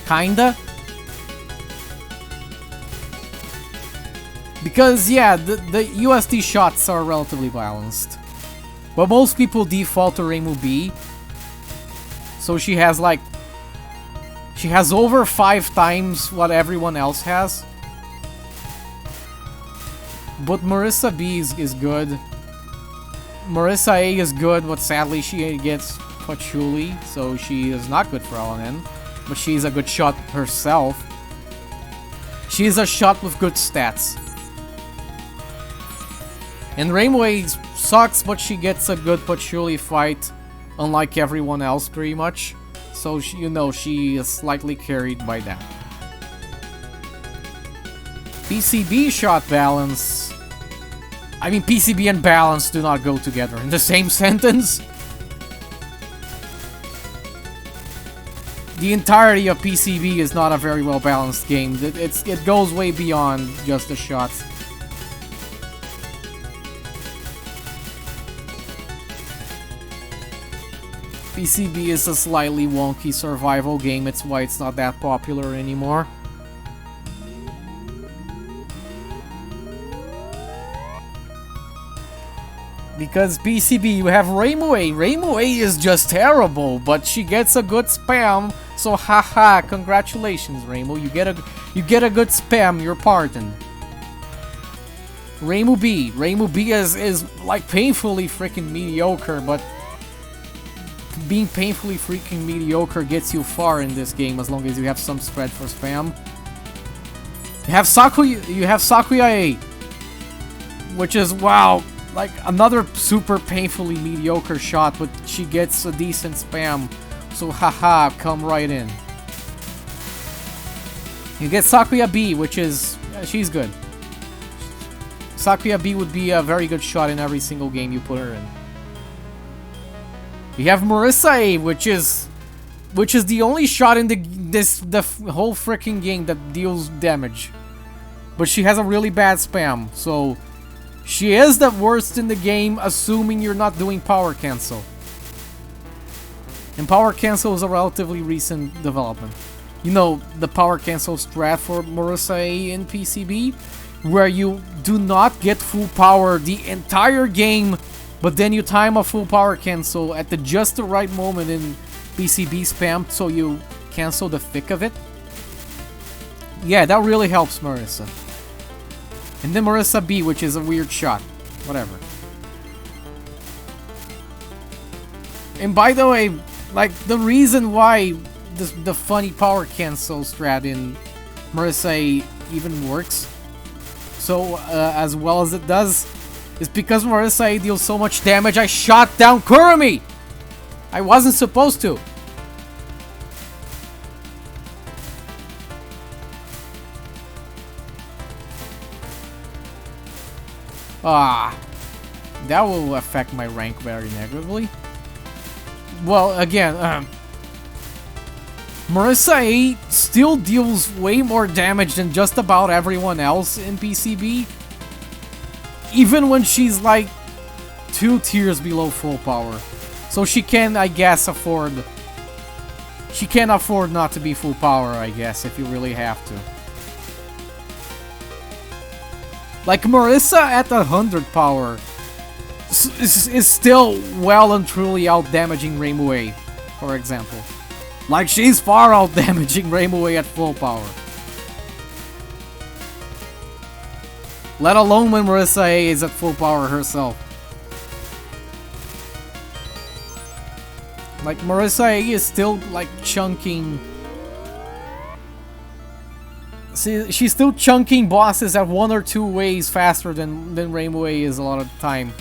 Kinda. Because, yeah, the USD shots are relatively balanced. But most people default to Reimu B. So she has, like... She has over 5 times what everyone else has. But Marissa B is good. Marissa A is good, but sadly she gets patchouli, so she is not good for LNN. But she's a good shot herself. She's a shot with good stats. And Rainway sucks, but she gets a good patchouli fight, unlike everyone else pretty much. So, you know, she is slightly carried by that. PCB shot balance. I mean, PCB and balance do not go together in the same sentence. The entirety of PCB is not a very well balanced game. It goes way beyond just the shots. PCB is a slightly wonky survival game, it's why it's not that popular anymore. Because PCB, you have Reimu-A. Reimu-A is just terrible, but she gets a good spam, so haha, congratulations Reimu, you get a good spam, you're pardoned. Reimu B. Reimu B is like painfully freaking mediocre, but being painfully freaking mediocre gets you far in this game as long as you have some spread for spam. You have Sakuya A, which is, wow, like another super painfully mediocre shot, but she gets a decent spam, so haha, come right in. You get Sakuya B, which is, she's good. Sakuya B would be a very good shot in every single game you put her in. You have Marissa A, which is the only shot in the whole freaking game that deals damage. But she has a really bad spam, so she is the worst in the game, assuming you're not doing power cancel. And power cancel is a relatively recent development. You know, the power cancel strat for Marissa A in PCB, where you do not get full power the entire game, but then you time a full power cancel at just the right moment in PCB spam, so you cancel the thick of it. Yeah, that really helps Marissa. And then Marissa B, which is a weird shot. Whatever. And by the way, like, the reason why the funny power cancel strat in Marissa A even works so as well as it does is because Marissa A deals so much damage. I shot down Kurumi! I wasn't supposed to. Ah, that will affect my rank very negatively. Well, again, Marissa A still deals way more damage than just about everyone else in PCB. Even when she's like 2 tiers below full power. So she can, I guess, afford... She can afford not to be full power, I guess, if you really have to. Like, Marissa at 100 power is still well and truly out-damaging Rainbow, for example. Like, she's far out-damaging Rainbow at full power. Let alone when Marissa A is at full power herself. Like, Marissa A is still, like, chunking... See, she's still chunking bosses at 1 or 2 ways faster than Rainbow A is a lot of the time.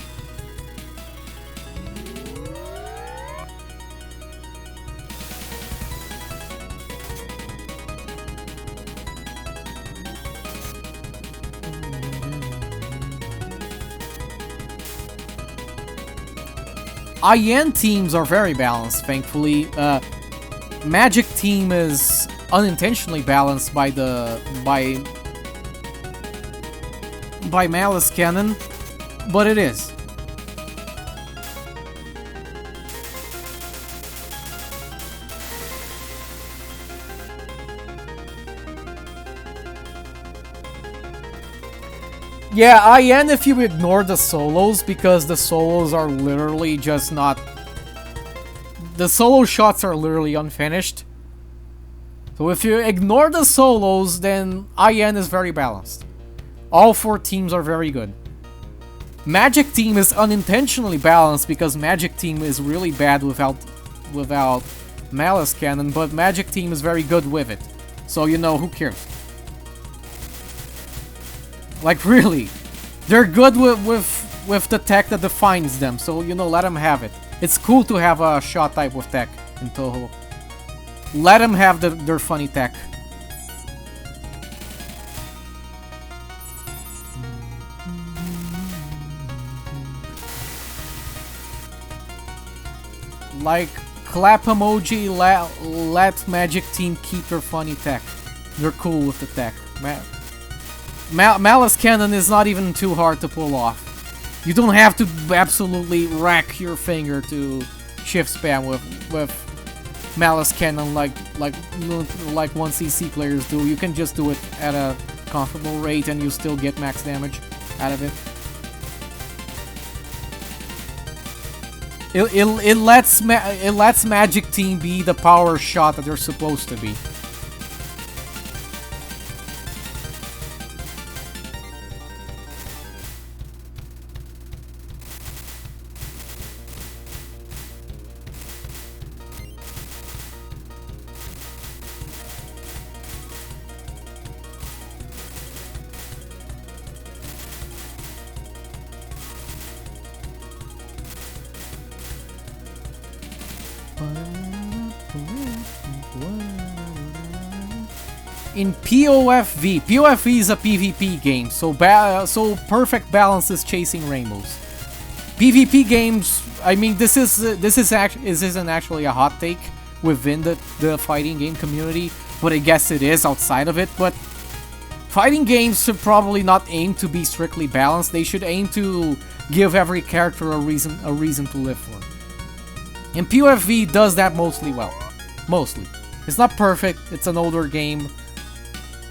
IN teams are very balanced, thankfully. Magic team is unintentionally balanced by Malice Cannon, but it is. Yeah, IN if you ignore the solos, because the solos are literally just not... The solo shots are literally unfinished. So if you ignore the solos, then IN is very balanced. All 4 teams are very good. Magic team is unintentionally balanced because Magic team is really bad without Malice Cannon, but Magic team is very good with it. So, you know, who cares? Like, really, they're good with the tech that defines them, so, you know, let them have it. It's cool to have a shot type with tech in Toho. Let them have their funny tech. Like, clap emoji, let Magic Team keep their funny tech. They're cool with the tech. Malice Cannon is not even too hard to pull off. You don't have to absolutely rack your finger to shift spam with Malice Cannon like 1cc players do. You can just do it at a comfortable rate and you still get max damage out of it. It lets Magic Team be the power shot that they're supposed to be. In POFV, POFV is a PvP game, so perfect balance is chasing rainbows. PvP games, I mean, this isn't actually a hot take within the fighting game community, but I guess it is outside of it. But fighting games should probably not aim to be strictly balanced. They should aim to give every character a reason to live for. And POFV does that mostly well. Mostly. It's not perfect, it's an older game.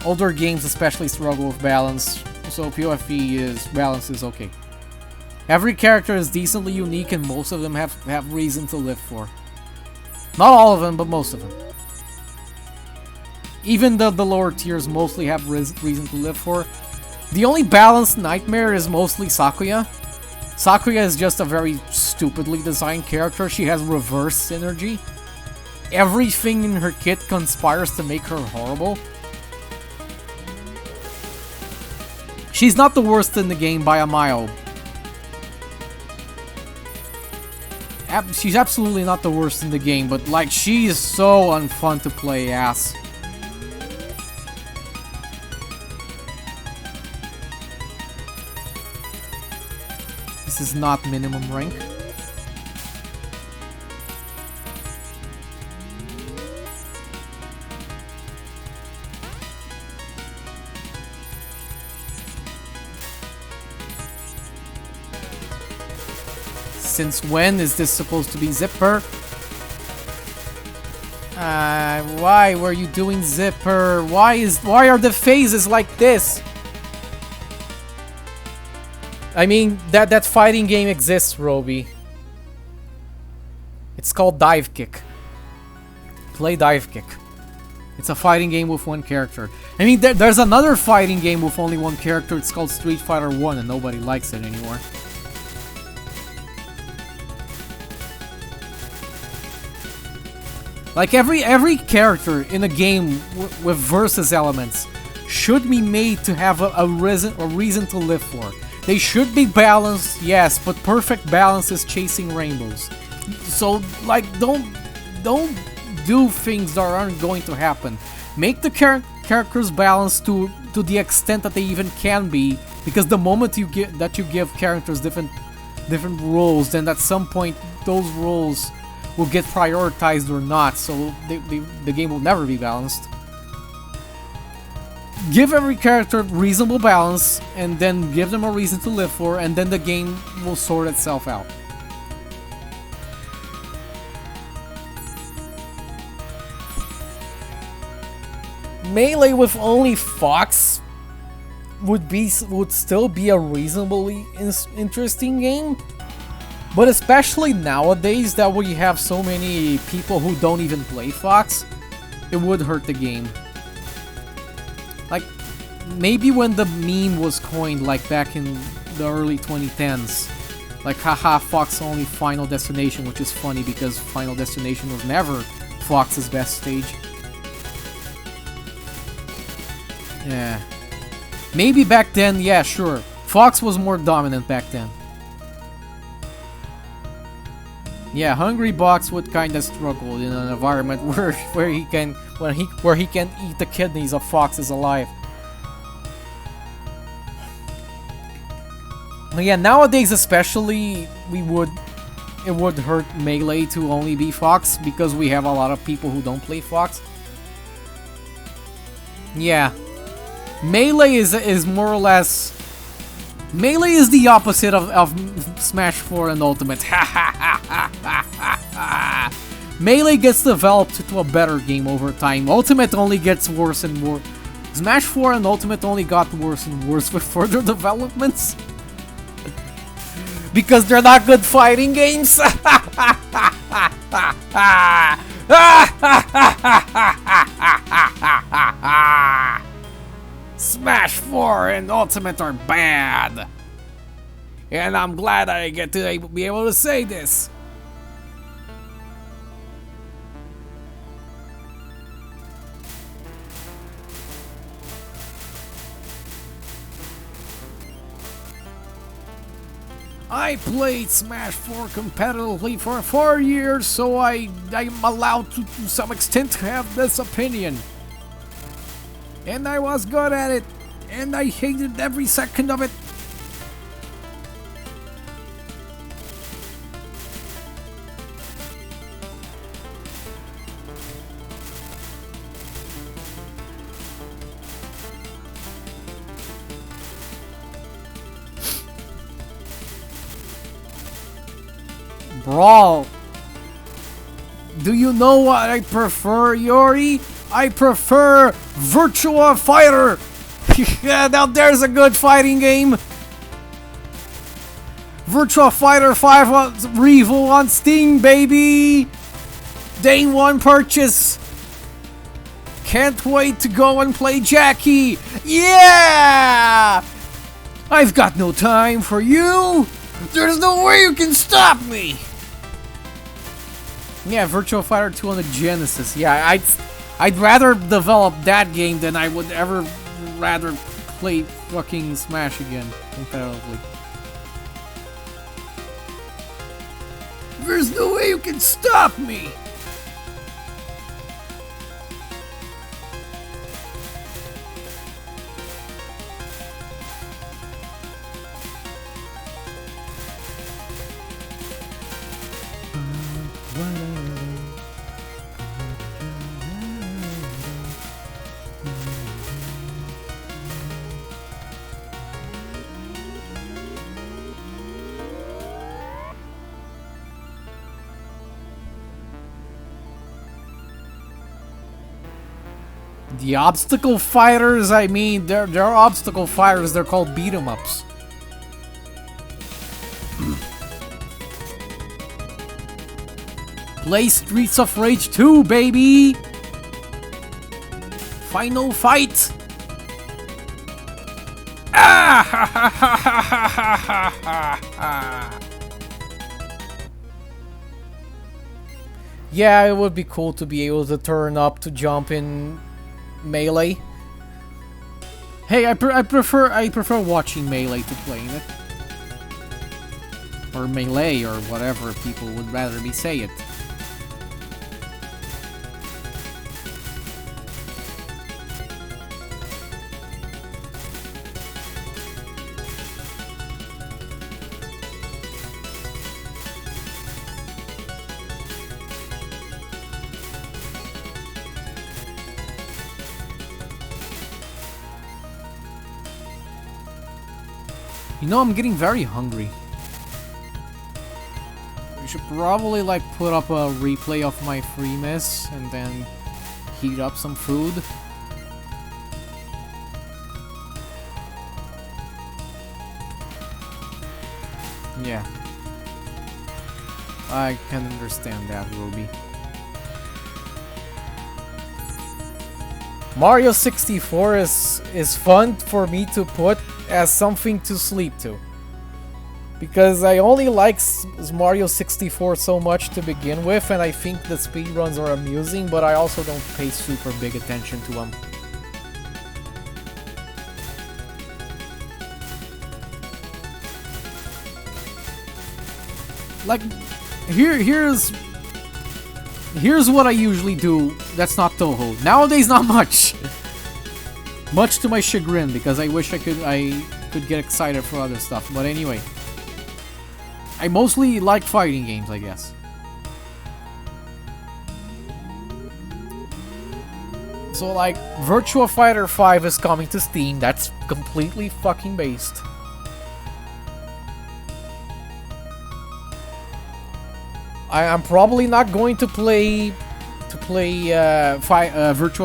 Older games especially struggle with balance, so POFV balance is okay. Every character is decently unique and most of them have reason to live for. Not all of them, but most of them. Even the lower tiers mostly have reason to live for. The only balanced nightmare is mostly Sakuya. Sakuya is just a very stupidly designed character. She has reverse synergy. Everything in her kit conspires to make her horrible. She's not the worst in the game by a mile. She's absolutely not the worst in the game, but like, she is so unfun to play as. This is not minimum rank. Since when is this supposed to be Zipper? Why were you doing Zipper? Why are the phases like this? I mean, that fighting game exists, Roby. It's called Dive Kick. Play Dive Kick. It's a fighting game with one character. I mean, there's another fighting game with only one character. It's called Street Fighter 1 and nobody likes it anymore. Like every character in a game with versus elements should be made to have a reason to live for. They should be balanced, yes, but perfect balance is chasing rainbows. So, like, don't do things that aren't going to happen. Make the characters balanced to the extent that they even can be, because the moment you give characters different roles, then at some point those roles will get prioritized or not, so the game will never be balanced. Give every character reasonable balance, and then give them a reason to live for, and then the game will sort itself out. Melee with only Fox would still be a reasonably interesting game, but especially nowadays that we have so many people who don't even play Fox, it would hurt the game. Like, maybe when the meme was coined, like back in the early 2010s, like, haha, Fox only Final Destination, which is funny because Final Destination was never Fox's best stage. Yeah. Maybe back then, yeah, sure. Fox was more dominant back then. Yeah, Hungry Box would kinda struggle in an environment where he can eat the kidneys of foxes alive. But yeah, nowadays especially, it would hurt Melee to only be Fox because we have a lot of people who don't play Fox. Yeah. Melee is more or less... Melee is the opposite of Smash 4 and Ultimate. Melee gets developed to a better game over time. Ultimate only gets worse and worse. Smash 4 and Ultimate only got worse and worse with further developments. Because they're not good fighting games. Smash 4 and Ultimate are bad. And I'm glad I get to be able to say this. I played Smash 4 competitively for 4 years, so I'm allowed to some extent to have this opinion. And I was good at it, and I hated every second of it. Brawl. Do you know what I prefer, Yori? I prefer Virtua Fighter! Yeah, now there's a good fighting game! Virtua Fighter 5 on Revo on Steam, baby! Day 1 purchase! Can't wait to go and play Jackie! Yeah! I've got no time for you! There's no way you can stop me! Yeah, Virtua Fighter 2 on the Genesis. Yeah, I'd rather develop that game than I would ever rather play fucking Smash again, competitively. There's no way you can stop me! The obstacle fighters, I mean, they're obstacle fighters, they're called beat 'em ups. Play Streets of Rage 2, baby! Final fight! Ah! Ha, ha, ha, ha, ha, ha, ha, ha. Yeah, it would be cool to be able to turn up to jump in Melee. Hey, I prefer watching Melee to playing it. Or Melee, or whatever people would rather me say it. You know, I'm getting very hungry. We should probably like put up a replay of my free miss and then heat up some food. Yeah. I can understand that, Ruby. Mario 64 is fun for me to put as something to sleep to. Because I only like Mario 64 so much to begin with, and I think the speedruns are amusing, but I also don't pay super big attention to them. Like, here's what I usually do that's not Toho. Nowadays, not much. Much to my chagrin, because I wish I could get excited for other stuff. But anyway, I mostly like fighting games, I guess. So like, Virtua Fighter 5 is coming to Steam. That's completely fucking based. I'm probably not going to play Virtua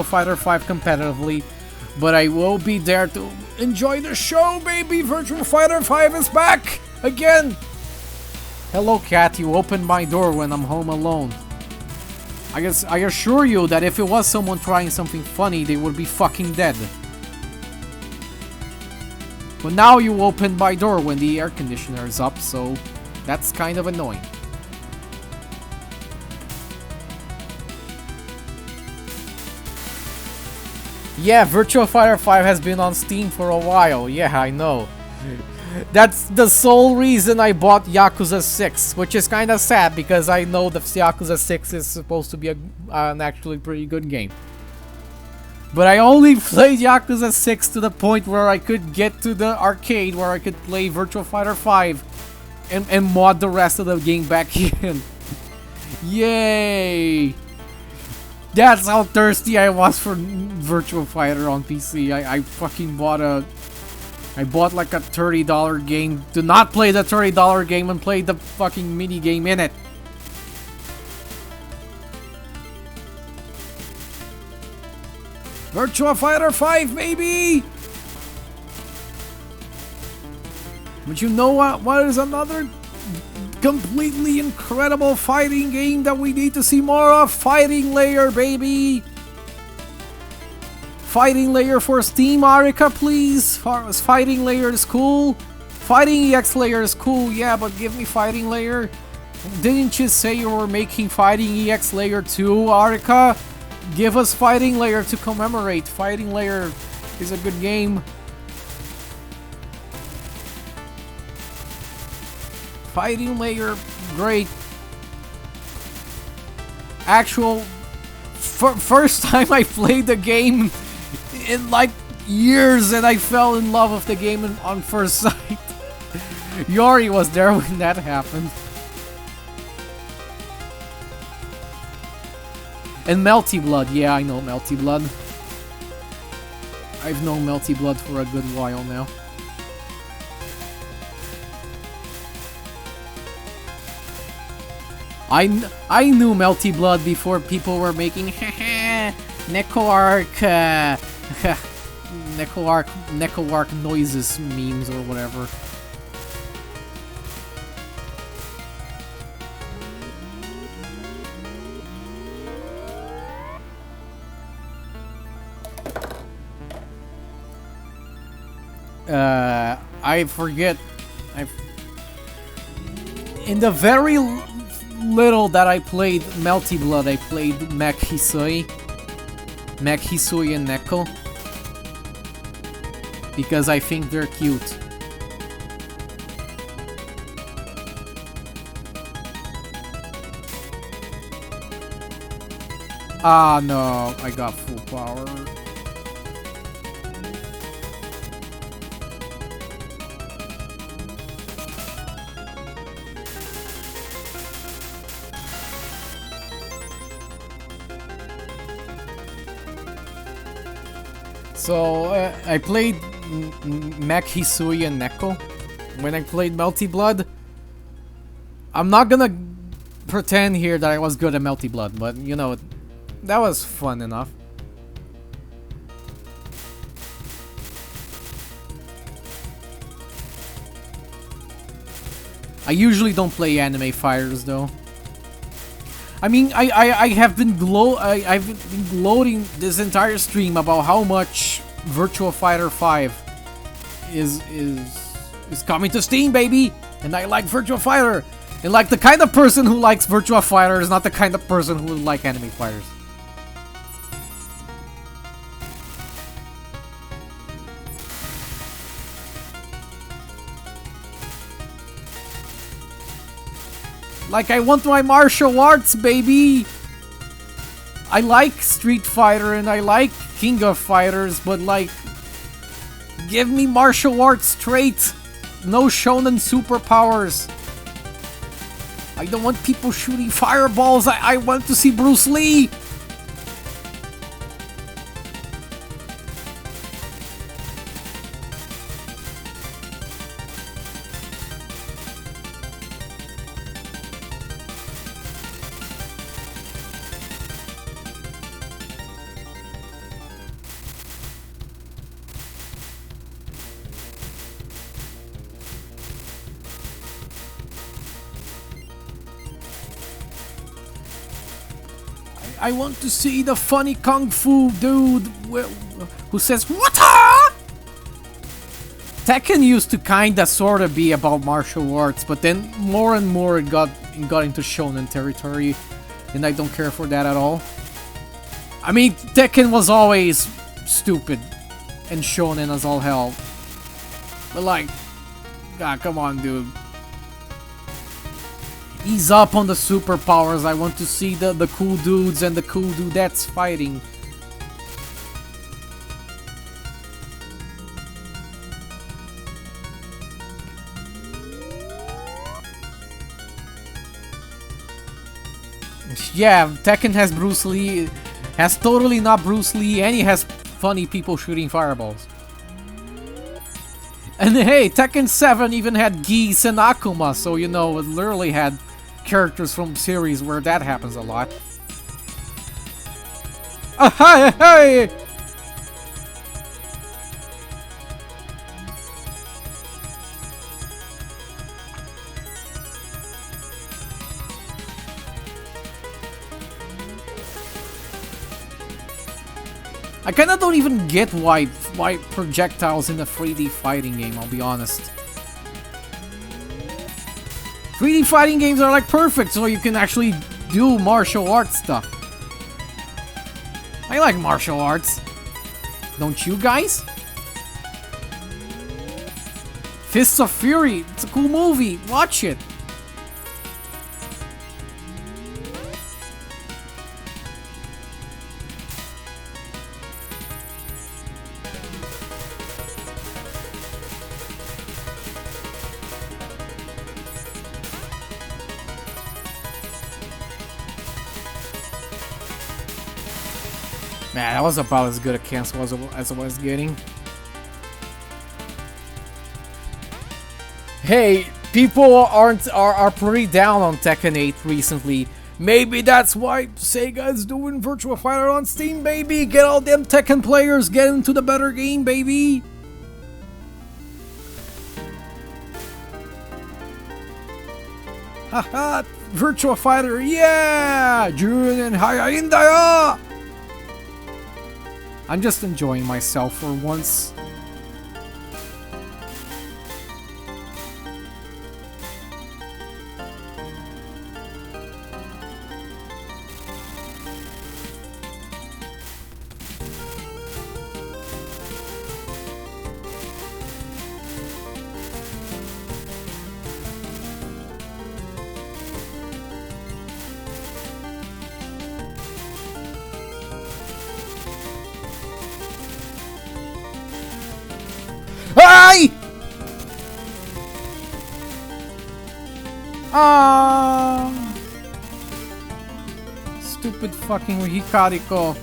Fighter 5 competitively, but I will be there to enjoy the show, baby! Virtua Fighter 5 is back! Again! Hello, cat, you opened my door when I'm home alone. I assure you that if it was someone trying something funny, they would be fucking dead. But now you opened my door when the air conditioner is up, so that's kind of annoying. Yeah, Virtua Fighter 5 has been on Steam for a while. Yeah, I know. That's the sole reason I bought Yakuza 6, which is kind of sad because I know that Yakuza 6 is supposed to be an actually pretty good game. But I only played Yakuza 6 to the point where I could get to the arcade where I could play Virtua Fighter 5 and mod the rest of the game back in. Yay! That's how thirsty I was for Virtua Fighter on PC. I fucking bought like a $30 game to not play the $30 game and play the fucking mini game in it. Virtua Fighter 5, baby! But you know what? What is another completely incredible fighting game that we need to see more of? Fighting Layer, baby! Fighting Layer for Steam, Arika, please! Fighting Layer is cool. Fighting EX Layer is cool, yeah, but give me Fighting Layer. Didn't you say you were making Fighting EX Layer 2, Arika? Give us Fighting Layer to commemorate. Fighting Layer is a good game. Fighting Layer, great. Actual first time I played the game in like years, and I fell in love with the game on first sight. Yori was there when that happened. And Melty Blood, yeah, I know Melty Blood. I've known Melty Blood for a good while now. I knew Melty Blood before people were making Necoarc, Necoarc noises memes or whatever. I forget. In the very little that I played Melty Blood, I played Mech Hisui and Neko. Because I think they're cute. Ah, no, I got full power. So, I played Mech Hisui and Neko when I played Melty Blood. I'm not gonna pretend here that I was good at Melty Blood, but you know, that was fun enough. I usually don't play anime fighters though. I mean, I've been gloating this entire stream about how much Virtua Fighter 5 is coming to Steam, baby, and I like Virtua Fighter, and like the kind of person who likes Virtua Fighter is not the kind of person who would like anime fighters. Like, I want my martial arts, baby! I like Street Fighter and I like King of Fighters, but like, give me martial arts straight! No shonen superpowers! I don't want people shooting fireballs, I want to see Bruce Lee! I want to see the funny kung fu dude who says "Wata!" Tekken used to kinda sorta be about martial arts, but then more and more it got into shonen territory, and I don't care for that at all. I mean, Tekken was always stupid and shonen as all hell, but like, God, come on, dude. Ease up on the superpowers. I want to see the cool dudes and the cool dudettes fighting. Yeah, Tekken has Bruce Lee, has totally not Bruce Lee, and he has funny people shooting fireballs. And hey, Tekken 7 even had Geese and Akuma, so you know, it literally had characters from series where that happens a lot. Hey, hey! I kinda don't even get why projectiles in a 3D fighting game, I'll be honest. 3D fighting games are like perfect, so you can actually do martial arts stuff. I like martial arts. Don't you guys? Fists of Fury, it's a cool movie, watch it. Man, that was about as good a cancel as I was getting. Hey, people are pretty down on Tekken 8 recently. Maybe that's why Sega is doing Virtua Fighter on Steam, baby. Get all them Tekken players, get into the better game, baby. Haha, Virtua Fighter, yeah! Junin Hayindaya! I'm just enjoying myself for once. Ay! Ah! Stupid fucking Hikariko.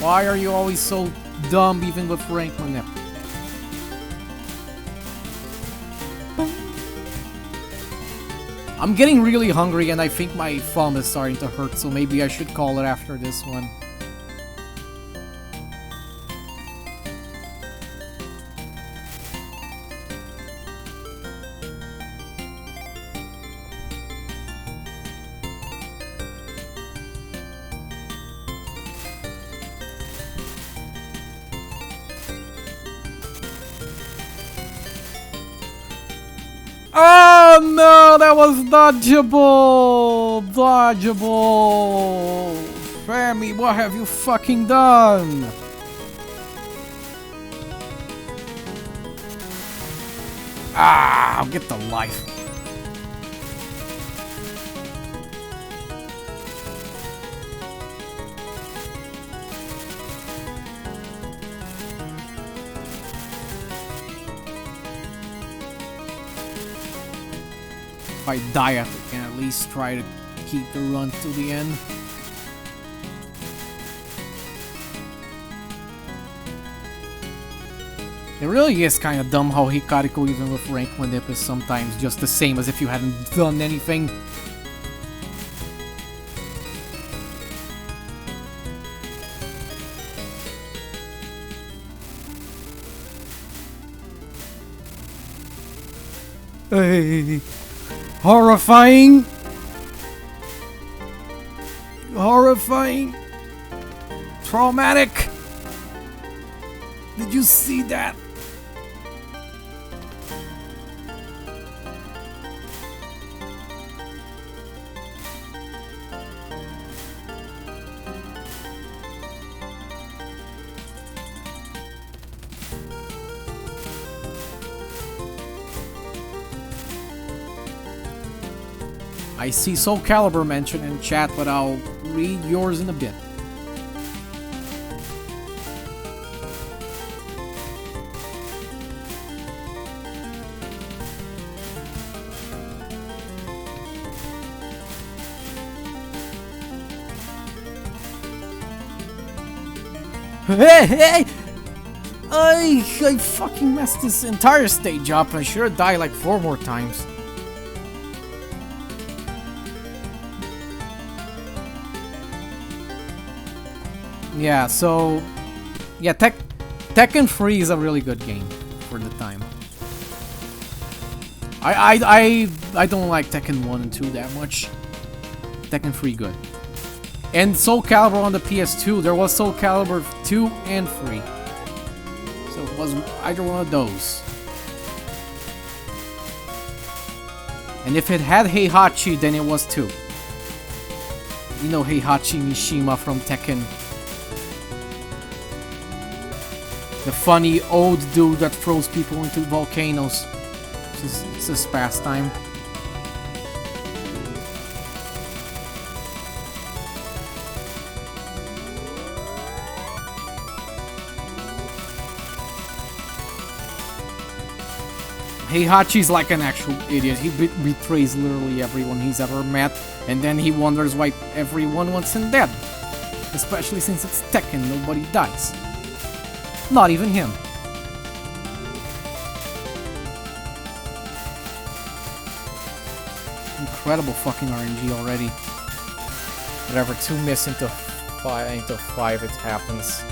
Why are you always so dumb even with rank manip? I'm getting really hungry and I think my thumb is starting to hurt, so maybe I should call it after this one. Oh no, that was dodgeable! Dodgeable! Fammy, what have you fucking done? Ah, I'll get the life. If I die, I can at least try to keep the run to the end. It really is kind of dumb how Hikariko, even with rank manip, is sometimes just the same as if you hadn't done anything. Hey. Horrifying! Horrifying! Traumatic! Did you see that? I see Soul Calibur mentioned in chat, but I'll read yours in a bit. Hey! I fucking messed this entire stage up. I should have died like 4 more times. Yeah, so yeah, Tekken 3 is a really good game for the time. I don't like Tekken 1 and 2 that much. Tekken 3 good. And Soul Calibur on the PS2, there was Soul Calibur 2 and 3. So it was either one of those. And if it had Heihachi, then it was 2. You know Heihachi Mishima from Tekken. The funny old dude that throws people into volcanoes. It's his pastime. Heihachi's like an actual idiot. He betrays literally everyone he's ever met, and then he wonders why everyone wants him dead. Especially since it's Tekken, nobody dies. Not even him. incredible fucking RNG already. Whatever, 2 miss into 5 it happens.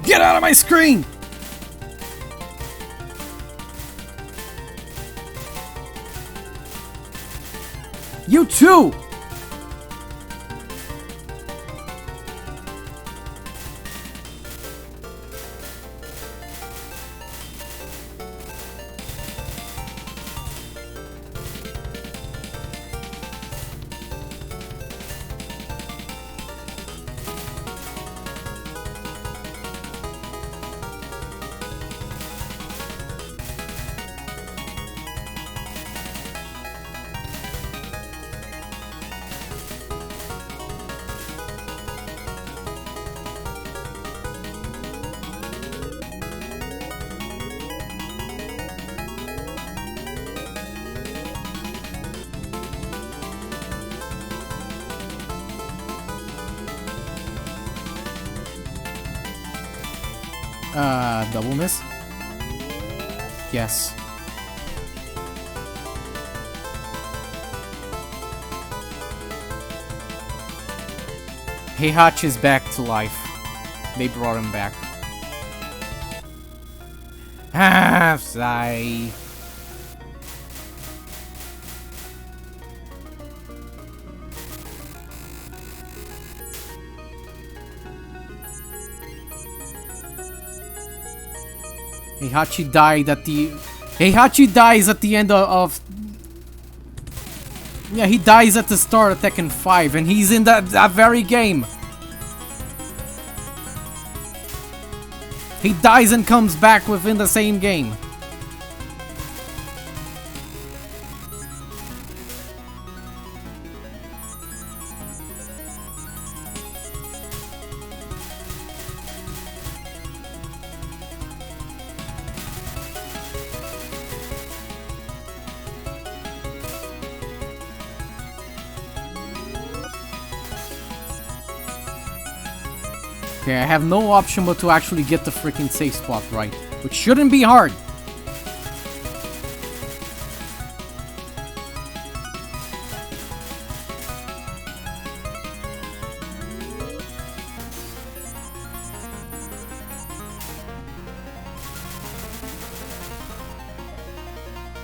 Get out of my screen! You too! Double miss? Yes. Heihachi is back to life. They brought him back. Ah, sigh. Heihachi died at the... Heihachi dies at the end of... Yeah, he dies at the start of Tekken 5, and he's in that very game. He dies and comes back within the same game. Okay, I have no option but to actually get the freaking safe spot right, which shouldn't be hard.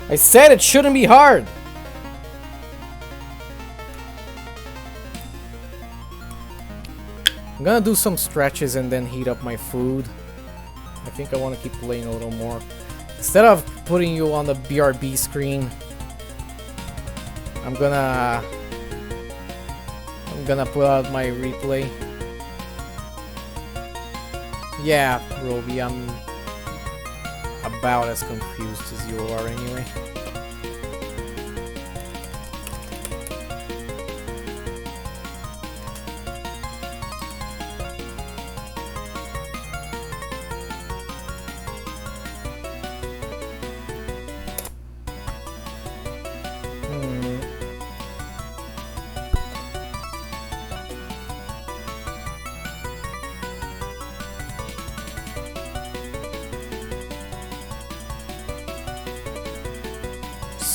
I said it shouldn't be hard. I'm gonna do some stretches and then heat up my food. I think I want to keep playing a little more. Instead of putting you on the BRB screen, I'm gonna put out my replay. Yeah, Roby, I'm about as confused as you are anyway.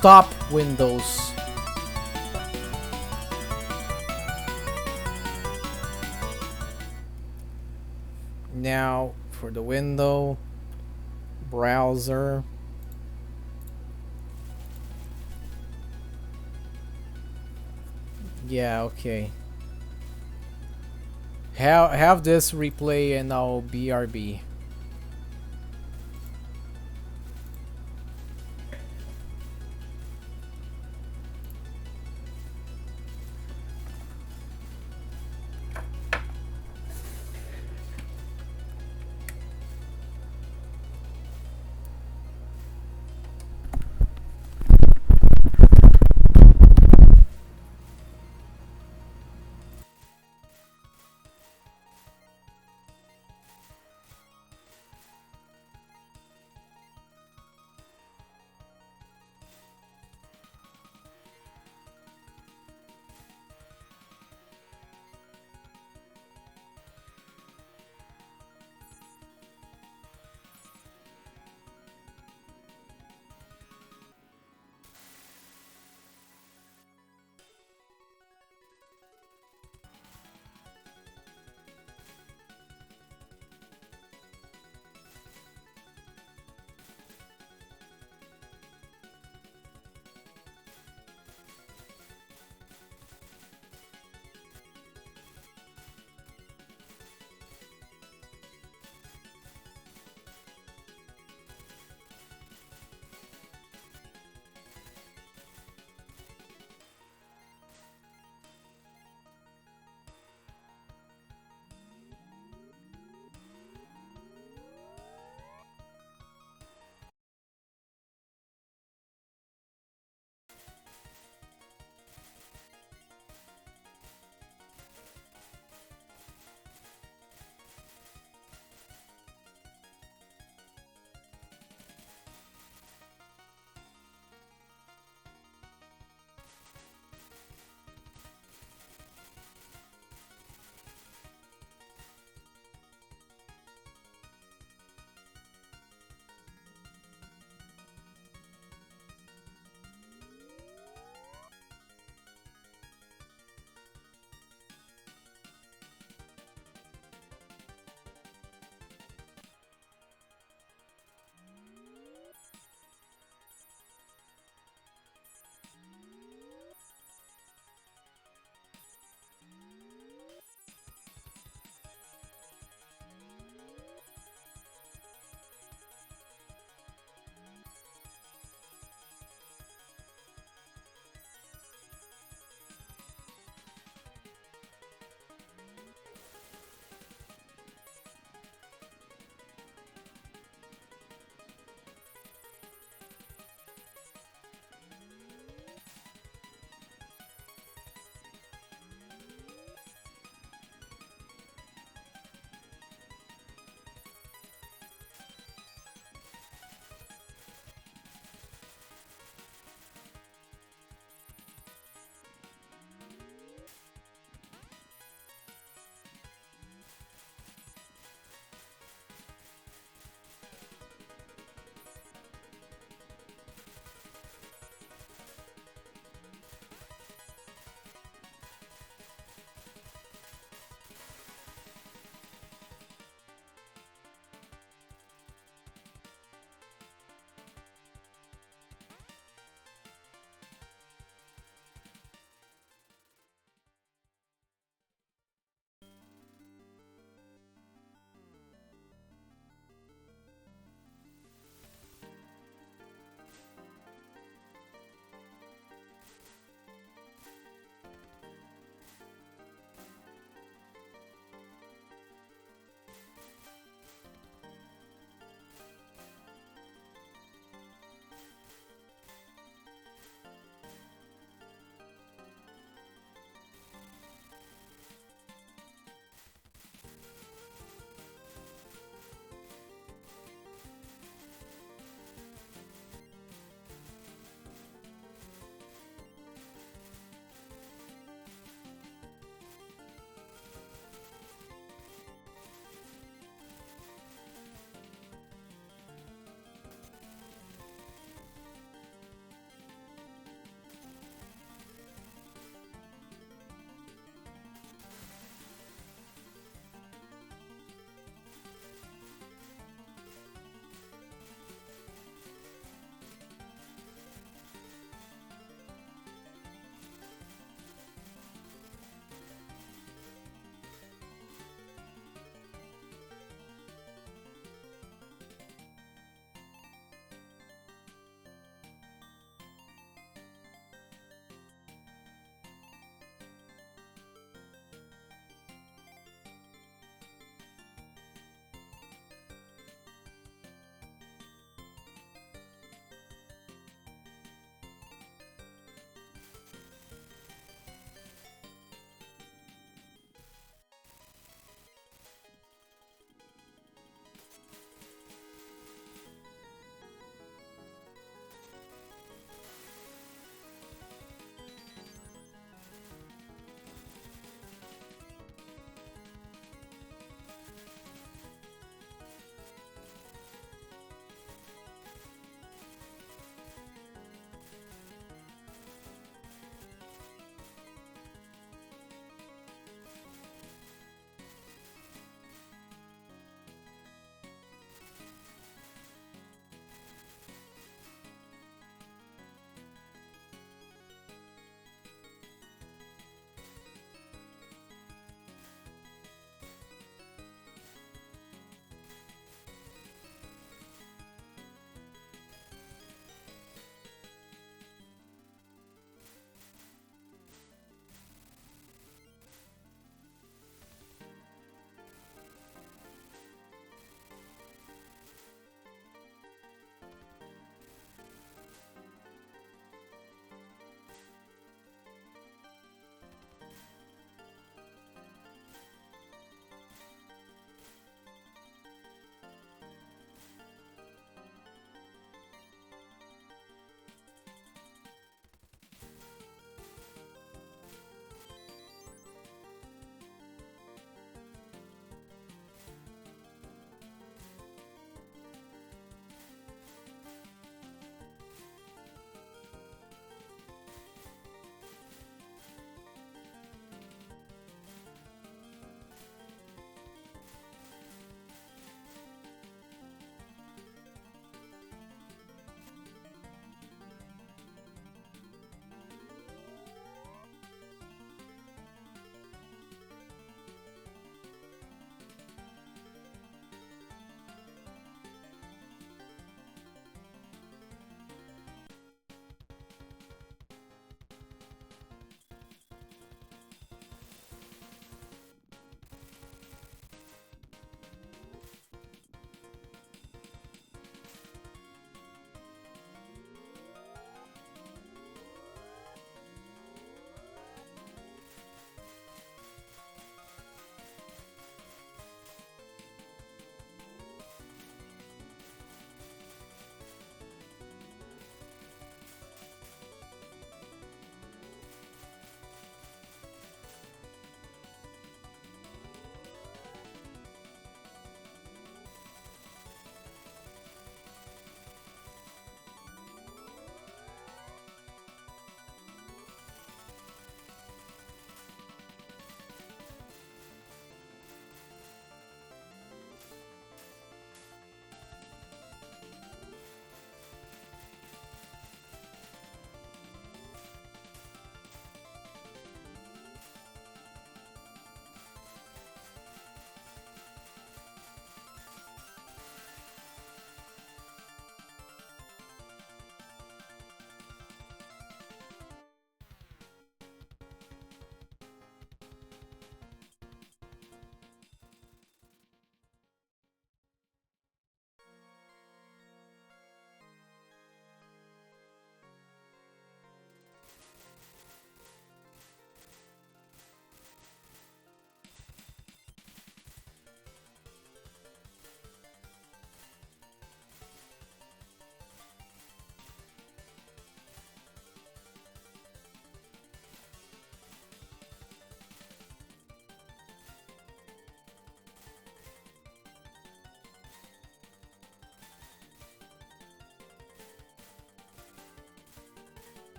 Stop Windows. Now for the window browser. Yeah, okay. Have this replay and now BRB.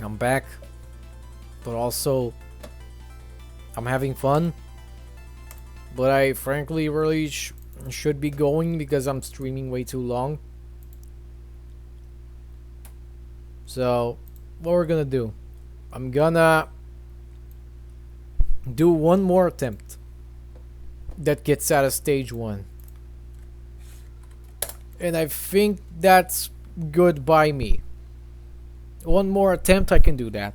I'm back, but also I'm having fun. But I frankly really should be going because I'm streaming way too long. So, what we're gonna do, I'm gonna do one more attempt that gets out of stage 1. And I think that's good by me. One more attempt, I can do that.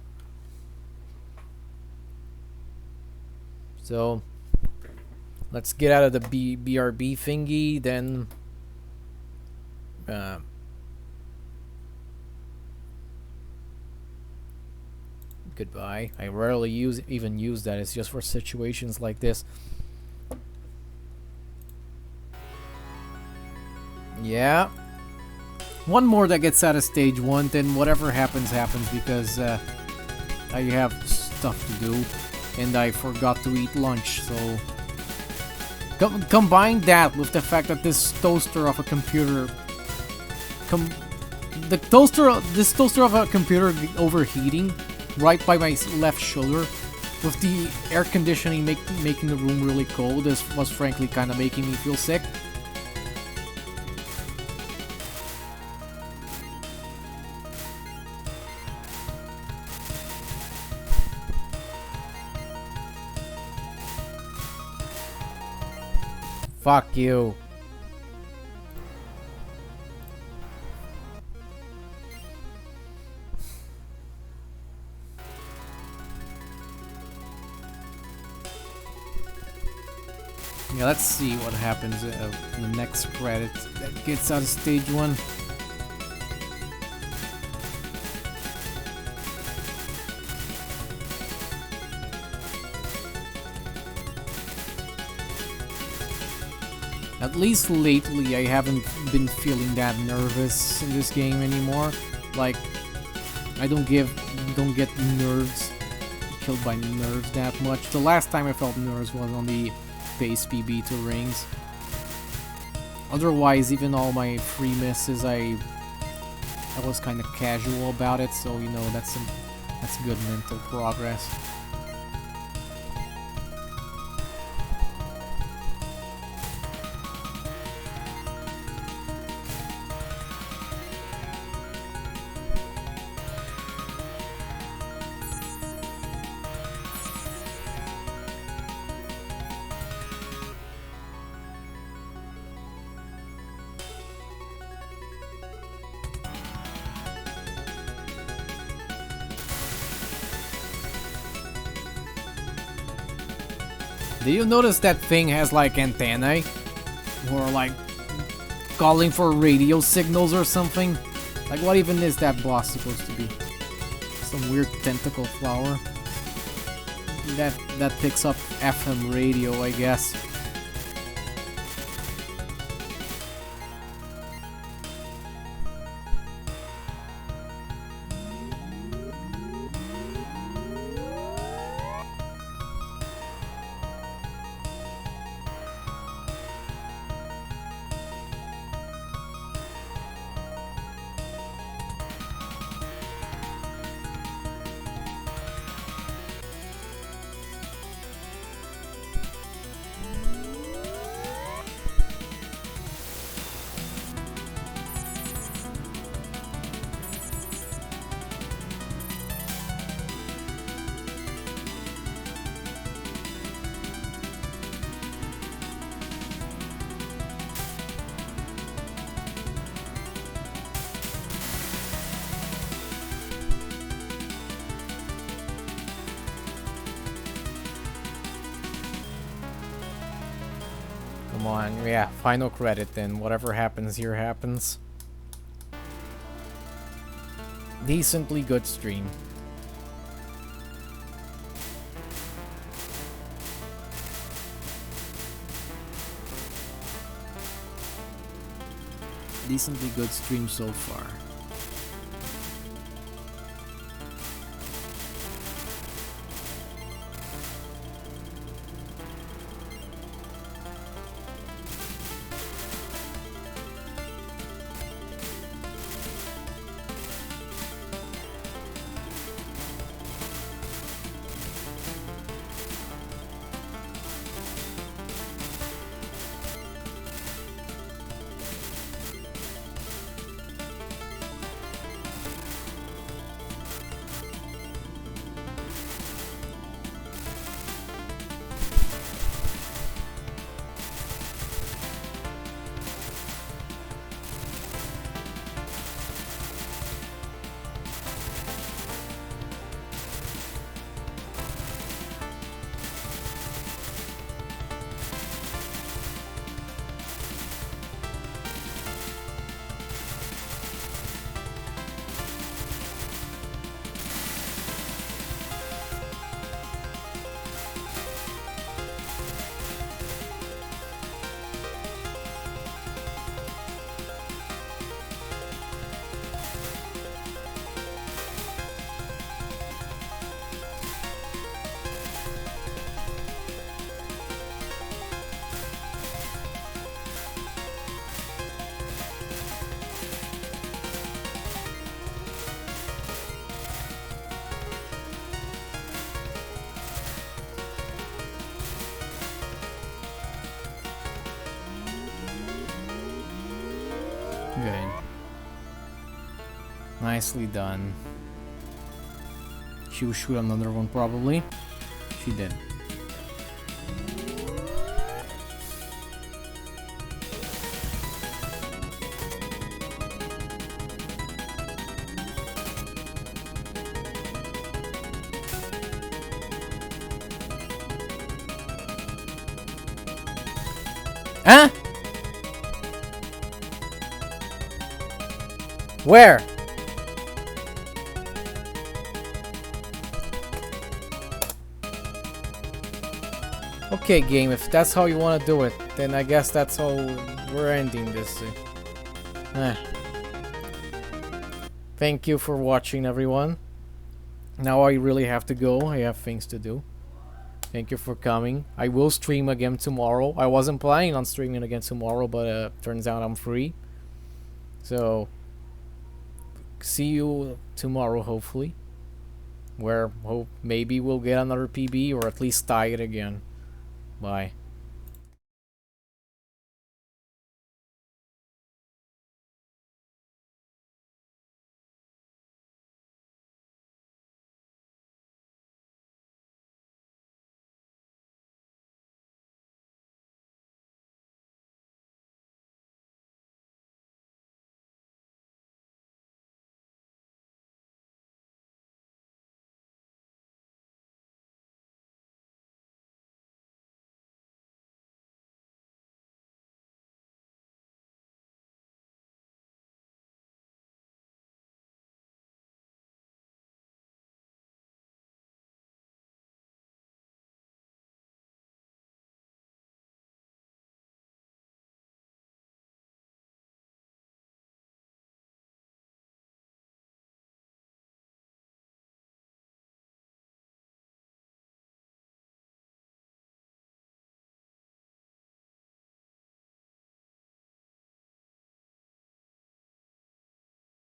So, let's get out of the BRB thingy, then... goodbye. I rarely even use that. It's just for situations like this. Yeah. One more that gets out of stage 1, then whatever happens, happens, because I have stuff to do, and I forgot to eat lunch, so... combine that with the fact that this toaster of a computer... this toaster of a computer overheating right by my left shoulder, with the air conditioning making the room really cold, this was frankly kind of making me feel sick. Fuck you. Yeah, let's see what happens in the next credit that gets out of stage 1. At least lately, I haven't been feeling that nervous in this game anymore. Like, I don't get nerves, killed by nerves that much. The last time I felt nerves was on the base PB2 rings. Otherwise, even all my free misses, I was kind of casual about it. So you know, that's good mental progress. Do you notice that thing has like antennae? Or like calling for radio signals or something? Like what even is that boss supposed to be? Some weird tentacle flower? That picks up FM radio, I guess. Come on, yeah, final credit then. Whatever happens here happens. Decently good stream. Decently good stream so far. Good. Nicely done. She will shoot another one probably. She did. Huh? Where? Okay, game, if that's how you want to do it, then I guess that's how we're ending this. Thank you for watching, everyone. Now I really have to go. I have things to do. Thank you for coming. I will stream again tomorrow. I wasn't planning on streaming again tomorrow, but turns out I'm free. So, see you tomorrow, hopefully. Where maybe we'll get another PB or at least tie it again. Bye.